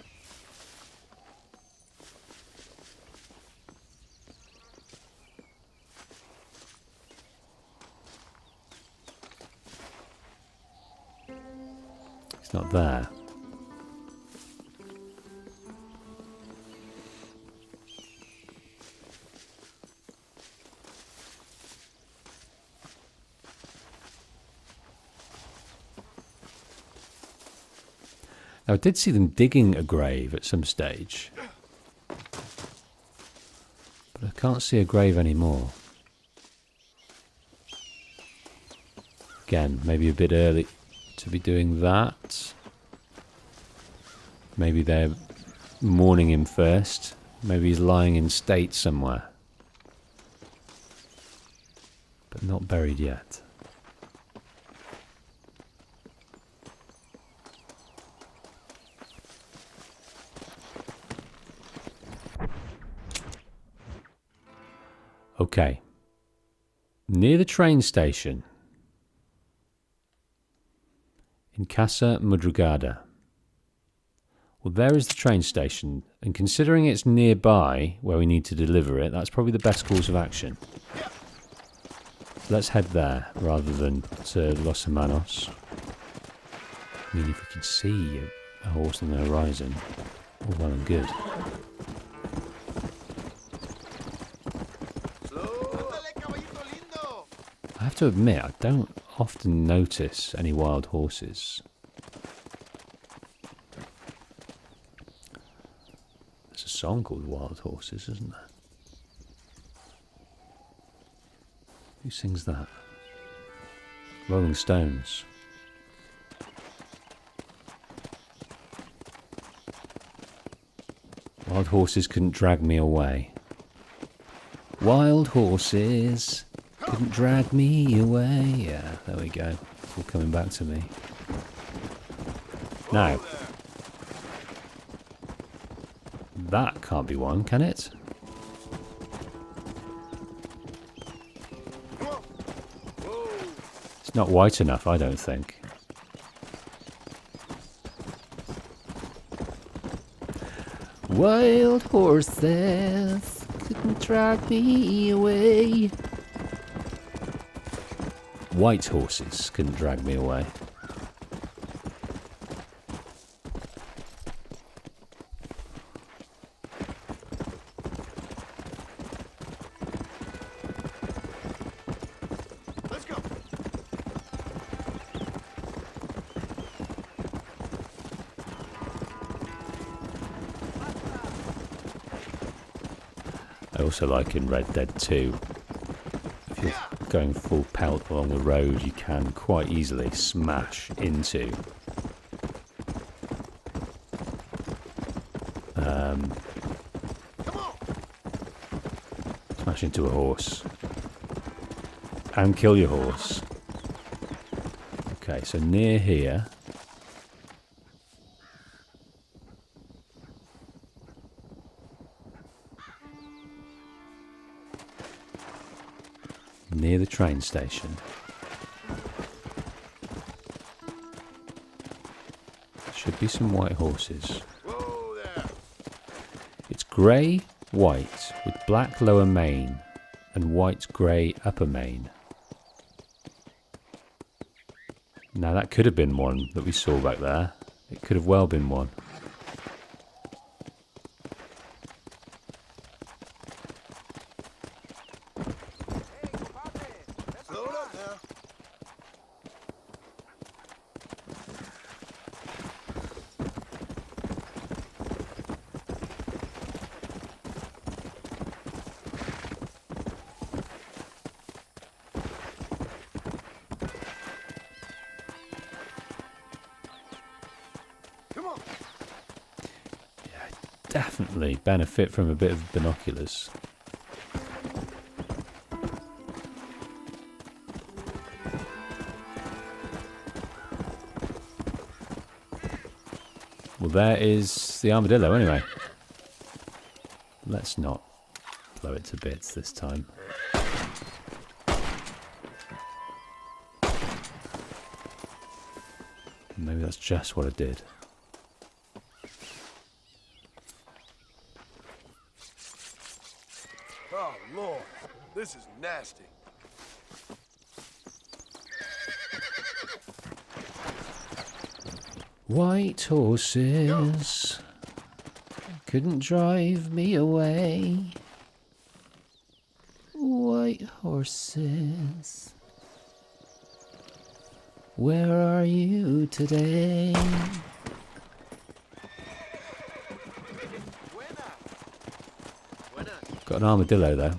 He's not there. Now, I did see them digging a grave at some stage, but I can't see a grave anymore. Again, maybe a bit early to be doing that. Maybe they're mourning him first. Maybe he's lying in state somewhere, but not buried yet. Okay. Near the train station. In Casa Madrugada. Well, there is the train station. And considering it's nearby where we need to deliver it, that's probably the best course of action. So let's head there rather than to Los Hermanos. I mean, if we can see a horse on the horizon, all well and good. I have to admit, I don't often notice any wild horses. There's a song called Wild Horses, isn't there? Who sings that? Rolling Stones. Wild horses couldn't drag me away. Wild horses couldn't drag me away. Yeah, there we go. It's all coming back to me. Now, that can't be one, can it? It's not white enough, I don't think. Wild horses couldn't drag me away. White horses couldn't drag me away. Let's go. I also like in Red Dead 2, if you're going full pelt along the road, you can quite easily smash into a horse and kill your horse. Okay, so near here. Near the train station. Should be some white horses. Whoa there. It's grey, white, with black lower mane and white grey upper mane. Now that could have been one that we saw back there. It could have well been one. Definitely benefit from a bit of binoculars. Well, there is the armadillo anyway. Let's not blow it to bits this time. Maybe that's just what I did. Oh, Lord. This is nasty. White horses couldn't drive me away. White horses, where are you today? Got an armadillo though.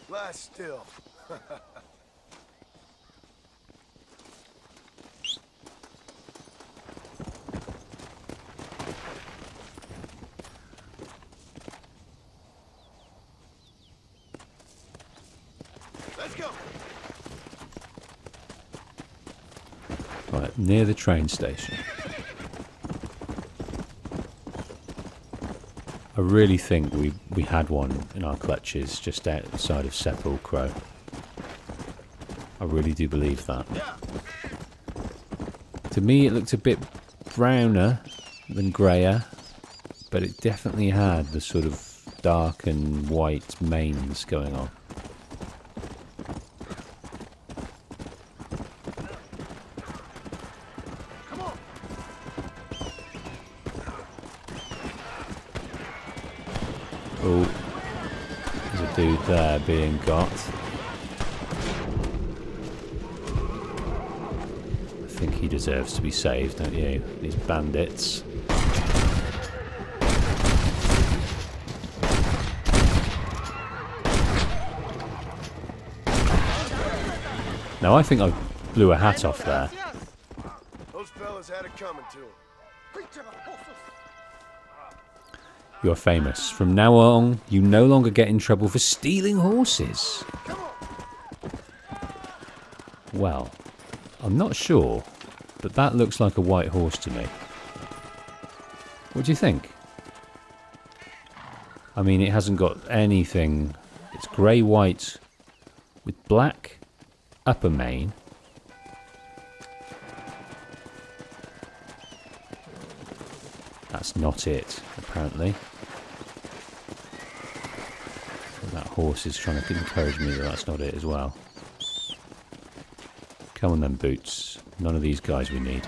Lie still. Let's go. Right, near the train station. I really think we had one in our clutches just outside of Sepulchro. I really do believe that. To me, it looked a bit browner than greyer, but it definitely had the sort of dark and white manes going on. Oh, there's a dude there being got. I think he deserves to be saved, don't you? These bandits. Now I think I blew a hat off there. Those fellas had it coming to them. You are famous. From now on, you no longer get in trouble for stealing horses. Well, I'm not sure, but that looks like a white horse to me. What do you think? I mean, it hasn't got anything. It's grey-white with black upper mane. That's not it, apparently. That horse is trying to encourage me that that's not it as well. Come on then, Boots. None of these guys we need.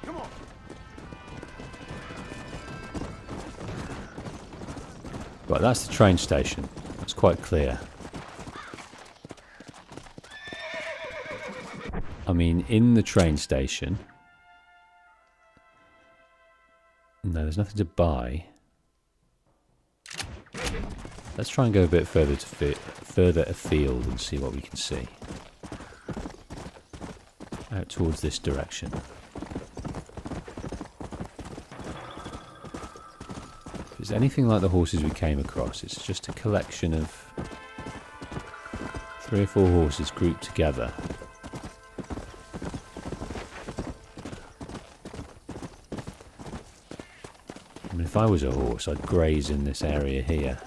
Come on. Right, that's the train station. That's quite clear. I mean, in the train station... No, there's nothing to buy. Let's try and go a bit further afield and see what we can see. Out towards this direction. If it's anything like the horses we came across, it's just a collection of 3 or 4 horses grouped together. If I was a horse, I'd graze in this area here.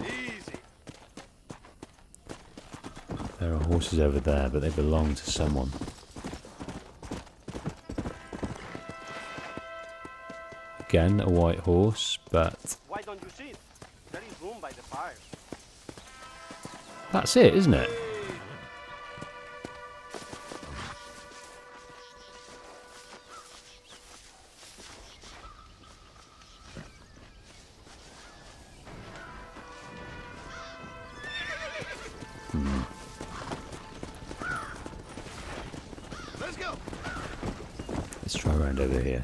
Easy. There are horses over there, but they belong to someone. Again, a white horse, but... Why don't you sit? There is room by the fire. That's it, isn't it? Let's go. Let's try around over here.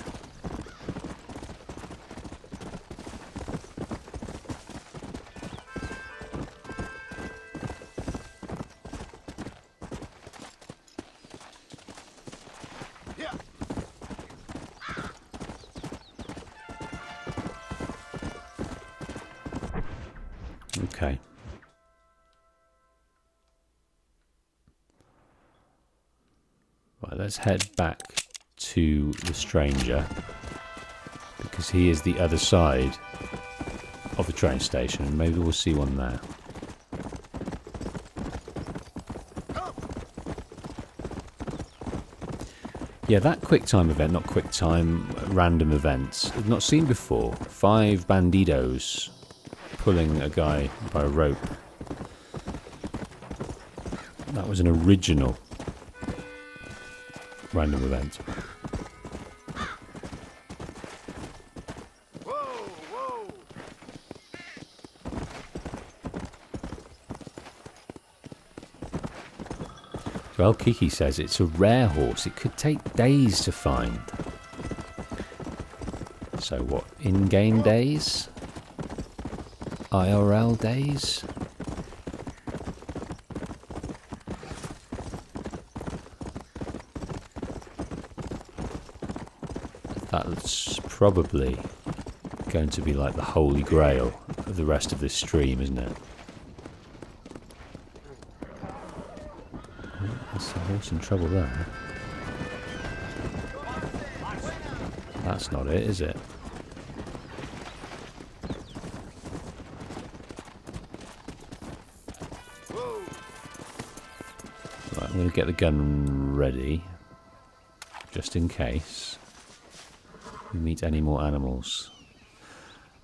Yeah. Okay. Right, let's head back to the stranger, because he is the other side of the train station, and maybe we'll see one there. Yeah, that quick time event, not quick time, random events, I've not seen before. 5 banditos pulling a guy by a rope. That was an original random event. Whoa, whoa. Well, Kiki says it's a rare horse. It could take days to find. So what, in-game days? IRL days? That's probably going to be like the Holy Grail of the rest of this stream, isn't it? There's a horse in trouble there. That's not it, is it? Right, I'm going to get the gun ready, just in case we meet any more animals.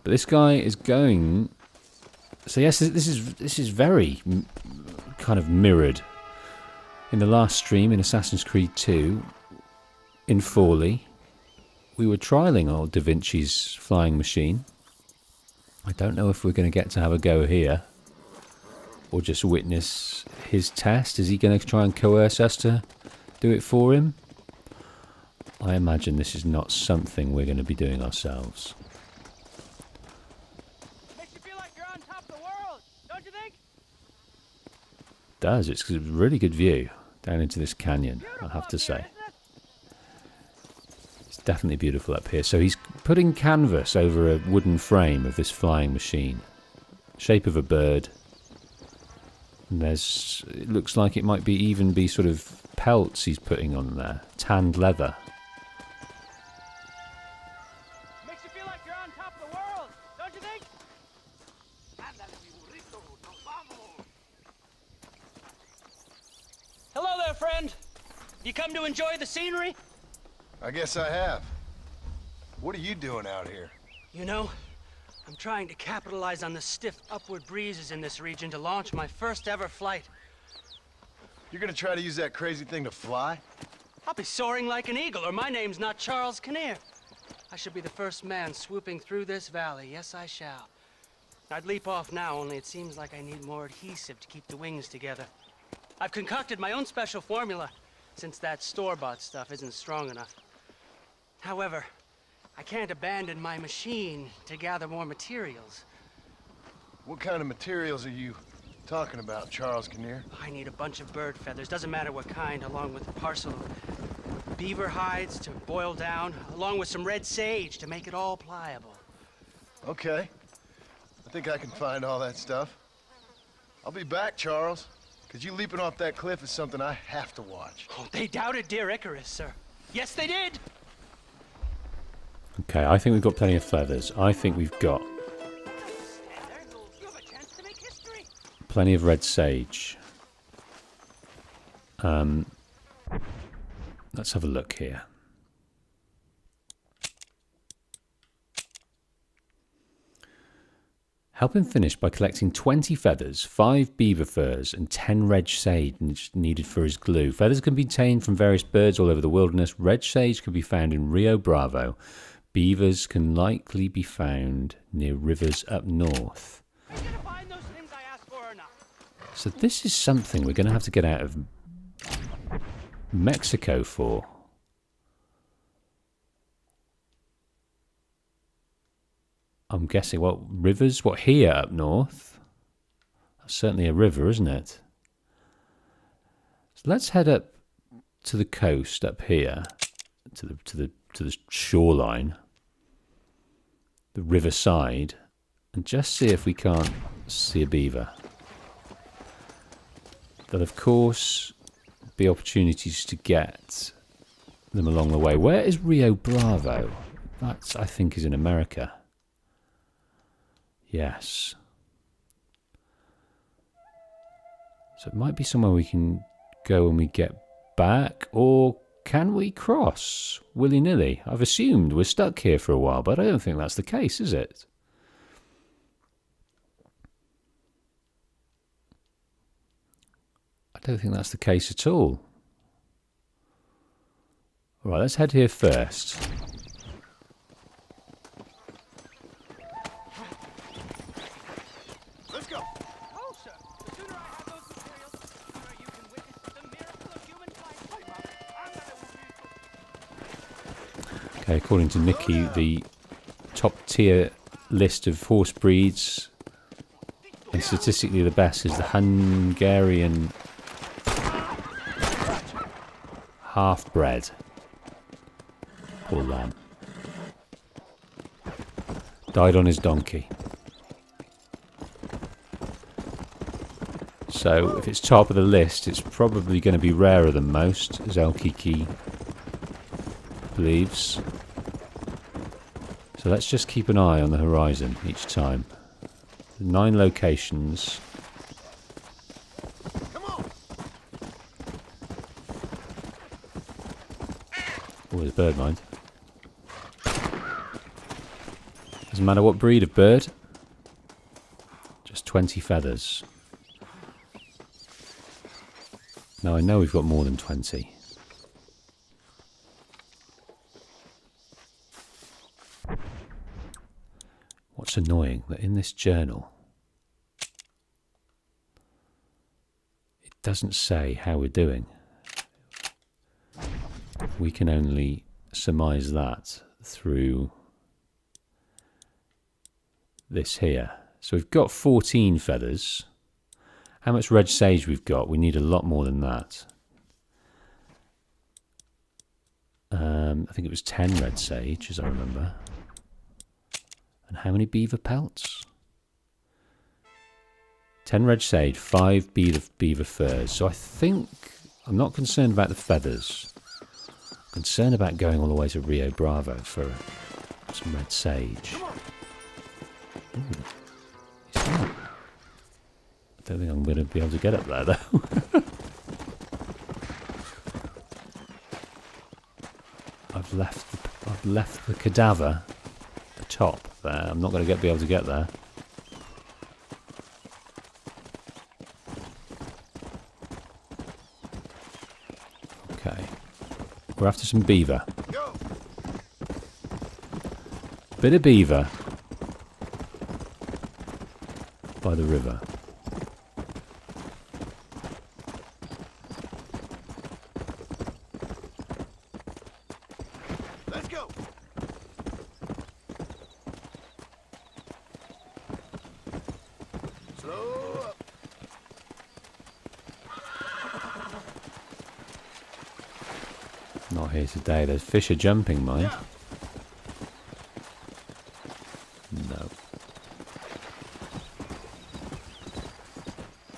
But this guy is going. So yes, this is very kind of mirrored. In the last stream in Assassin's Creed 2, in Forley, we were trialling old Da Vinci's flying machine. I don't know if we're going to get to have a go here, or just witness his test. Is he going to try and coerce us to do it for him? I imagine this is not something we're going to be doing ourselves. Makes you feel like you're on top of the world, don't you think? Does. It's a really good view down into this canyon, I have to say. It's definitely beautiful up here. So he's putting canvas over a wooden frame of this flying machine. Shape of a bird. And there's, it looks like it might be even be sort of pelts he's putting on there. Tanned leather. Makes you feel like you're on top of the world, don't you think? Hello there, friend. You come to enjoy the scenery? I guess I have. What are you doing out here? You know, I'm trying to capitalize on the stiff upward breezes in this region to launch my first ever flight. You're gonna try to use that crazy thing to fly? I'll be soaring like an eagle, or my name's not Charles Kinnear. I should be the first man swooping through this valley. Yes, I shall. I'd leap off now, only it seems like I need more adhesive to keep the wings together. I've concocted my own special formula, since that store-bought stuff isn't strong enough. However, I can't abandon my machine to gather more materials. What kind of materials are you talking about, Charles Kinnear? I need a bunch of bird feathers, doesn't matter what kind, along with a parcel of beaver hides to boil down, along with some red sage to make it all pliable. Okay. I think I can find all that stuff. I'll be back, Charles. Because you leaping off that cliff is something I have to watch. Oh, they doubted dear Icarus, sir. Yes, they did! Okay, I think we've got plenty of feathers. I think we've got plenty of red sage. Let's have a look here. Help him finish by collecting 20 feathers, 5 beaver furs, and 10 red sage needed for his glue. Feathers can be obtained from various birds all over the wilderness. Red sage can be found in Rio Bravo. Beavers can likely be found near rivers up north. So this is something we're going to have to get out of Mexico for. I'm guessing, what, rivers? What, here up north? That's certainly a river, isn't it? So let's head up to the coast up here, to the shoreline, the riverside, and just see if we can't see a beaver. There'll of course be opportunities to get them along the way. Where is Rio Bravo? That's, I think, is in America. Yes. So it might be somewhere we can go when we get back, or can we cross willy-nilly? I've assumed we're stuck here for a while, but I don't think that's the case, is it? I don't think that's the case at all. All right, let's head here first. Let's go. Oh, sir. The sooner I have those materials, the sooner you can witness the miracle of human flight. Okay, according to Nikki, the top tier list of horse breeds and statistically the best is the Hungarian half-bred. Poor lamb. Died on his donkey. So if it's top of the list, it's probably going to be rarer than most, as El Kiki believes. So let's just keep an eye on the horizon each time. 9 locations. Oh, there's a bird mine. Doesn't matter what breed of bird. Just 20 feathers. Now I know we've got more than 20. What's annoying, that in this journal, it doesn't say how we're doing. We can only surmise that through this here. So we've got 14 feathers. How much red sage we've got? We need a lot more than that. I think it was 10 red sage, as I remember. And how many beaver pelts? 10 red sage, 5 beaver furs. So I think I'm not concerned about the feathers. I'm concerned about going all the way to Rio Bravo for some red sage. Ooh. I don't think I'm going to be able to get up there, though. I've left the cadaver top there. I'm not going to be able to get there. Okay. We're after some beaver. Bit of beaver by the river. Let's go. Slow up. Not here today. There's fish are jumping, mind. No.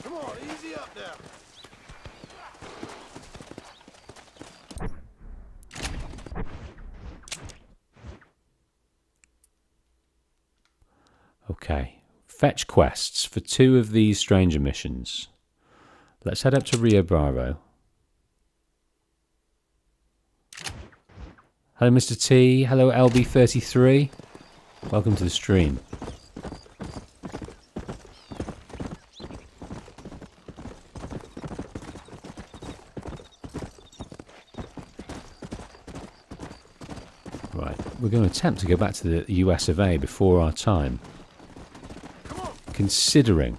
Come on, easy up now. Okay. Fetch quests for 2 of these stranger missions. Let's head up to Rio Bravo. Hello, Mr. T. Hello, LB33. Welcome to the stream. Right, we're going to attempt to go back to the US of A before our time. Considering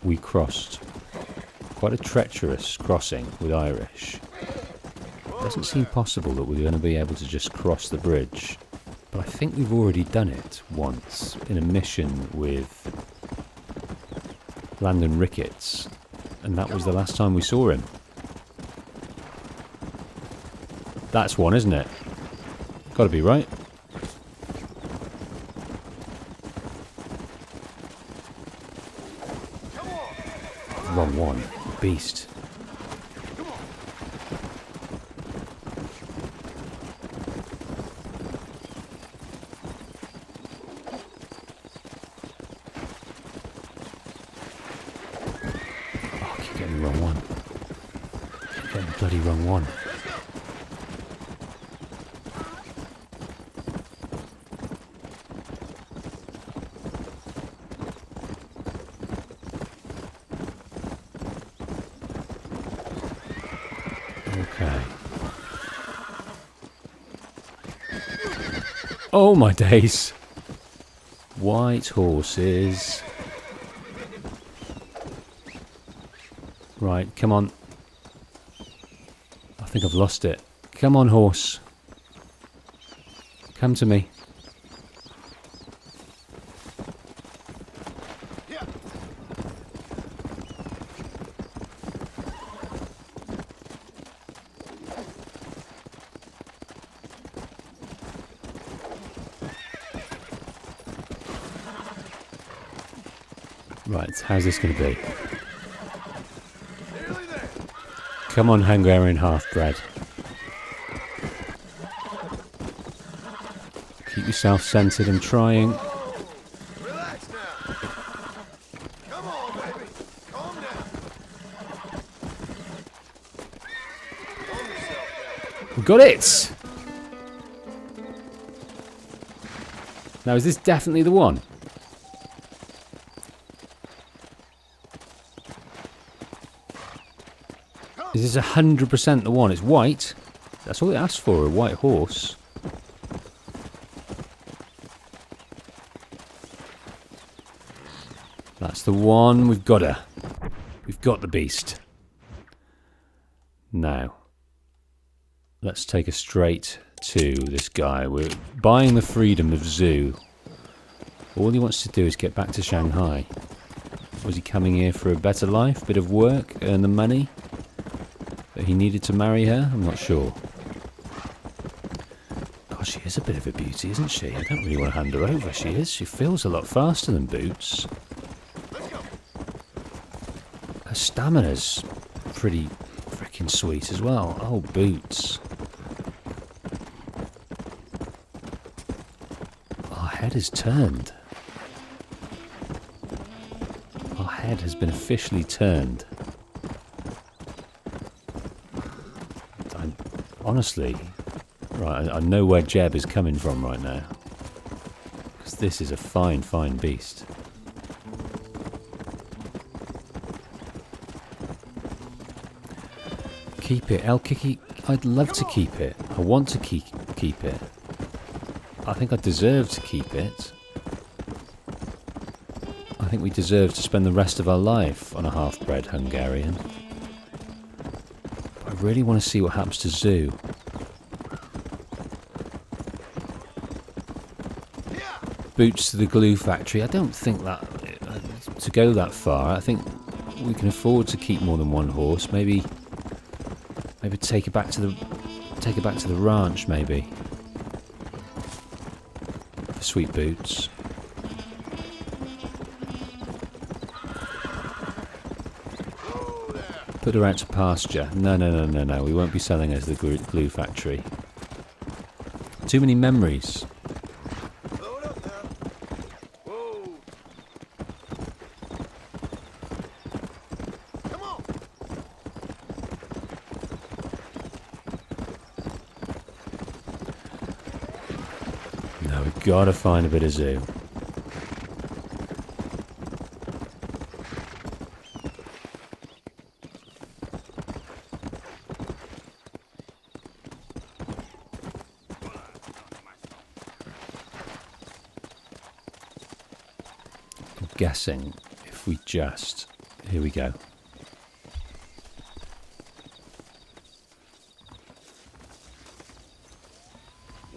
we crossed quite a treacherous crossing with Irish. It doesn't seem possible that we're going to be able to just cross the bridge. But I think we've already done it once in a mission with Landon Ricketts. And that was the last time we saw him. That's one, isn't it? Got to be right. Wrong one. Beast. Oh, I keep getting the wrong one. Keep getting the bloody wrong one. Oh my days. White horses. Right, come on. I think I've lost it. Come on, horse. Come to me. Right, how's this going to be? Come on, Hungarian half-bred. Keep yourself centered. I'm trying. Relax now. Come on, baby. Calm down. Calm yourself down. We got it! Now, is this definitely the one? Is this 100% the one? It's white. That's all it asked for, a white horse. That's the one. We've got her. We've got the beast. Now, let's take us straight to this guy. We're buying the freedom of Zhu. All he wants to do is get back to Shanghai. Was he coming here for a better life, a bit of work, earn the money that he needed to marry her? I'm not sure. God, she is a bit of a beauty, isn't she? I don't really want to hand her over. She is. She feels a lot faster than Boots. Her stamina's pretty freaking sweet as well. Oh, Boots. Our head is turned. Our head has been officially turned. Honestly, right, I know where Jeb is coming from right now. Because this is a fine, fine beast. Keep it, El Kiki. I'd love to keep it. I want to keep it. I think I deserve to keep it. I think we deserve to spend the rest of our life on a half-bred Hungarian. I really want to see what happens to Zhu. Boots to the glue factory. I don't think that to go that far. I think we can afford to keep more than one horse. Maybe take it back to the ranch. Maybe for sweet Boots. Put her out to pasture. No. We won't be selling her to the glue factory. Too many memories. No, we've got to find a bit of Zhu. Guessing if we just... Here we go.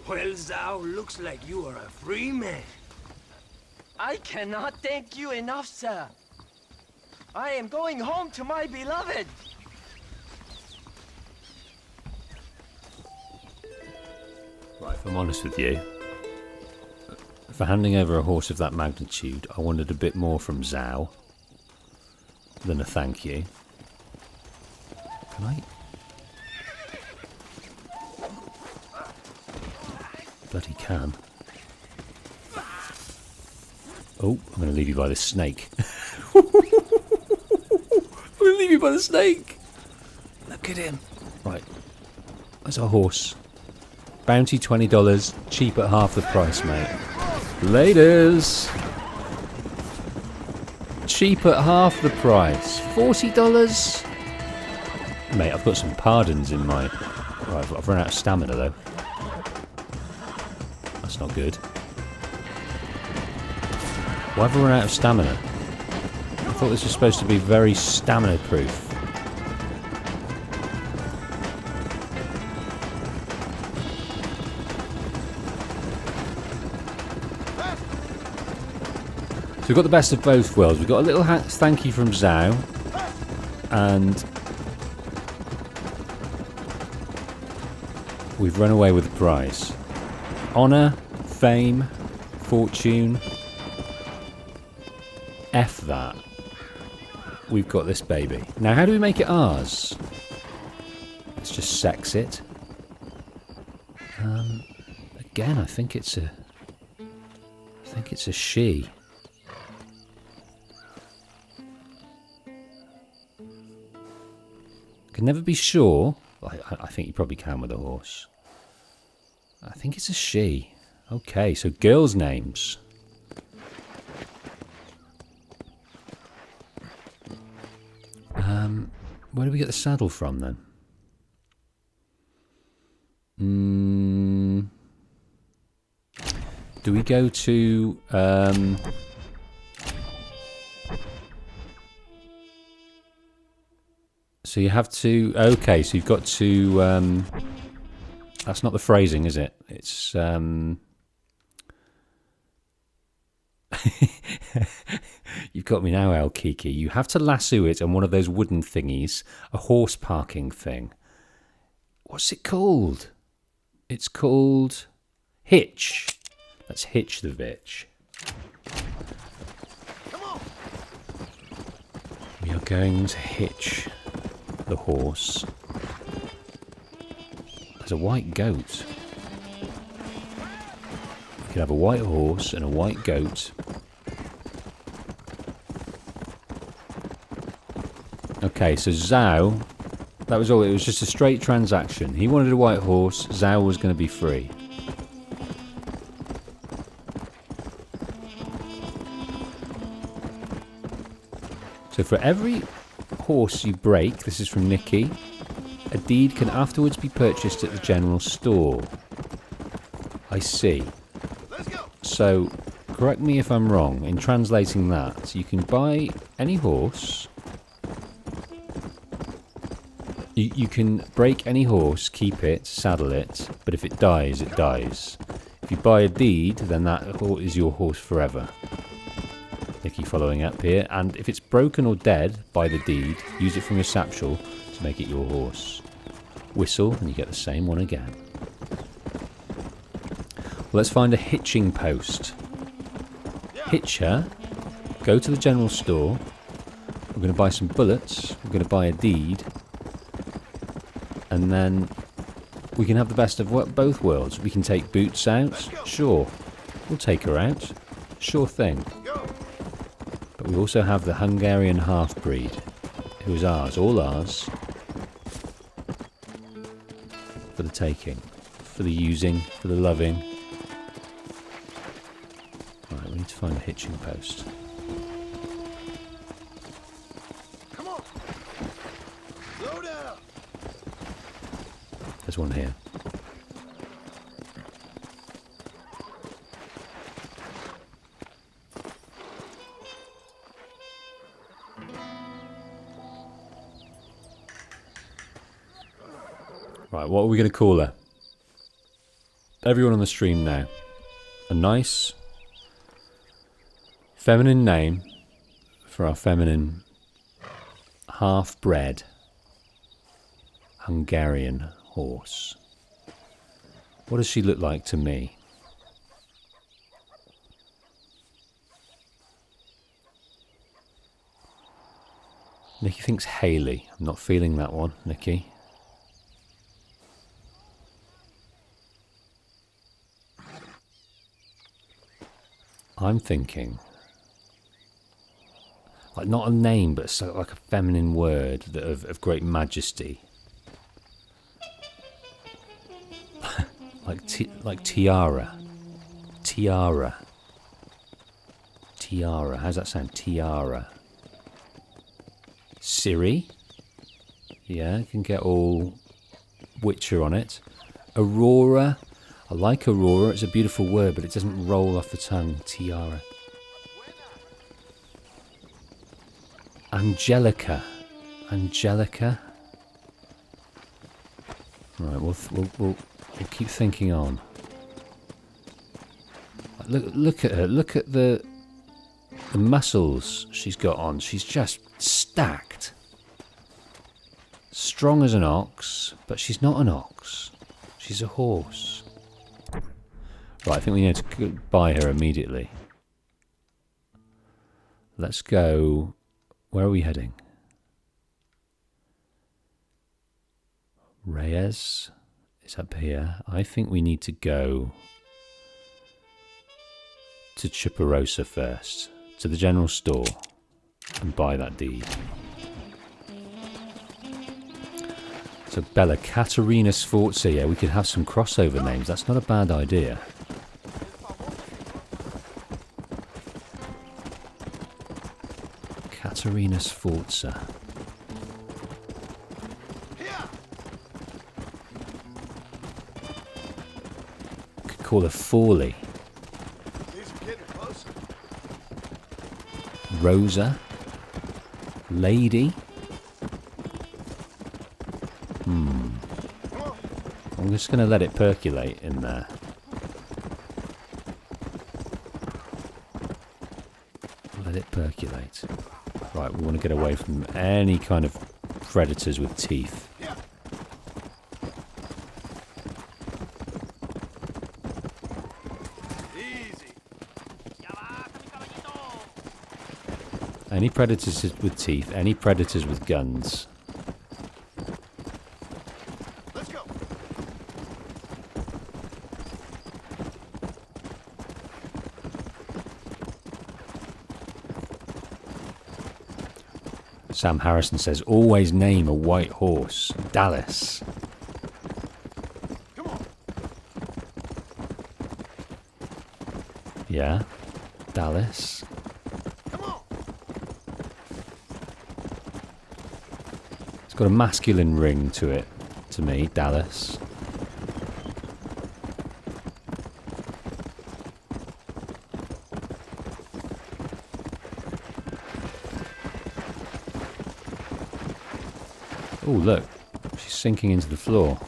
Well, Zhao, looks like you are a free man. I cannot thank you enough, sir. I am going home to my beloved. Right, if I'm honest with you, for handing over a horse of that magnitude, I wanted a bit more from Zhao than a thank you. Can I? Bloody can. Oh, I'm going to leave you by the snake. I'm going to leave you by the snake. Look at him. Right, that's our horse. Bounty $20, cheap at half the price, mate. Laters. Cheap at half the price. $40. Mate, I've got some pardons in my... Right, I've run out of stamina though. That's not good. Why have I run out of stamina? I thought this was supposed to be very stamina proof. So we've got the best of both worlds. We've got a little thank you from Zhao, and we've run away with the prize. Honour, fame, fortune. F that. We've got this baby. Now, how do we make it ours? just sex it. Again, I think it's a she. Can never be sure. I think you probably can with a horse. I think it's a she. Okay, so girls' names. Where do we get the saddle from then? Do we go to so you have to, okay, so you've got to that's not the phrasing, is it? It's you've got me now, El Kiki. You have to lasso it on one of those wooden thingies, a horse parking thing. What's it called? It's called hitch. Let's hitch the bitch. Come on. We are going to hitch the horse. There's a white goat. We could have a white horse and a white goat. Okay, so Zhao, that was all. It was just a straight transaction. He wanted a white horse. Zhao was going to be free. So for every horse you break, this is from Nikki, a deed can afterwards be purchased at the general store. I see. Let's go. So, correct me if I'm wrong, in translating that, you can buy any horse. You can break any horse, keep it, saddle it, but if it dies, it dies. If you buy a deed, then that is your horse forever. Nicky following up here. And if it's broken or dead, buy the deed, use it from your satchel to make it your horse. Whistle, and you get the same one again. Well, let's find a hitching post. Hitch her, go to the general store. We're going to buy some bullets, we're going to buy a deed, and then we can have the best of both worlds. We can take Boots out, sure. We'll take her out, sure thing. But we also have the Hungarian half-breed, who is ours, all ours, for the taking, for the using, for the loving. Right, we need to find a hitching post. Come on. Slow down. There's one here. Right, what are we going to call her? Everyone on the stream now. A nice feminine name for our feminine half-bred Hungarian horse. What does she look like to me? Nikki thinks Haley. I'm not feeling that one, Nikki. I'm thinking, like not a name, but so like a feminine word that of great majesty, like tiara, tiara, tiara. How's that sound? Tiara. Siri. Yeah, can get all Witcher on it. Aurora. I like Aurora, it's a beautiful word, but it doesn't roll off the tongue. Tiara. Angelica. Angelica. Right, we'll keep thinking on. Look at her. Look at the muscles she's got on. She's just stacked. Strong as an ox, but she's not an ox. She's a horse. Right, I think we need to buy her immediately. Let's go. Where are we heading? Reyes is up here. I think we need to go to Chuparosa first, to the general store, and buy that deed. So Bella, Caterina Sforza. Yeah, we could have some crossover names. That's not a bad idea. Caterina Sforza. Could call her Forley. Rosa. Lady. I'm just going to let it percolate in there. Let it percolate. Right, we want to get away from any kind of predators with teeth. Any predators with teeth, any predators with guns. Let's go. Sam Harrison says, always name a white horse. Dallas. Come on. Yeah, Dallas. Come on. It's got a masculine ring to it, to me, Dallas. Oh, look, she's sinking into the floor.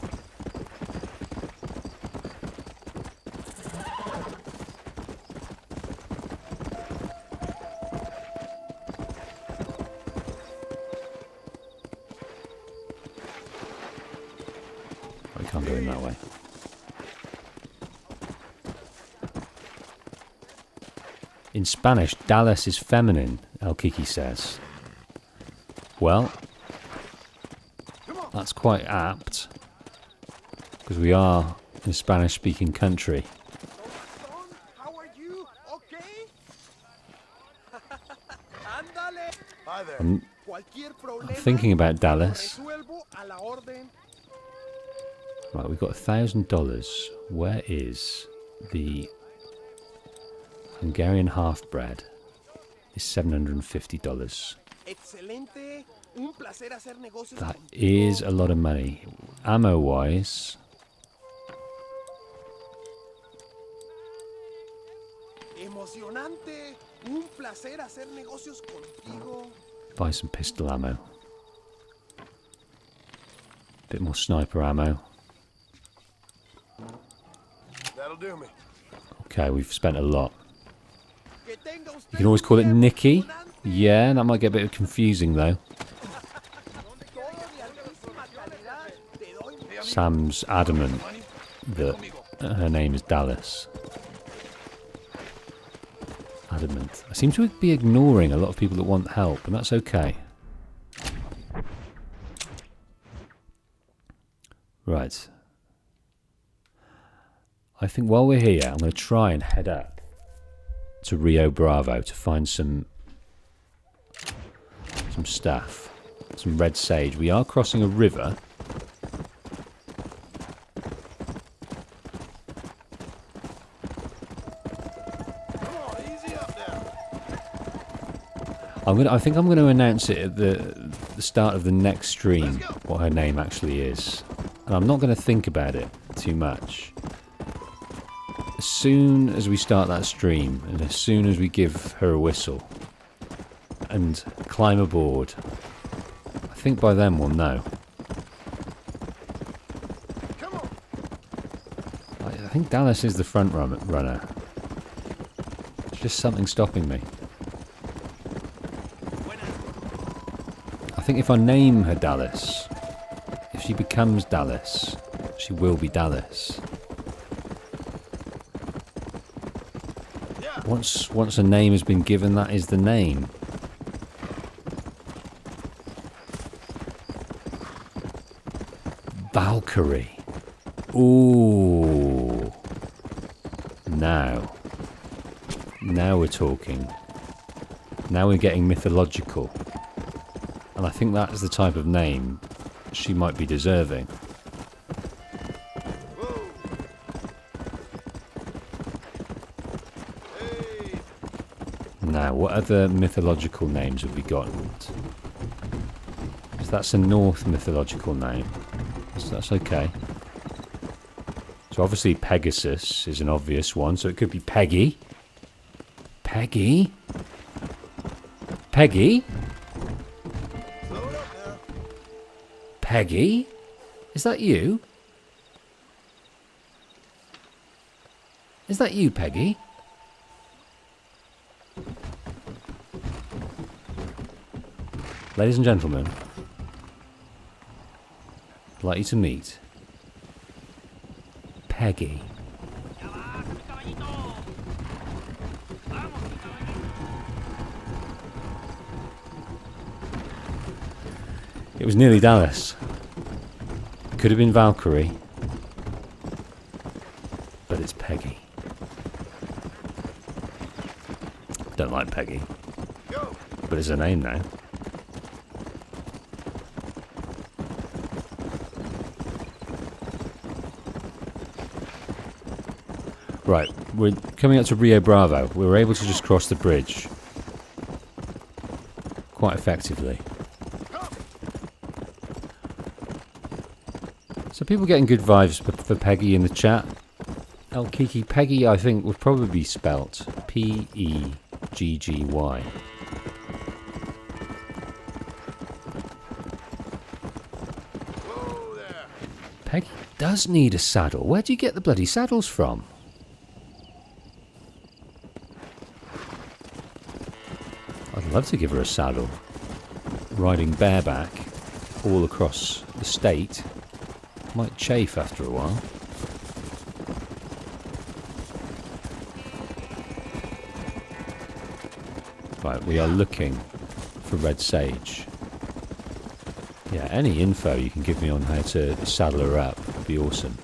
I can't go in that way. In Spanish, Dallas is feminine, El Kiki says. Well, that's quite apt, because we are in a Spanish-speaking country. How are you? Okay? Hi there. I'm thinking about Dallas. Right, we've got $1,000. Where is the Hungarian half-breed? Is $750. That is a lot of money. Ammo-wise, buy some pistol ammo. Bit more sniper ammo. That'll do me. Okay, we've spent a lot. You can always call it Nicky. Yeah, that might get a bit confusing though. Sam's adamant that her name is Dallas. Adamant. I seem to be ignoring a lot of people that want help, and that's okay. Right. I think while we're here, I'm going to try and head up to Rio Bravo to find some stuff. Some red sage. We are crossing a river. I think I'm going to announce it at the start of the next stream, what her name actually is. And I'm not going to think about it too much. As soon as we start that stream, and as soon as we give her a whistle and climb aboard, I think by then we'll know. I think Dallas is the front runner. There's just something stopping me. I think if I name her Dallas, if she becomes Dallas, she will be Dallas. Once a name has been given, that is the name. Valkyrie. Ooh. Now we're talking. Now we're getting mythological. And I think that's the type of name she might be deserving. Now, what other mythological names have we got? Because that's a North mythological name. So that's okay. So obviously Pegasus is an obvious one, so it could be Peggy. Peggy? Peggy? Peggy? Is that you? Is that you, Peggy? Ladies and gentlemen, I'd like you to meet Peggy. It was nearly Dallas. Could have been Valkyrie, but it's Peggy. Don't like Peggy, but it's her name now. Right, we're coming up to Rio Bravo. We were able to just cross the bridge quite effectively. So people getting good vibes for Peggy in the chat. El Kiki Peggy, I think, would probably be spelt P-E-G-G-Y. Peggy does need a saddle. Where do you get the bloody saddles from? I'd love to give her a saddle. Riding bareback all across the state might chafe after a while. Right, we are looking for red sage. Yeah, any info you can give me on how to saddle her up would be awesome.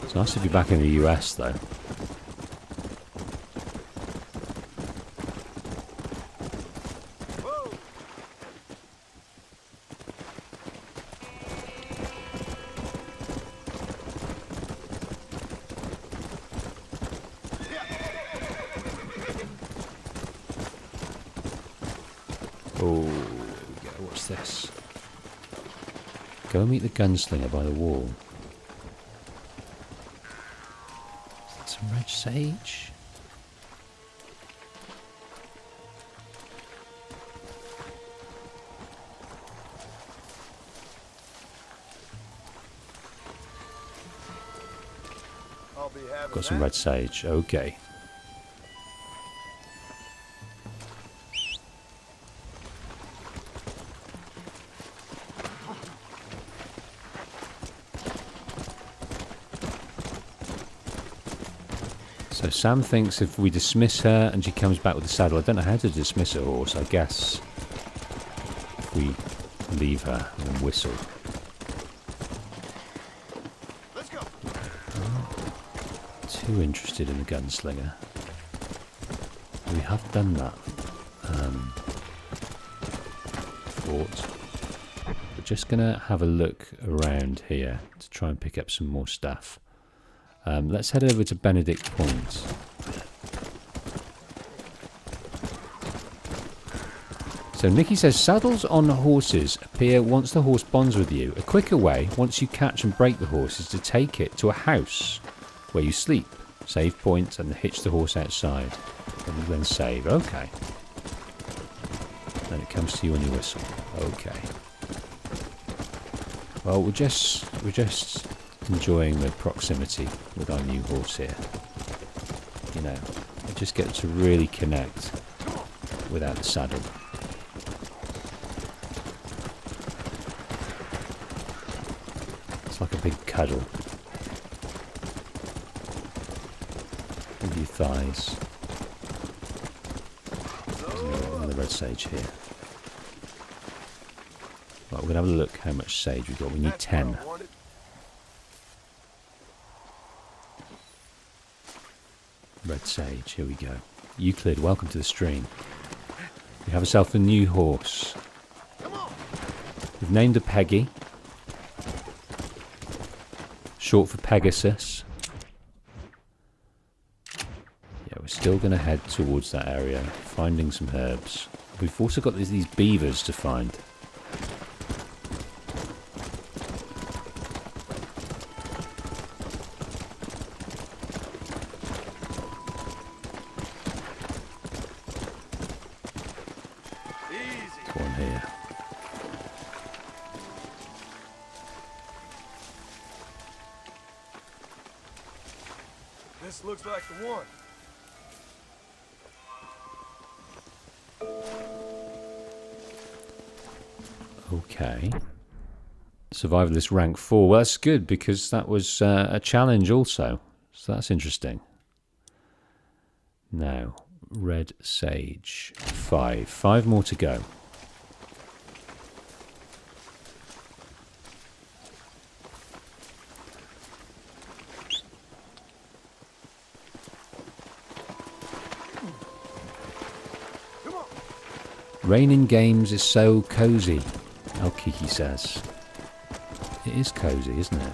It's nice to be back in the US though. Oh, there we go. What's this? Go meet the gunslinger by the wall. Some red sage. Got some red sage. Okay. So Sam thinks if we dismiss her and she comes back with the saddle, I don't know how to dismiss a horse. I guess if we leave her and whistle. Let's go. Too interested in the gunslinger. We have done that. Fort. We're just gonna have a look around here to try and pick up some more stuff. Let's head over to Benedict Point. So Nikki says, saddles on horses appear once the horse bonds with you. A quicker way, once you catch and break the horse, is to take it to a house where you sleep, save points, and hitch the horse outside. And then save. Okay. Then it comes to you when you whistle. Okay. Well, we're just enjoying the proximity with our new horse here. You know, I just get to really connect without the saddle. like a big cuddle. With your thighs. There's another red sage here. Right, we're going to have a look how much sage we've got. We need 10. Red sage, here we go. Euclid, welcome to the stream. We have ourselves a new horse. We've named her Peggy. Short for Pegasus. Yeah, we're still going to head towards that area, finding some herbs. We've also got these beavers to find. One here. This looks like the one. Okay. Survivalist rank 4. Well, that's good because that was a challenge also. So that's interesting. Now, red sage. 5. 5 more to go. Rain in games is so cozy, Al-Kiki says. It is cozy, isn't it?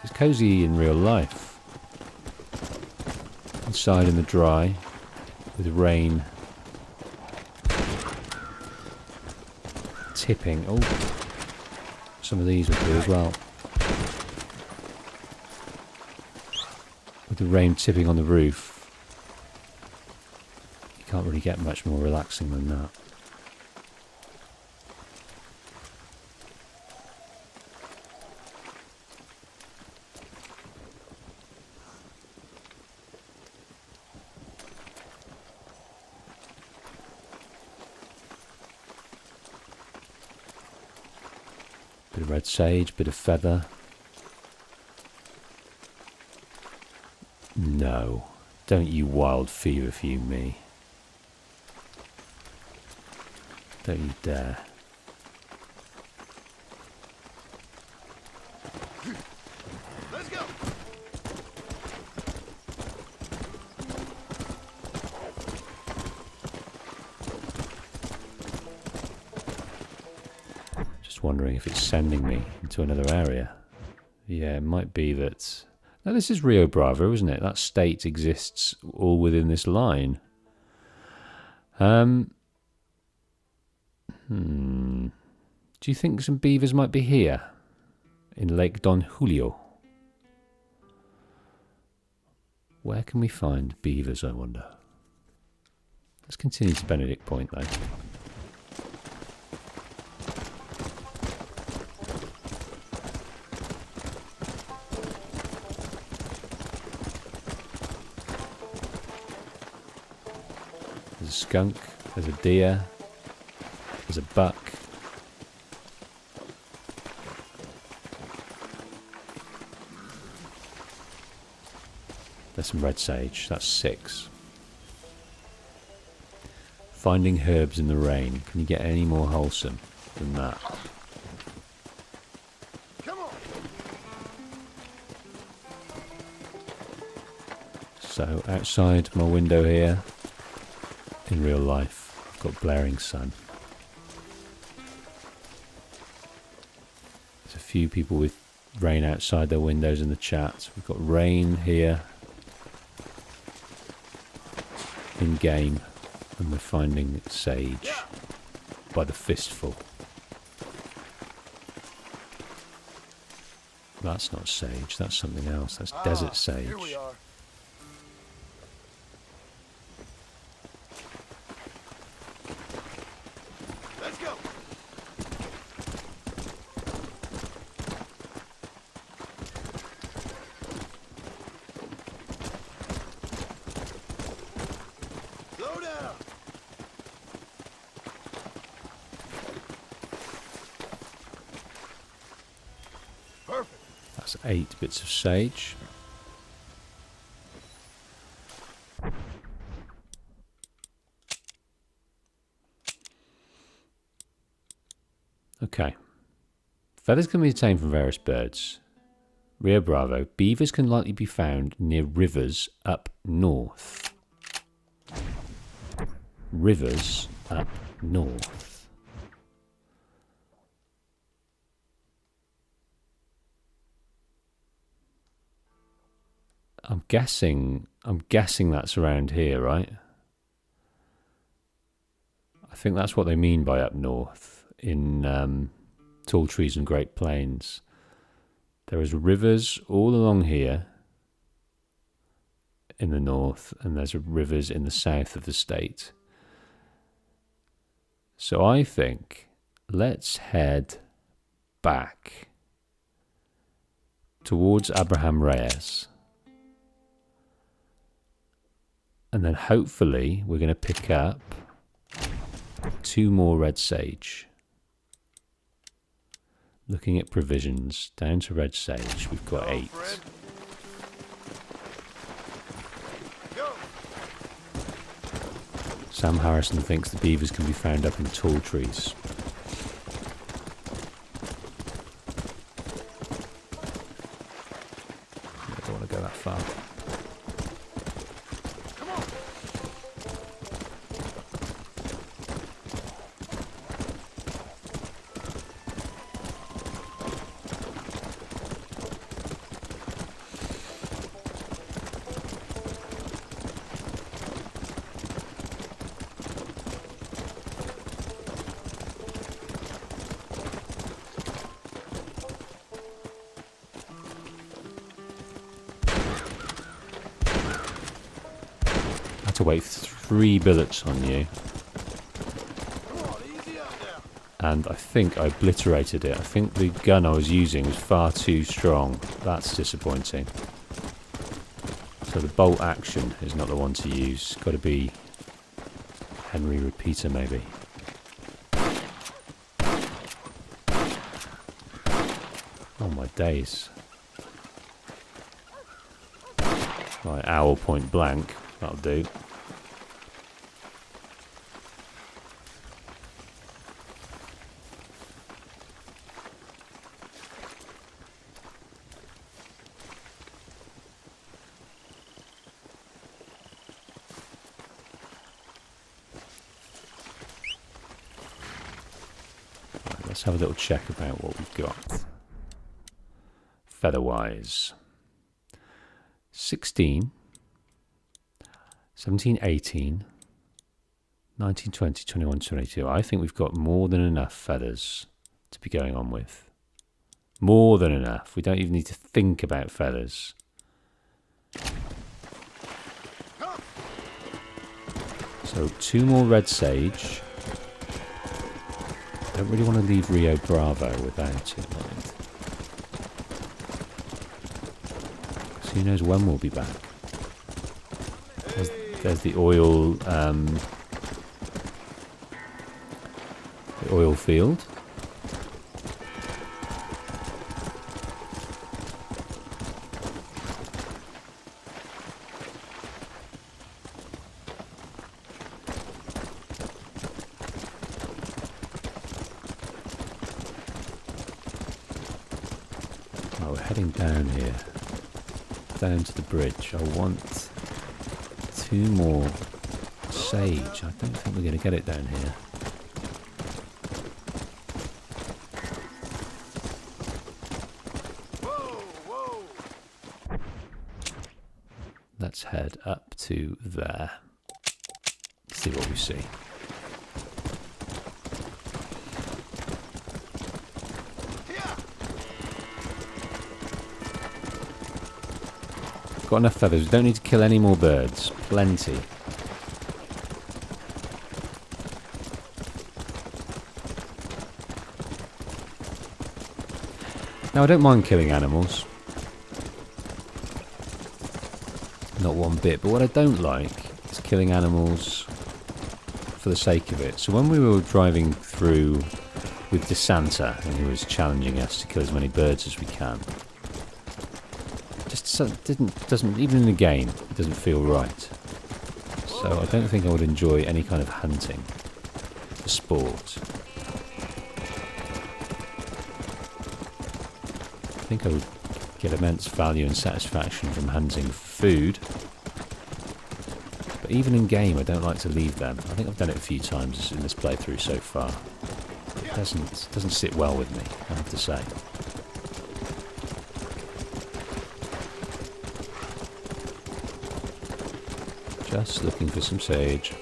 It's cozy in real life. Inside in the dry, with rain tipping. Oh, some of these will do as well. With the rain tipping on the roof, you can't really get much more relaxing than that. Bit of red sage, bit of feather. No, don't you wild fever fume me. Don't you dare. Let's go. Wondering if it's sending me into another area. Yeah, it might be that... Now this is Rio Bravo, isn't it? That state exists all within this line. Do you think some beavers might be here? In Lake Don Julio? Where can we find beavers, I wonder? Let's continue to Benedict Point though. There's a skunk, there's a deer, there's a buck. There's some red sage, that's 6. Finding herbs in the rain. Can you get any more wholesome than that? Come on. So outside my window here, in real life, I've got blaring sun. There's a few people with rain outside their windows in the chat. We've got rain here in game, and we're finding sage by the fistful. That's not sage, that's something else. That's desert sage. Here we are. Let's go. Slow down. Perfect. That's 8 bits of sage. Okay. Feathers can be obtained from various birds. Rio Bravo. Beavers can likely be found near rivers up north. Rivers up north. I'm guessing that's around here, right? I think that's what they mean by up north in Tall Trees and Great Plains. There is rivers all along here in the north, and there's rivers in the south of the state. So I think let's head back towards Abraham Reyes. And then hopefully we're going to pick up 2 more red sage. Looking at provisions, down to red sage, we've got 8. Sam Harrison thinks the beavers can be found up in tall trees. I don't want to go that far. To wait 3 bullets on you, and I think I obliterated it. I think the gun I was using was far too strong. That's disappointing. So the bolt action is not the one to use. Got to be Henry Repeater maybe. Oh my days. Right, owl point blank. That'll do. Right, let's have a little check about what we've got. Featherwise. 16. 17, 18, 19, 20, 21, 22. I think we've got more than enough feathers to be going on with. More than enough. We don't even need to think about feathers. So 2 more red sage. Don't really want to leave Rio Bravo without it, mind. So who knows when we'll be back. There's the oil field. Oh, we're heading down here, down to the bridge. I want 2 more sage. I don't think we're going to get it down here. Let's head up to there. See what we see. Got enough feathers. We don't need to kill any more birds. Plenty. Now, I don't mind killing animals. Not one bit. But what I don't like is killing animals for the sake of it. So when we were driving through with DeSanta, and he was challenging us to kill as many birds as we can, doesn't even in the game, it doesn't feel right. So I don't think I would enjoy any kind of hunting for sport. I think I would get immense value and satisfaction from hunting food. But even in game, I don't like to leave them. I think I've done it a few times in this playthrough so far. It doesn't sit well with me, I have to say. Just looking for some sage.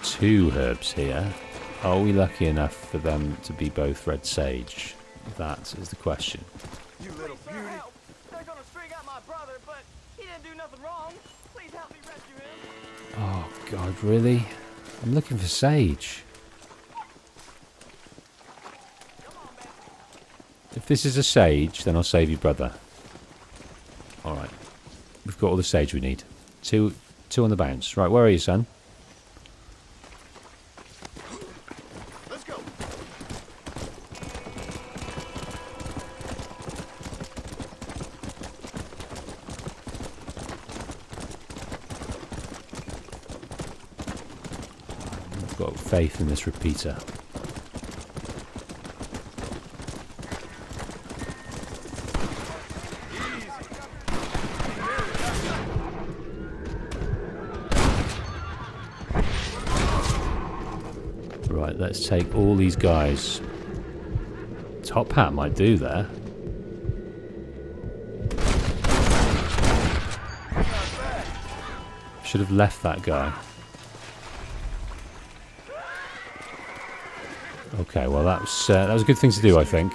Two herbs here. Are we lucky enough for them to be both red sage? That is the question. You little beauty. They're gonna string out my brother, but he didn't do nothing wrong. Please help me rescue him. Oh God, really? I'm looking for sage. If this is a sage, then I'll save you, brother. Alright. We've got all the sage we need. Two on the bounce. Right, where are you, son? Let's go. I've got faith in this repeater. Right, let's take all these guys. Top hat might do there. Should have left that guy. Okay, well that was a good thing to do, I think.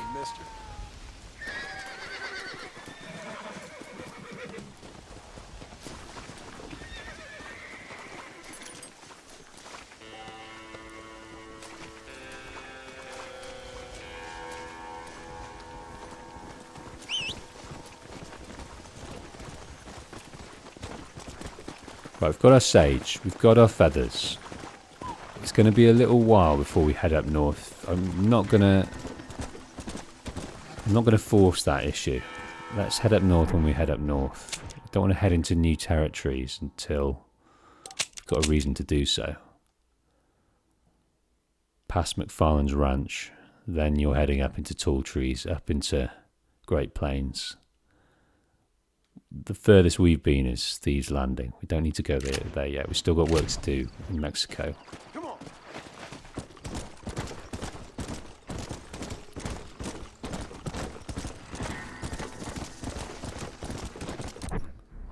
Right, we've got our sage, we've got our feathers. It's going to be a little while before we head up north. I'm not gonna force that issue. Let's head up north when we head up north. I don't want to head into new territories until we've got a reason to do so. Past MacFarlane's ranch, then you're heading up into tall trees, up into Great Plains. The furthest we've been is Thieves' Landing. We don't need to go there yet. We've still got work to do in Mexico. Come on.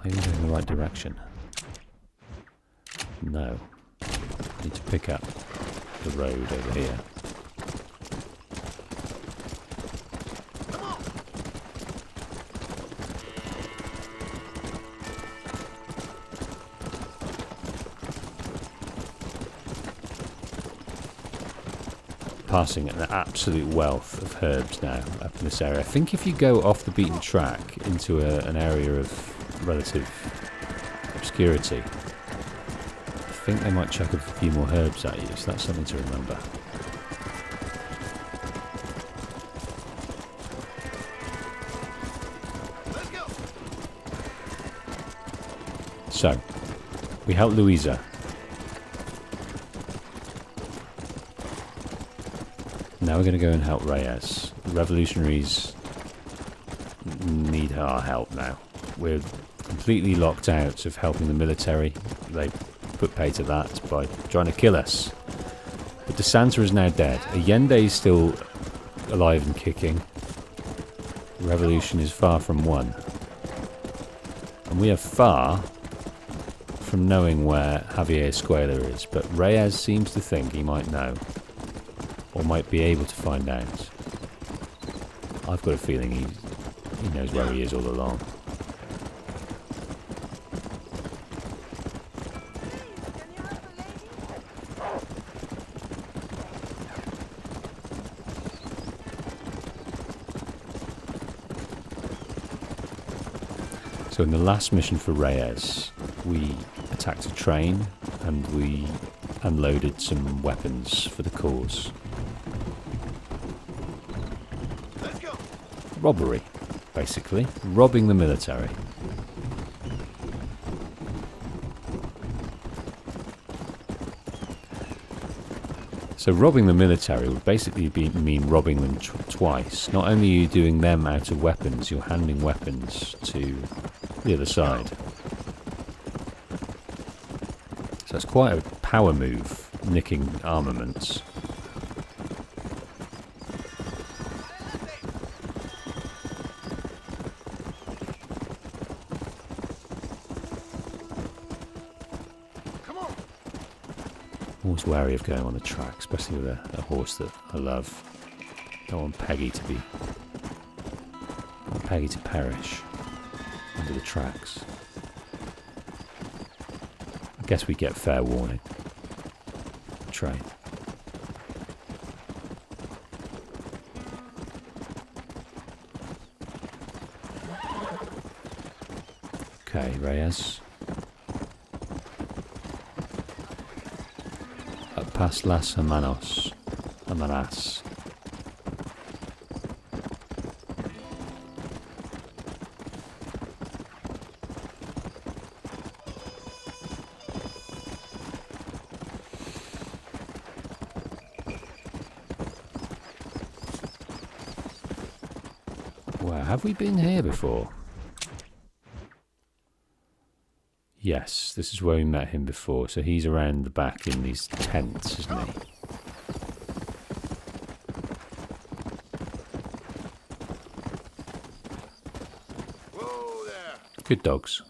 Are you going in the right direction? No. I need to pick up the road over here. Passing an absolute wealth of herbs now up in this area. I think if you go off the beaten track into an area of relative obscurity, I think they might chuck a few more herbs at you, so that's something to remember. Let's go. So, we help Louisa. Now we're going to go and help Reyes. The revolutionaries need our help now. We're completely locked out of helping the military. They put pay to that by trying to kill us. But De Santa is now dead. Allende is still alive and kicking. The revolution is far from won. And we are far from knowing where Javier Escuella is. But Reyes seems to think he might know. Or might be able to find out. I've got a feeling he knows where he is all along. So in the last mission for Reyes, we attacked a train and we unloaded some weapons for the cause. Let's go. Robbery, basically. Robbing the military. So robbing the military would basically mean robbing them twice. Not only are you doing them out of weapons, you're handing weapons to the other side. So it's quite a power move, nicking armaments. Always wary of going on the track, especially with a horse that I love. Don't want Peggy to perish under the tracks. I guess we get fair warning. Train. Okay, Reyes. Past Las Hermanas. Wow, have we been here before? Yes, this is where we met him before, so he's around the back in these tents, isn't he? Whoa there. Good dogs.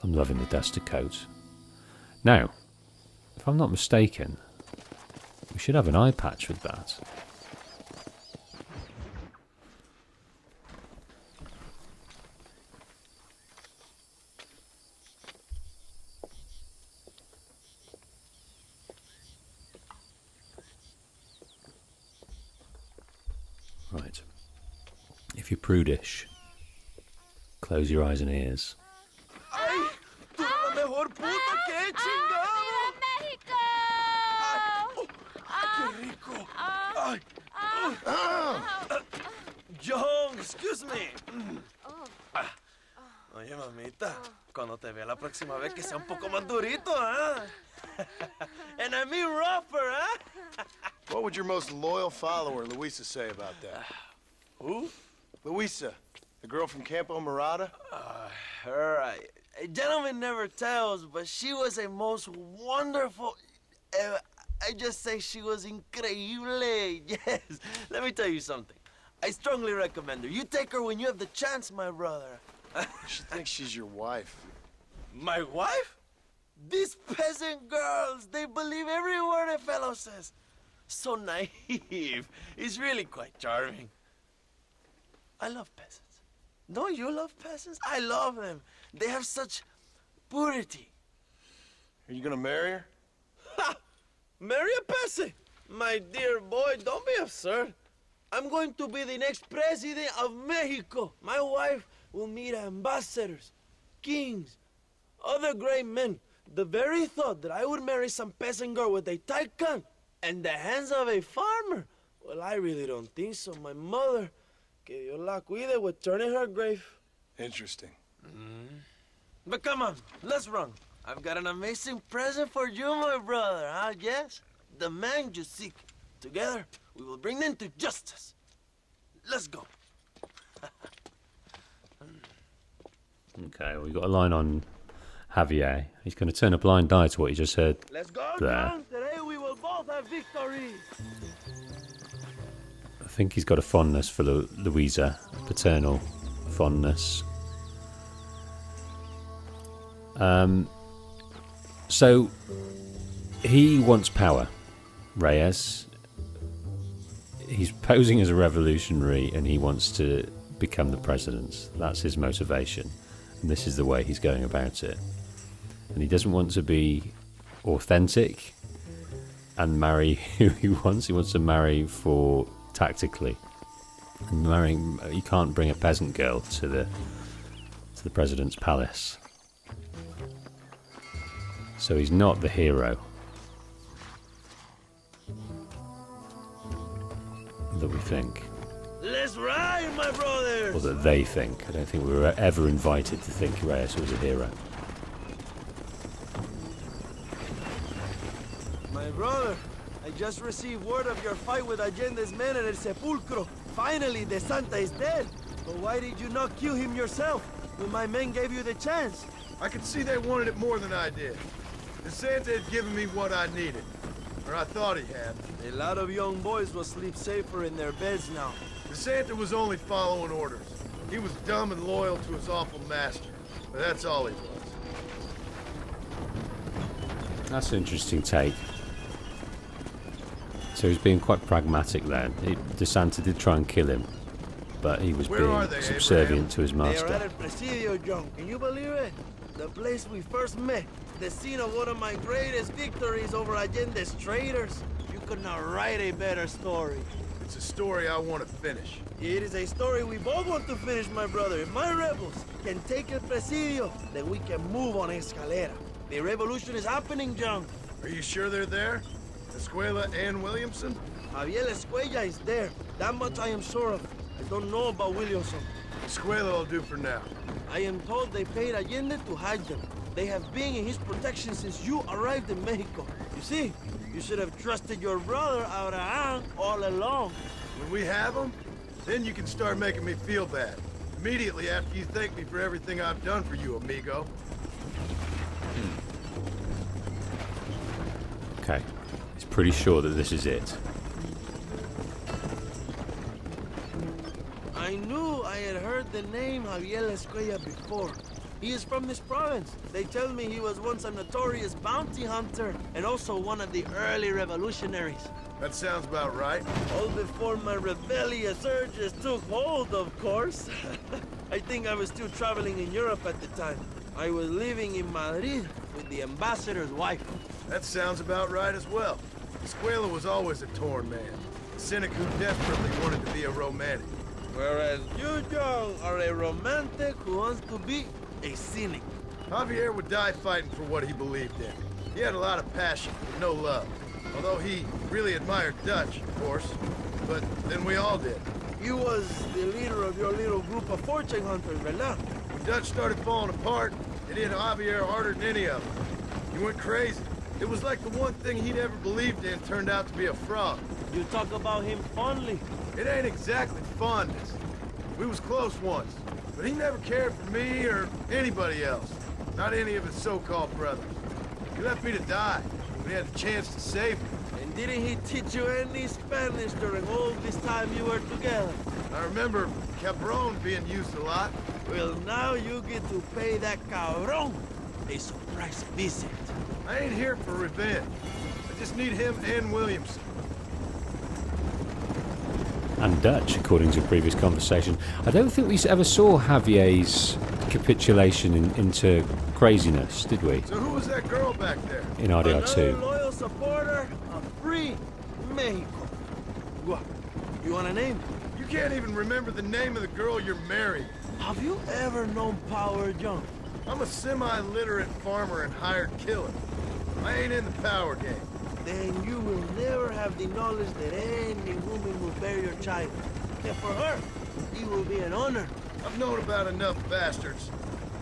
I'm loving the duster coat. Now, if I'm not mistaken, we should have an eye patch with that. Right. If you're prudish, close your eyes and ears. ¡Ay! ¡Tú eres la mejor puta que he chingado! México! ¡Ay, qué rico! ¡Ay! John, excuse me. Oye, mamita, cuando te vea la próxima vez que sea un poco más durito, ¿eh? And I mean rougher, ¿eh? What would your most loyal follower, Luisa, say about that? Who? Luisa, the girl from Campo Mirada? Her, a gentleman never tells, but she was a most wonderful... I just say she was increíble. Yes. Let me tell you something. I strongly recommend her. You take her when you have the chance, my brother. She thinks she's your wife. My wife? These peasant girls, they believe every word a fellow says. So naive. It's really quite charming. I love peasants. Don't you love peasants? I love them. They have such purity. Are you gonna marry her? Ha! Marry a peasant? My dear boy, don't be absurd. I'm going to be the next president of Mexico. My wife will meet ambassadors, kings, other great men. The very thought that I would marry some peasant girl with a tight gun and the hands of a farmer, well, I really don't think so. My mother, que Dios la cuide, would turn in her grave. Interesting. But come on, let's run. I've got an amazing present for you, my brother, huh? Yes? The man you seek. Together, we will bring them to justice. Let's go. Okay, we've got a line on Javier. He's going to turn a blind eye to what he just heard. Let's go, there. John. Today we will both have victory. I think he's got a fondness for Louisa, paternal fondness. So he wants power, Reyes. He's posing as a revolutionary and he wants to become the president. That's his motivation. And this is the way he's going about it. and he doesn't want to be authentic and marry who he wants. He wants to marry for tactically, and he can't bring a peasant girl to the president's palace. So he's not the hero that we think. Let's ride, my brothers! Or that they think. I don't think we were ever invited to think Reyes was a hero. My brother, I just received word of your fight with Allende's men at El Sepulcro. Finally, the Santa is dead. But why did you not kill him yourself when my men gave you the chance? I could see they wanted it more than I did. The Santa had given me what I needed. Or I thought he had. A lot of young boys will sleep safer in their beds now. The Santa was only following orders. He was dumb and loyal to his awful master. But that's all he was. That's an interesting take. So he's being quite pragmatic then. The Santa did try and kill him, but he was being subservient to his master. They are at El Presidio, John. Can you believe it? The place we first met. The scene of one of my greatest victories over Allende's traitors. You could not write a better story. It's a story I want to finish. It is a story we both want to finish, my brother. If my rebels can take El Presidio, then we can move on Escalera. The revolution is happening, John. Are you sure they're there? Escuella and Williamson? Javier Escuella is there. That much I am sure of. I don't know about Williamson. Escuella will do for now. I am told they paid Allende to hide them. They have been in his protection since you arrived in Mexico. You see, you should have trusted your brother Abraham all along. When we have them, then you can start making me feel bad. Immediately after you thank me for everything I've done for you, amigo. Okay. He's pretty sure that this is it. I knew I had heard the name Javier Escuella before. He is from this province. They tell me he was once a notorious bounty hunter and also one of the early revolutionaries. That sounds about right. All before my rebellious urges took hold, of course. I think I was still traveling in Europe at the time. I was living in Madrid with the ambassador's wife. That sounds about right as well. Escuella was always a torn man. A cynic who desperately wanted to be a romantic. Whereas you, John, are a romantic who wants to be a cynic. Javier would die fighting for what he believed in. He had a lot of passion, but no love. Although he really admired Dutch, of course. But then we all did. You was the leader of your little group of fortune hunters, ¿verdad? When Dutch started falling apart, it hit Javier harder than any of them. He went crazy. It was like the one thing he'd ever believed in turned out to be a fraud. You talk about him fondly. It ain't exactly fondness. We was close once, but he never cared for me or anybody else. Not any of his so-called brothers. He left me to die when he had the chance to save me. And didn't he teach you any Spanish during all this time you were together? I remember cabron being used a lot. Well, now you get to pay that cabron a surprise visit. I ain't here for revenge. I just need him and Williamson. And Dutch, according to a previous conversation. I don't think we ever saw Javier's capitulation into craziness, did we? So who was that girl back there? In RDR2. Another loyal supporter of free Mexico. What? You want a name? You can't even remember the name of the girl you're marrying. Have you ever known power, John? I'm a semi-literate farmer and hired killer. I ain't in the power game. Then you will never have the knowledge that any woman will bear your child. And for her, it will be an honor. I've known about enough bastards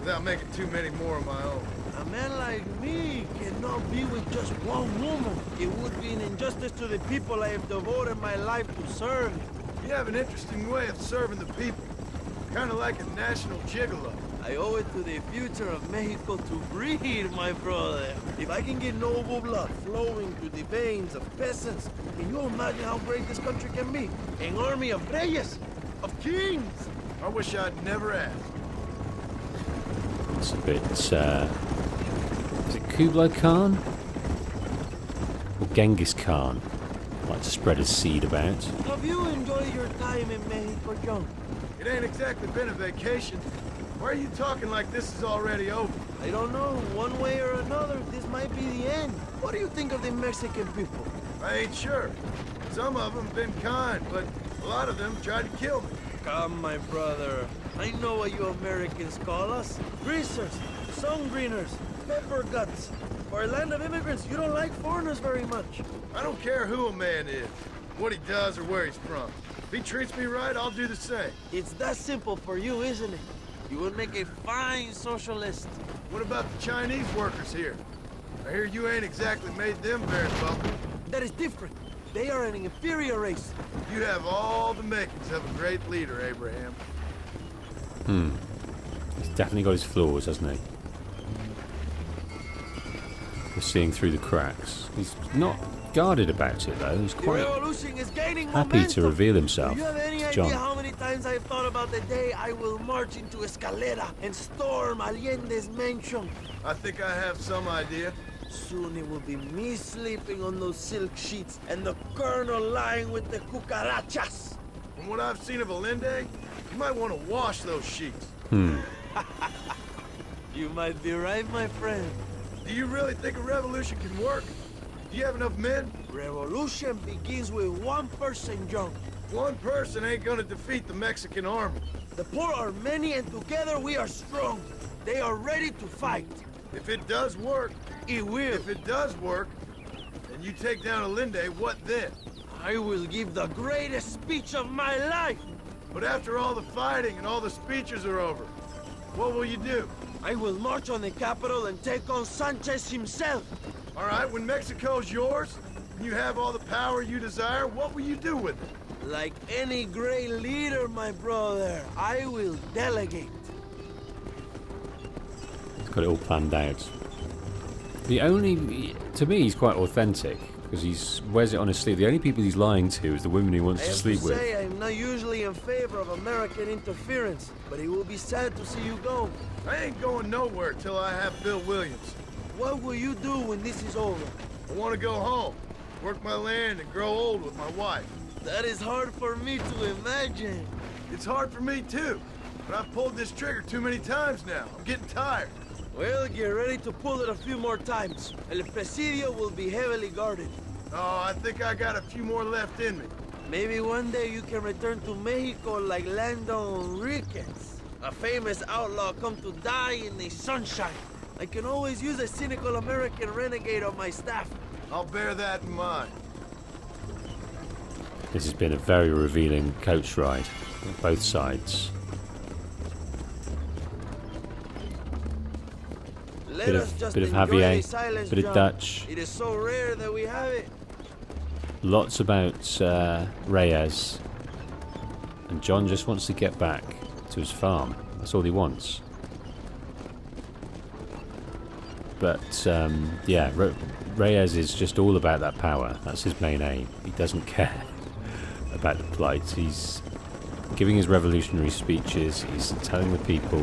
without making too many more of my own. A man like me cannot be with just one woman. It would be an injustice to the people I have devoted my life to serve. You have an interesting way of serving the people. Kind of like a national gigolo. I owe it to the future of Mexico to breed, my brother. If I can get noble blood flowing through the veins of peasants, can you imagine how great this country can be? An army of reyes, of kings. I wish I'd never asked. It's a bit, is it Kublai Khan? Or Genghis Khan? Like to spread his seed about. Have you enjoyed your time in Mexico, John? It ain't exactly been a vacation. Why are you talking like this is already over? I don't know. One way or another, this might be the end. What do you think of the Mexican people? I ain't sure. Some of them been kind, but a lot of them tried to kill me. Come, my brother. I know what you Americans call us. Greasers, sun greeners, pepper guts. For a land of immigrants, you don't like foreigners very much. I don't care who a man is, what he does or where he's from. If he treats me right, I'll do the same. It's that simple for you, isn't it? You would make a fine socialist. What about the Chinese workers here? I hear you ain't exactly made them very welcome. That is different. They are an inferior race. You have all the makings of a great leader, Abraham. He's definitely got his flaws, hasn't he? We're seeing through the cracks. He's not guarded about it, though. He's quite happy to reveal himself Do you have any to idea John. how many times I've thought about the day I will march into Escalera and storm Allende's mansion? I think I have some idea. Soon it will be me sleeping on those silk sheets and the colonel lying with the cucarachas. From what I've seen of Allende, you might want to wash those sheets. You might be right, my friend. Do you really think a revolution can work? Do you have enough men? Revolution begins with one person, John. One person ain't gonna defeat the Mexican army. The poor are many and together we are strong. They are ready to fight. If it does work, It will. if it does work, and you take down Allende, what then? I will give the greatest speech of my life. But after all the fighting and all the speeches are over, what will you do? I will march on the capital and take on Sanchez himself. All right, when Mexico's yours, and you have all the power you desire, what will you do with it? Like any great leader, my brother, I will delegate. He's got it all planned out. To me, he's quite authentic because he wears it on his sleeve. The only people he's lying to is the women he wants I to have sleep to with. say, I'm not usually in favor of American interference, but it will be sad to see you go. I ain't going nowhere till I have Bill Williamson. What will you do when this is over? I want to go home, work my land, and grow old with my wife. That is hard for me to imagine. It's hard for me, too. But I've pulled this trigger too many times now. I'm getting tired. Well, get ready to pull it a few more times. El Presidio will be heavily guarded. Oh, I think I got a few more left in me. Maybe one day you can return to Mexico like Lando Enriquez, a famous outlaw come to die in the sunshine. I can always use a cynical American renegade on my staff. I'll bear that in mind. This has been a very revealing coach ride on both sides. Let us just Bit of enjoy Javier, the silence, bit of John. Dutch. It is so rare that we have it. Lots about Reyes. And John just wants to get back to his farm. That's all he wants. But, yeah, Reyes is just all about that power. That's his main aim. He doesn't care about the plight. He's giving his revolutionary speeches. He's telling the people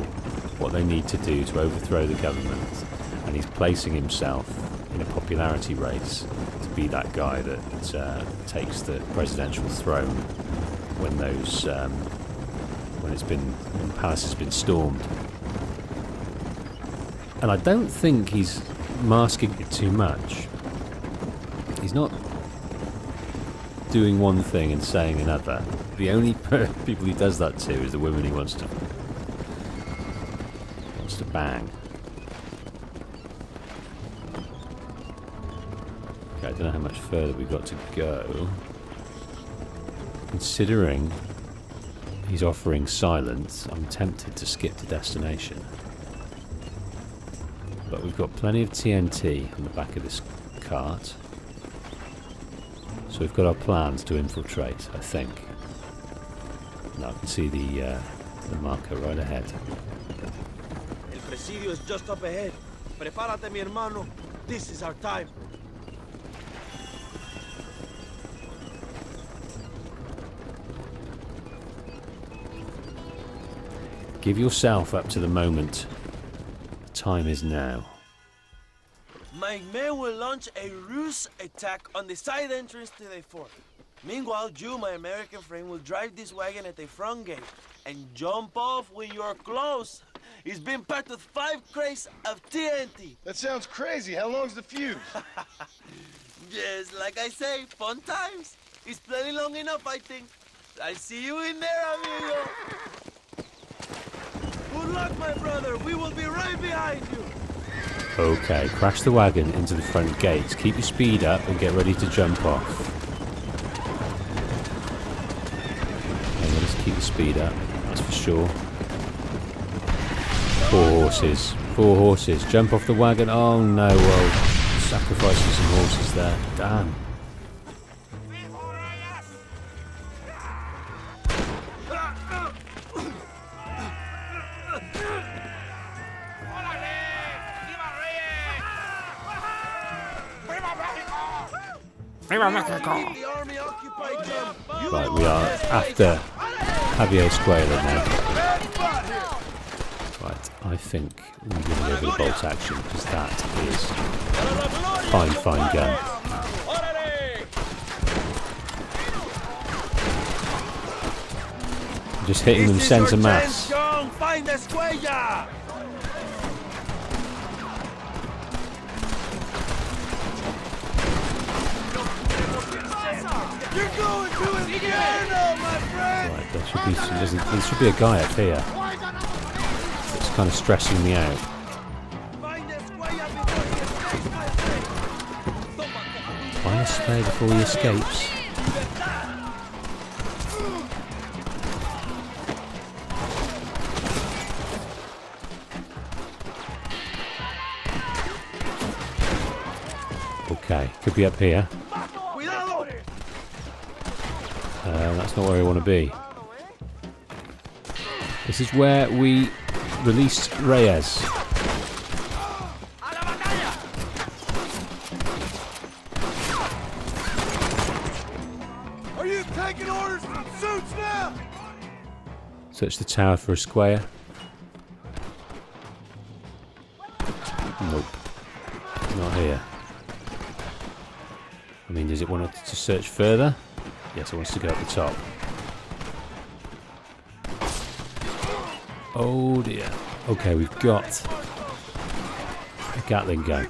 what they need to do to overthrow the government. And he's placing himself in a popularity race to be that guy that takes the presidential throne when when the palace has been stormed. And I don't think he's masking it too much. He's not doing one thing and saying another. The only people he does that to is the women he wants to bang. Okay, I don't know how much further we've got to go. Considering he's offering silence, I'm tempted to skip to destination. But we've got plenty of TNT on the back of this cart. So we've got our plans to infiltrate, I think. Now I can see the marker right ahead. El Presidio is just up ahead. Prepárate, mi hermano. This is our time. Give yourself up to the moment. The time is now. My men will launch a ruse attack on the side entrance to the fort. Meanwhile, you, my American friend, will drive this wagon at the front gate and jump off when you're close. It's been packed with 5 crates of TNT. That sounds crazy. How long's the fuse? Yes, like I say, fun times. It's plenty long enough, I think. I see you in there, amigo. Good luck, my brother. We will be right behind you. Okay, crash the wagon into the front gates. Keep your speed up and get ready to jump off. Okay, let us keep the speed up, that's for sure. 4 horses. 4 horses. Jump off the wagon. Oh no, well, sacrificing some horses there. Damn. Right, we are after Javier Escuella now. Right, I think we're going to go for the bolt action because that is a fine gun. Just hitting them centre mass. Find Escuella! You're going to Inferno, my friend! Right, there should be a guy up here. It's kind of stressing me out. Find Escuella before he escapes. Okay, could be up here. That's not where I want to be. This is where we released Reyes. Are you taking orders from suits now? Search the tower for Esquire. Nope. Not here. I mean, does it want to search further? Yes, it wants to go up the top. Oh dear. Okay, we've got a Gatling gun.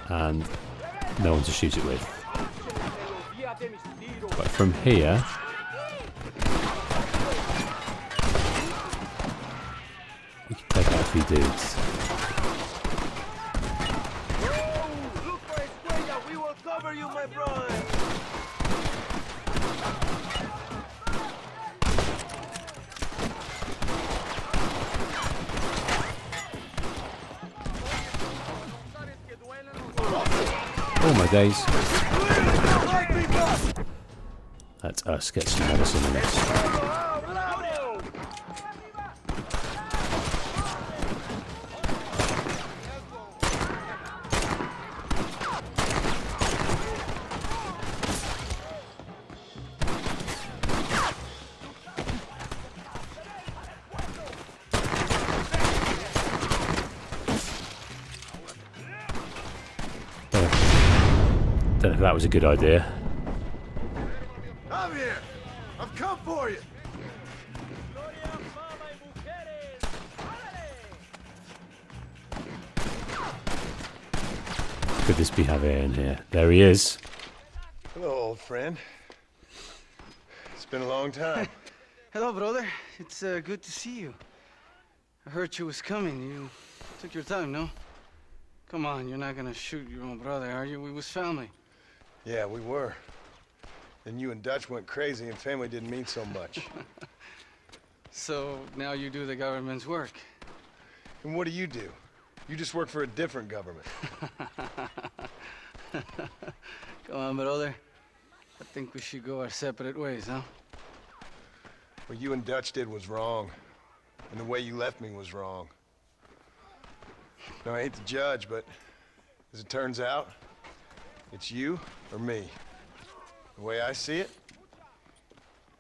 And no one to shoot it with. But from here... we can take out a few dudes. Look for Escuella. We will cover you, my brother. Oh my days. Let us get some medicine in this. Don't know if that was a good idea. Javier, I've come for you. Could this be Javier in here? There he is. Hello, old friend. It's been a long time. Hello, brother. It's good to see you. I heard you was coming. You took your time, no? Come on, you're not gonna shoot your own brother, are you? We was family. Yeah, we were. Then you and Dutch went crazy and family didn't mean so much. So now you do the government's work. And what do? You just work for a different government. Come on, brother. I think we should go our separate ways, huh? What you and Dutch did was wrong. And the way you left me was wrong. Now, I hate to judge, but as it turns out, it's you or me. The way I see it,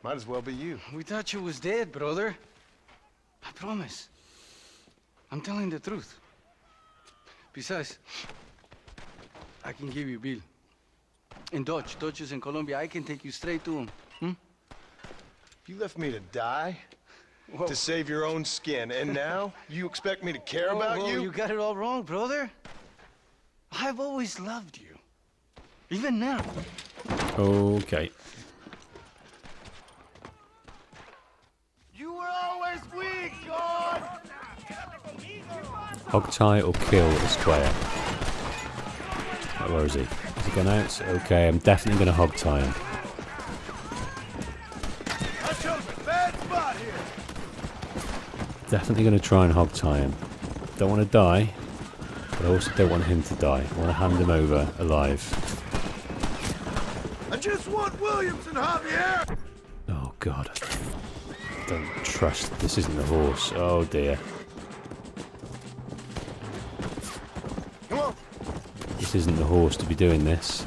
might as well be you. We thought you was dead, brother. I promise. I'm telling the truth. Besides, I can give you Bill. In Dutch. Dutch is in Colombia. I can take you straight to him. You left me to die? Whoa. To save your own skin, and now you expect me to care about you? You got it all wrong, brother. I've always loved you. Even now. Okay. You were always weak, God! Hog tie or kill Esquella. Where is he? Has he gone out? Okay, I'm definitely going to hog tie him. I chose a bad spot here. Definitely going to try and hog tie him. Don't want to die, but I also don't want him to die. I want to hand him over alive. I just want Williamson, Javier! Oh God. I don't trust. This isn't the horse. Oh dear. Come on. This isn't the horse to be doing this.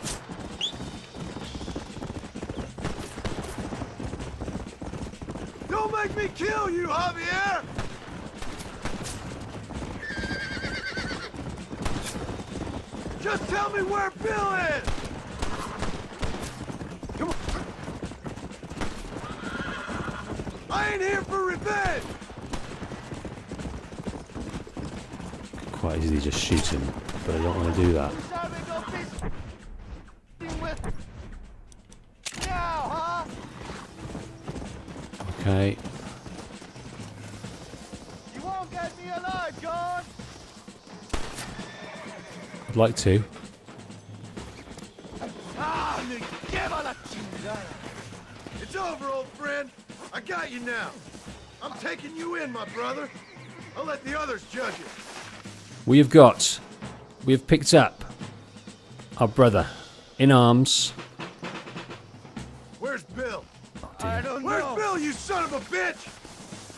Don't make me kill you, Javier! Just tell me where Bill is! Come on. I ain't here for revenge! Quite easily just shoot him, but I don't want to do that. Okay. You won't get me alive, John! I'd like to. It's over, old friend. I got you now. I'm taking you in, my brother. I'll let the others judge it. We have picked up our brother in arms. Where's Bill? I don't know. Where's Bill, you son of a bitch?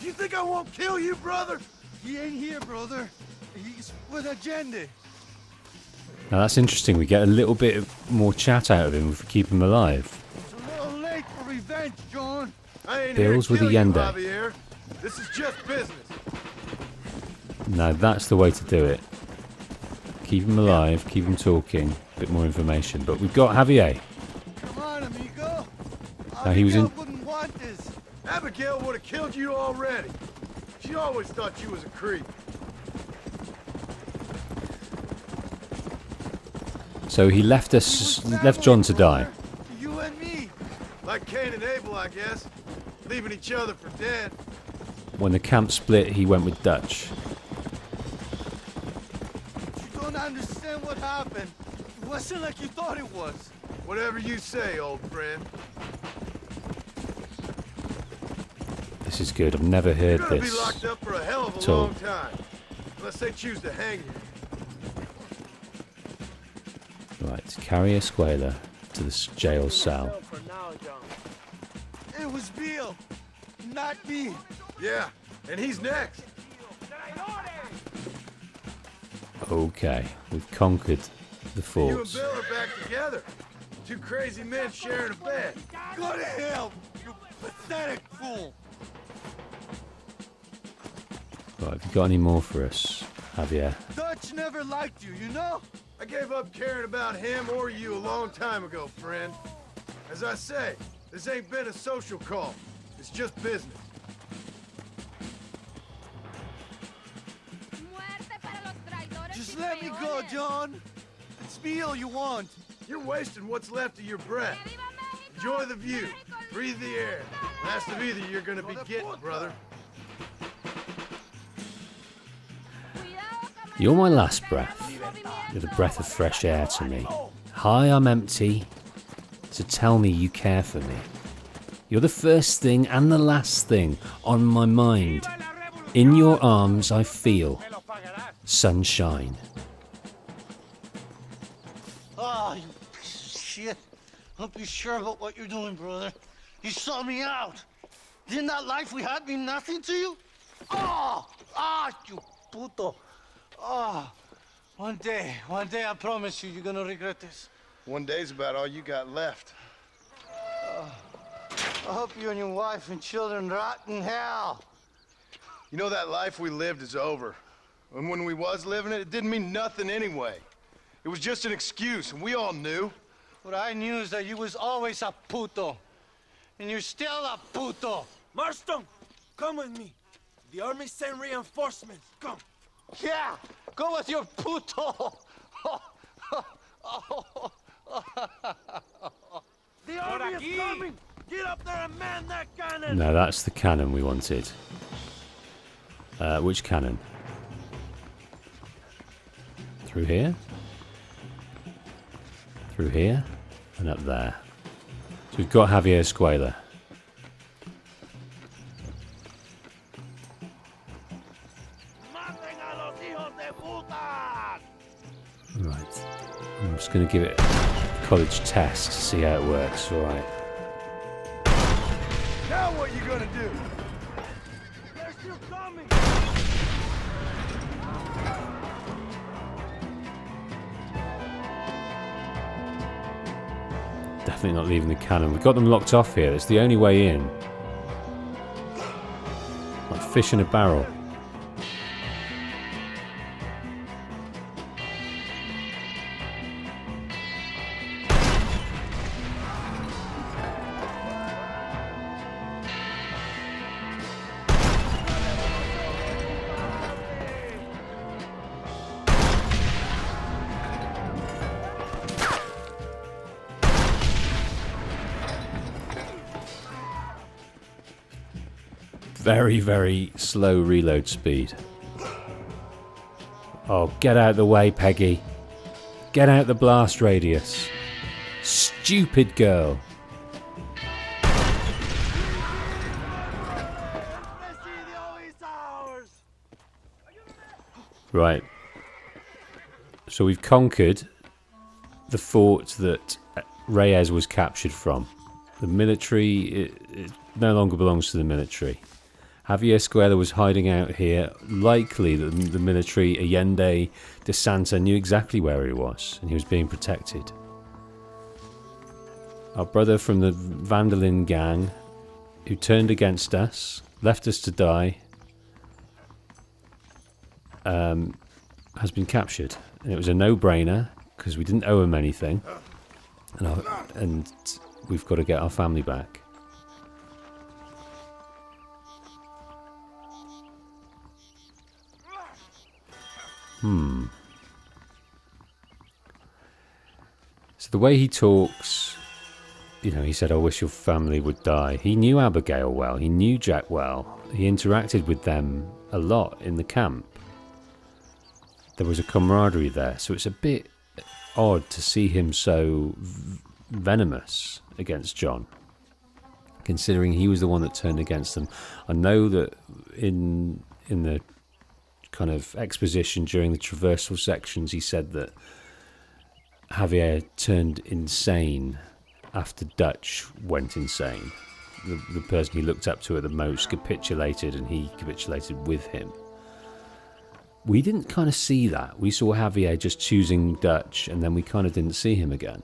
You think I won't kill you, brother? He ain't here, brother. He's with Agenda. Now that's interesting. We get a little bit more chat out of him if we keep him alive. It's a little late for revenge, John. I ain't Bill's here with to the kill you, Yende. Javier. This is just business. Now that's the way to do it. Keep him alive, keep him talking, a bit more information. But we've got Javier. Come on, amigo. Now he was in. Wouldn't want this. Abigail would have killed you already. She always thought you was a creep. So he left John to die. You and me. Like Cain and Abel, I guess. Leaving each other for dead. When the camp split, he went with Dutch. You don't understand what happened. It wasn't like you thought it was. Whatever you say, old friend. This is good. I've never heard You're gonna this. be locked up for a hell of a at all. long time. Unless they choose to hang you. Right, carry Esquella to the jail cell. It was Bill, not me. Yeah, and he's next. Okay, we've conquered the You and forts. Bill are back together. Two crazy men sharing a bed. Go to hell, you pathetic fool. Right, have you got any more for us, Javier? Dutch never liked you, you know? I gave up caring about him or you a long time ago, friend. As I say, this ain't been a social call. It's just business. Just let me go, John. It's me all you want. You're wasting what's left of your breath. Enjoy the view. Breathe the air. Last of either you're gonna be getting, brother. You're my last breath. You're the breath of fresh air to me. Hi, I'm empty. So tell me you care for me. You're the first thing and the last thing on my mind. In your arms I feel sunshine. Oh, you piece of shit. Don't be sure about what you're doing, brother. You saw me out. Didn't that life we had mean nothing to you? Oh, you puto. Oh, one day, I promise you, you're gonna regret this. One day's about all you got left. I hope you and your wife and children rot in hell. You know that life we lived is over. And when we was living it, it didn't mean nothing anyway. It was just an excuse, and we all knew. What I knew is that you was always a puto. And you're still a puto. Marston, come with me. The army sent reinforcements. Come. Yeah, go with your puto. The army is coming. Get up there and man that cannon. No, that's the cannon we wanted. Which cannon? Through here? Through here? And up there. So we've got Javier Escuella. Right. I'm just going to give it a college test to see how it works. Alright. Now what you gonna do? They're still coming. Definitely not leaving the cannon. We've got them locked off here. It's the only way in. Like fish in a barrel. Very, very slow reload speed. Oh, get out of the way, Peggy. Get out the blast radius. Stupid girl. Right. So we've conquered the fort that Reyes was captured from. The military it no longer belongs to the military. Javier Escuella was hiding out here. Likely that the military, Allende de Santa, knew exactly where he was, and he was being protected. Our brother from the Vandalin gang, who turned against us, left us to die, has been captured. And it was a no-brainer, because we didn't owe him anything. And we've got to get our family back. So the way he talks, you know, he said, I wish your family would die. He knew Abigail well. He knew Jack well. He interacted with them a lot in the camp. There was a camaraderie there. So it's a bit odd to see him so venomous against John, considering he was the one that turned against them. I know that in the kind of exposition during the traversal sections, he said that Javier turned insane after Dutch went insane. The person he looked up to at the most capitulated, and he capitulated with him. We didn't kind of see that. We saw Javier just choosing Dutch, and then we kind of didn't see him again.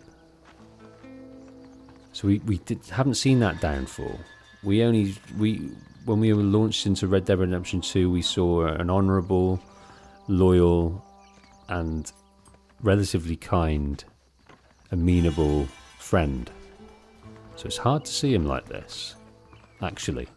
So we haven't seen that downfall. When we were launched into Red Dead Redemption 2, we saw an honourable, loyal, and relatively kind, amenable friend. So it's hard to see him like this, actually.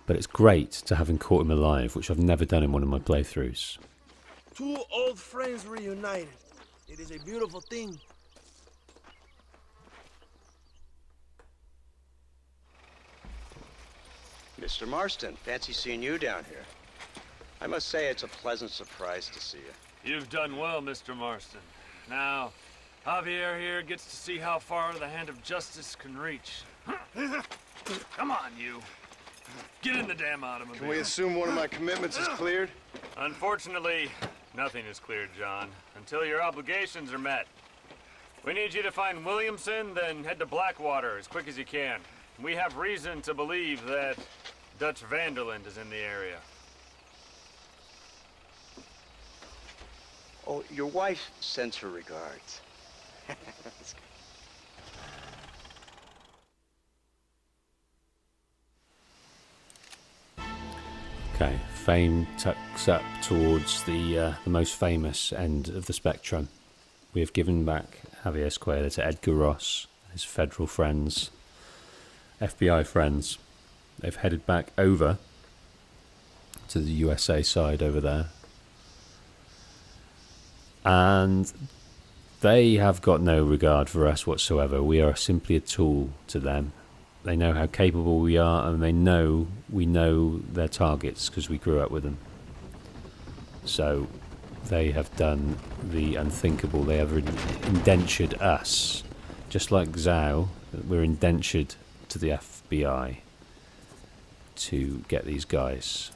But it's great to having caught him alive, which I've never done in one of my playthroughs. Two old friends reunited. It is a beautiful thing. Mr. Marston, fancy seeing you down here. I must say it's a pleasant surprise to see you. You've done well, Mr. Marston. Now, Javier here gets to see how far the hand of justice can reach. Come on, you. Get in the damn automobile. Can we assume one of my commitments is cleared? Unfortunately, nothing is cleared, John, until your obligations are met. We need you to find Williamson, then head to Blackwater as quick as you can. We have reason to believe that Dutch Vanderland is in the area. Oh, your wife sends her regards. Okay, fame tucks up towards the most famous end of the spectrum. We have given back Javier Escuella to Edgar Ross, his federal friends, FBI friends. They've headed back over to the USA side over there. And they have got no regard for us whatsoever. We are simply a tool to them. They know how capable we are, and they know we know their targets because we grew up with them. So they have done the unthinkable. They have indentured us. Just like Zhao, we're indentured to the FBI to get these guys.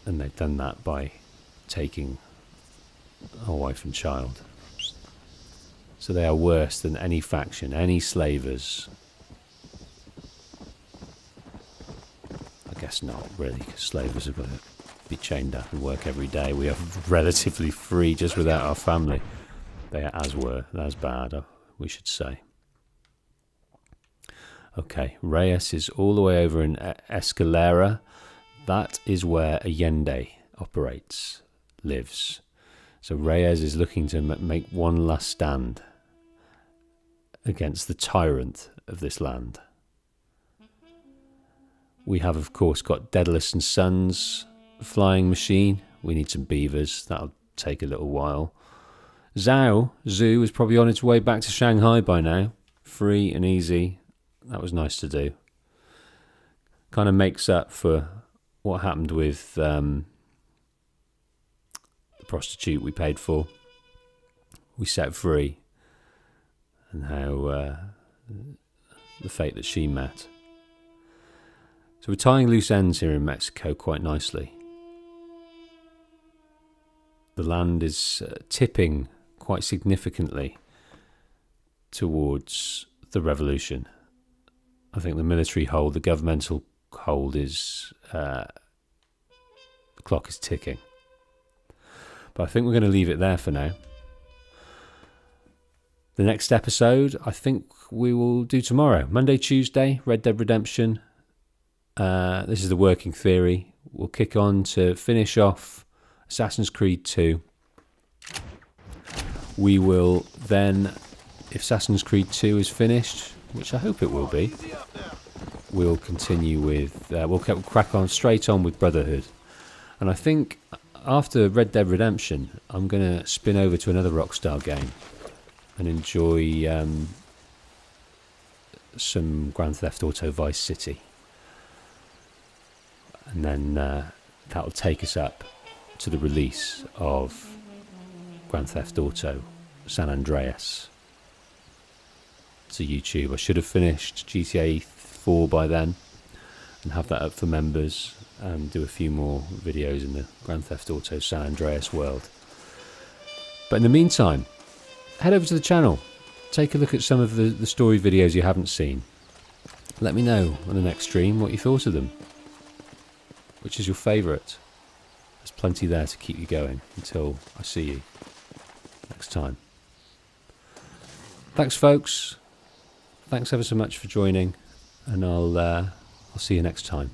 And they've done that by taking our wife and child. So they are worse than any faction, any slavers. I guess not really, because slavers have got to be chained up and work every day. We are relatively free just without our family. They are as bad, we should say. Okay, Reyes is all the way over in Escalera. That is where Allende operates, lives. So Reyes is looking to make one last stand against the tyrant of this land. We have, of course, got Daedalus and Sons flying machine. We need some beavers. That'll take a little while. Zhao is probably on its way back to Shanghai by now. Free and easy. That was nice to do. Kind of makes up for what happened with the prostitute we paid for. We set free. And how the fate that she met. So we're tying loose ends here in Mexico quite nicely. The land is tipping quite significantly towards the revolution. I think the military hold, the governmental hold is, the clock is ticking. But I think we're going to leave it there for now. The next episode, I think we will do tomorrow. Monday, Tuesday, Red Dead Redemption. This is the working theory. We'll kick on to finish off Assassin's Creed 2. We will then, if Assassin's Creed 2 is finished, which I hope it will be, we'll continue with, we'll crack on straight on with Brotherhood. And I think after Red Dead Redemption, I'm going to spin over to another Rockstar game and enjoy some Grand Theft Auto Vice City. And then that'll take us up to the release of Grand Theft Auto San Andreas to YouTube. I should have finished GTA 4 by then and have that up for members and do a few more videos in the Grand Theft Auto San Andreas world. But in the meantime, head over to the channel. Take a look at some of the story videos you haven't seen. Let me know on the next stream what you thought of them. Which is your favourite? There's plenty there to keep you going until I see you next time. Thanks, folks. Thanks ever so much for joining, and I'll see you next time.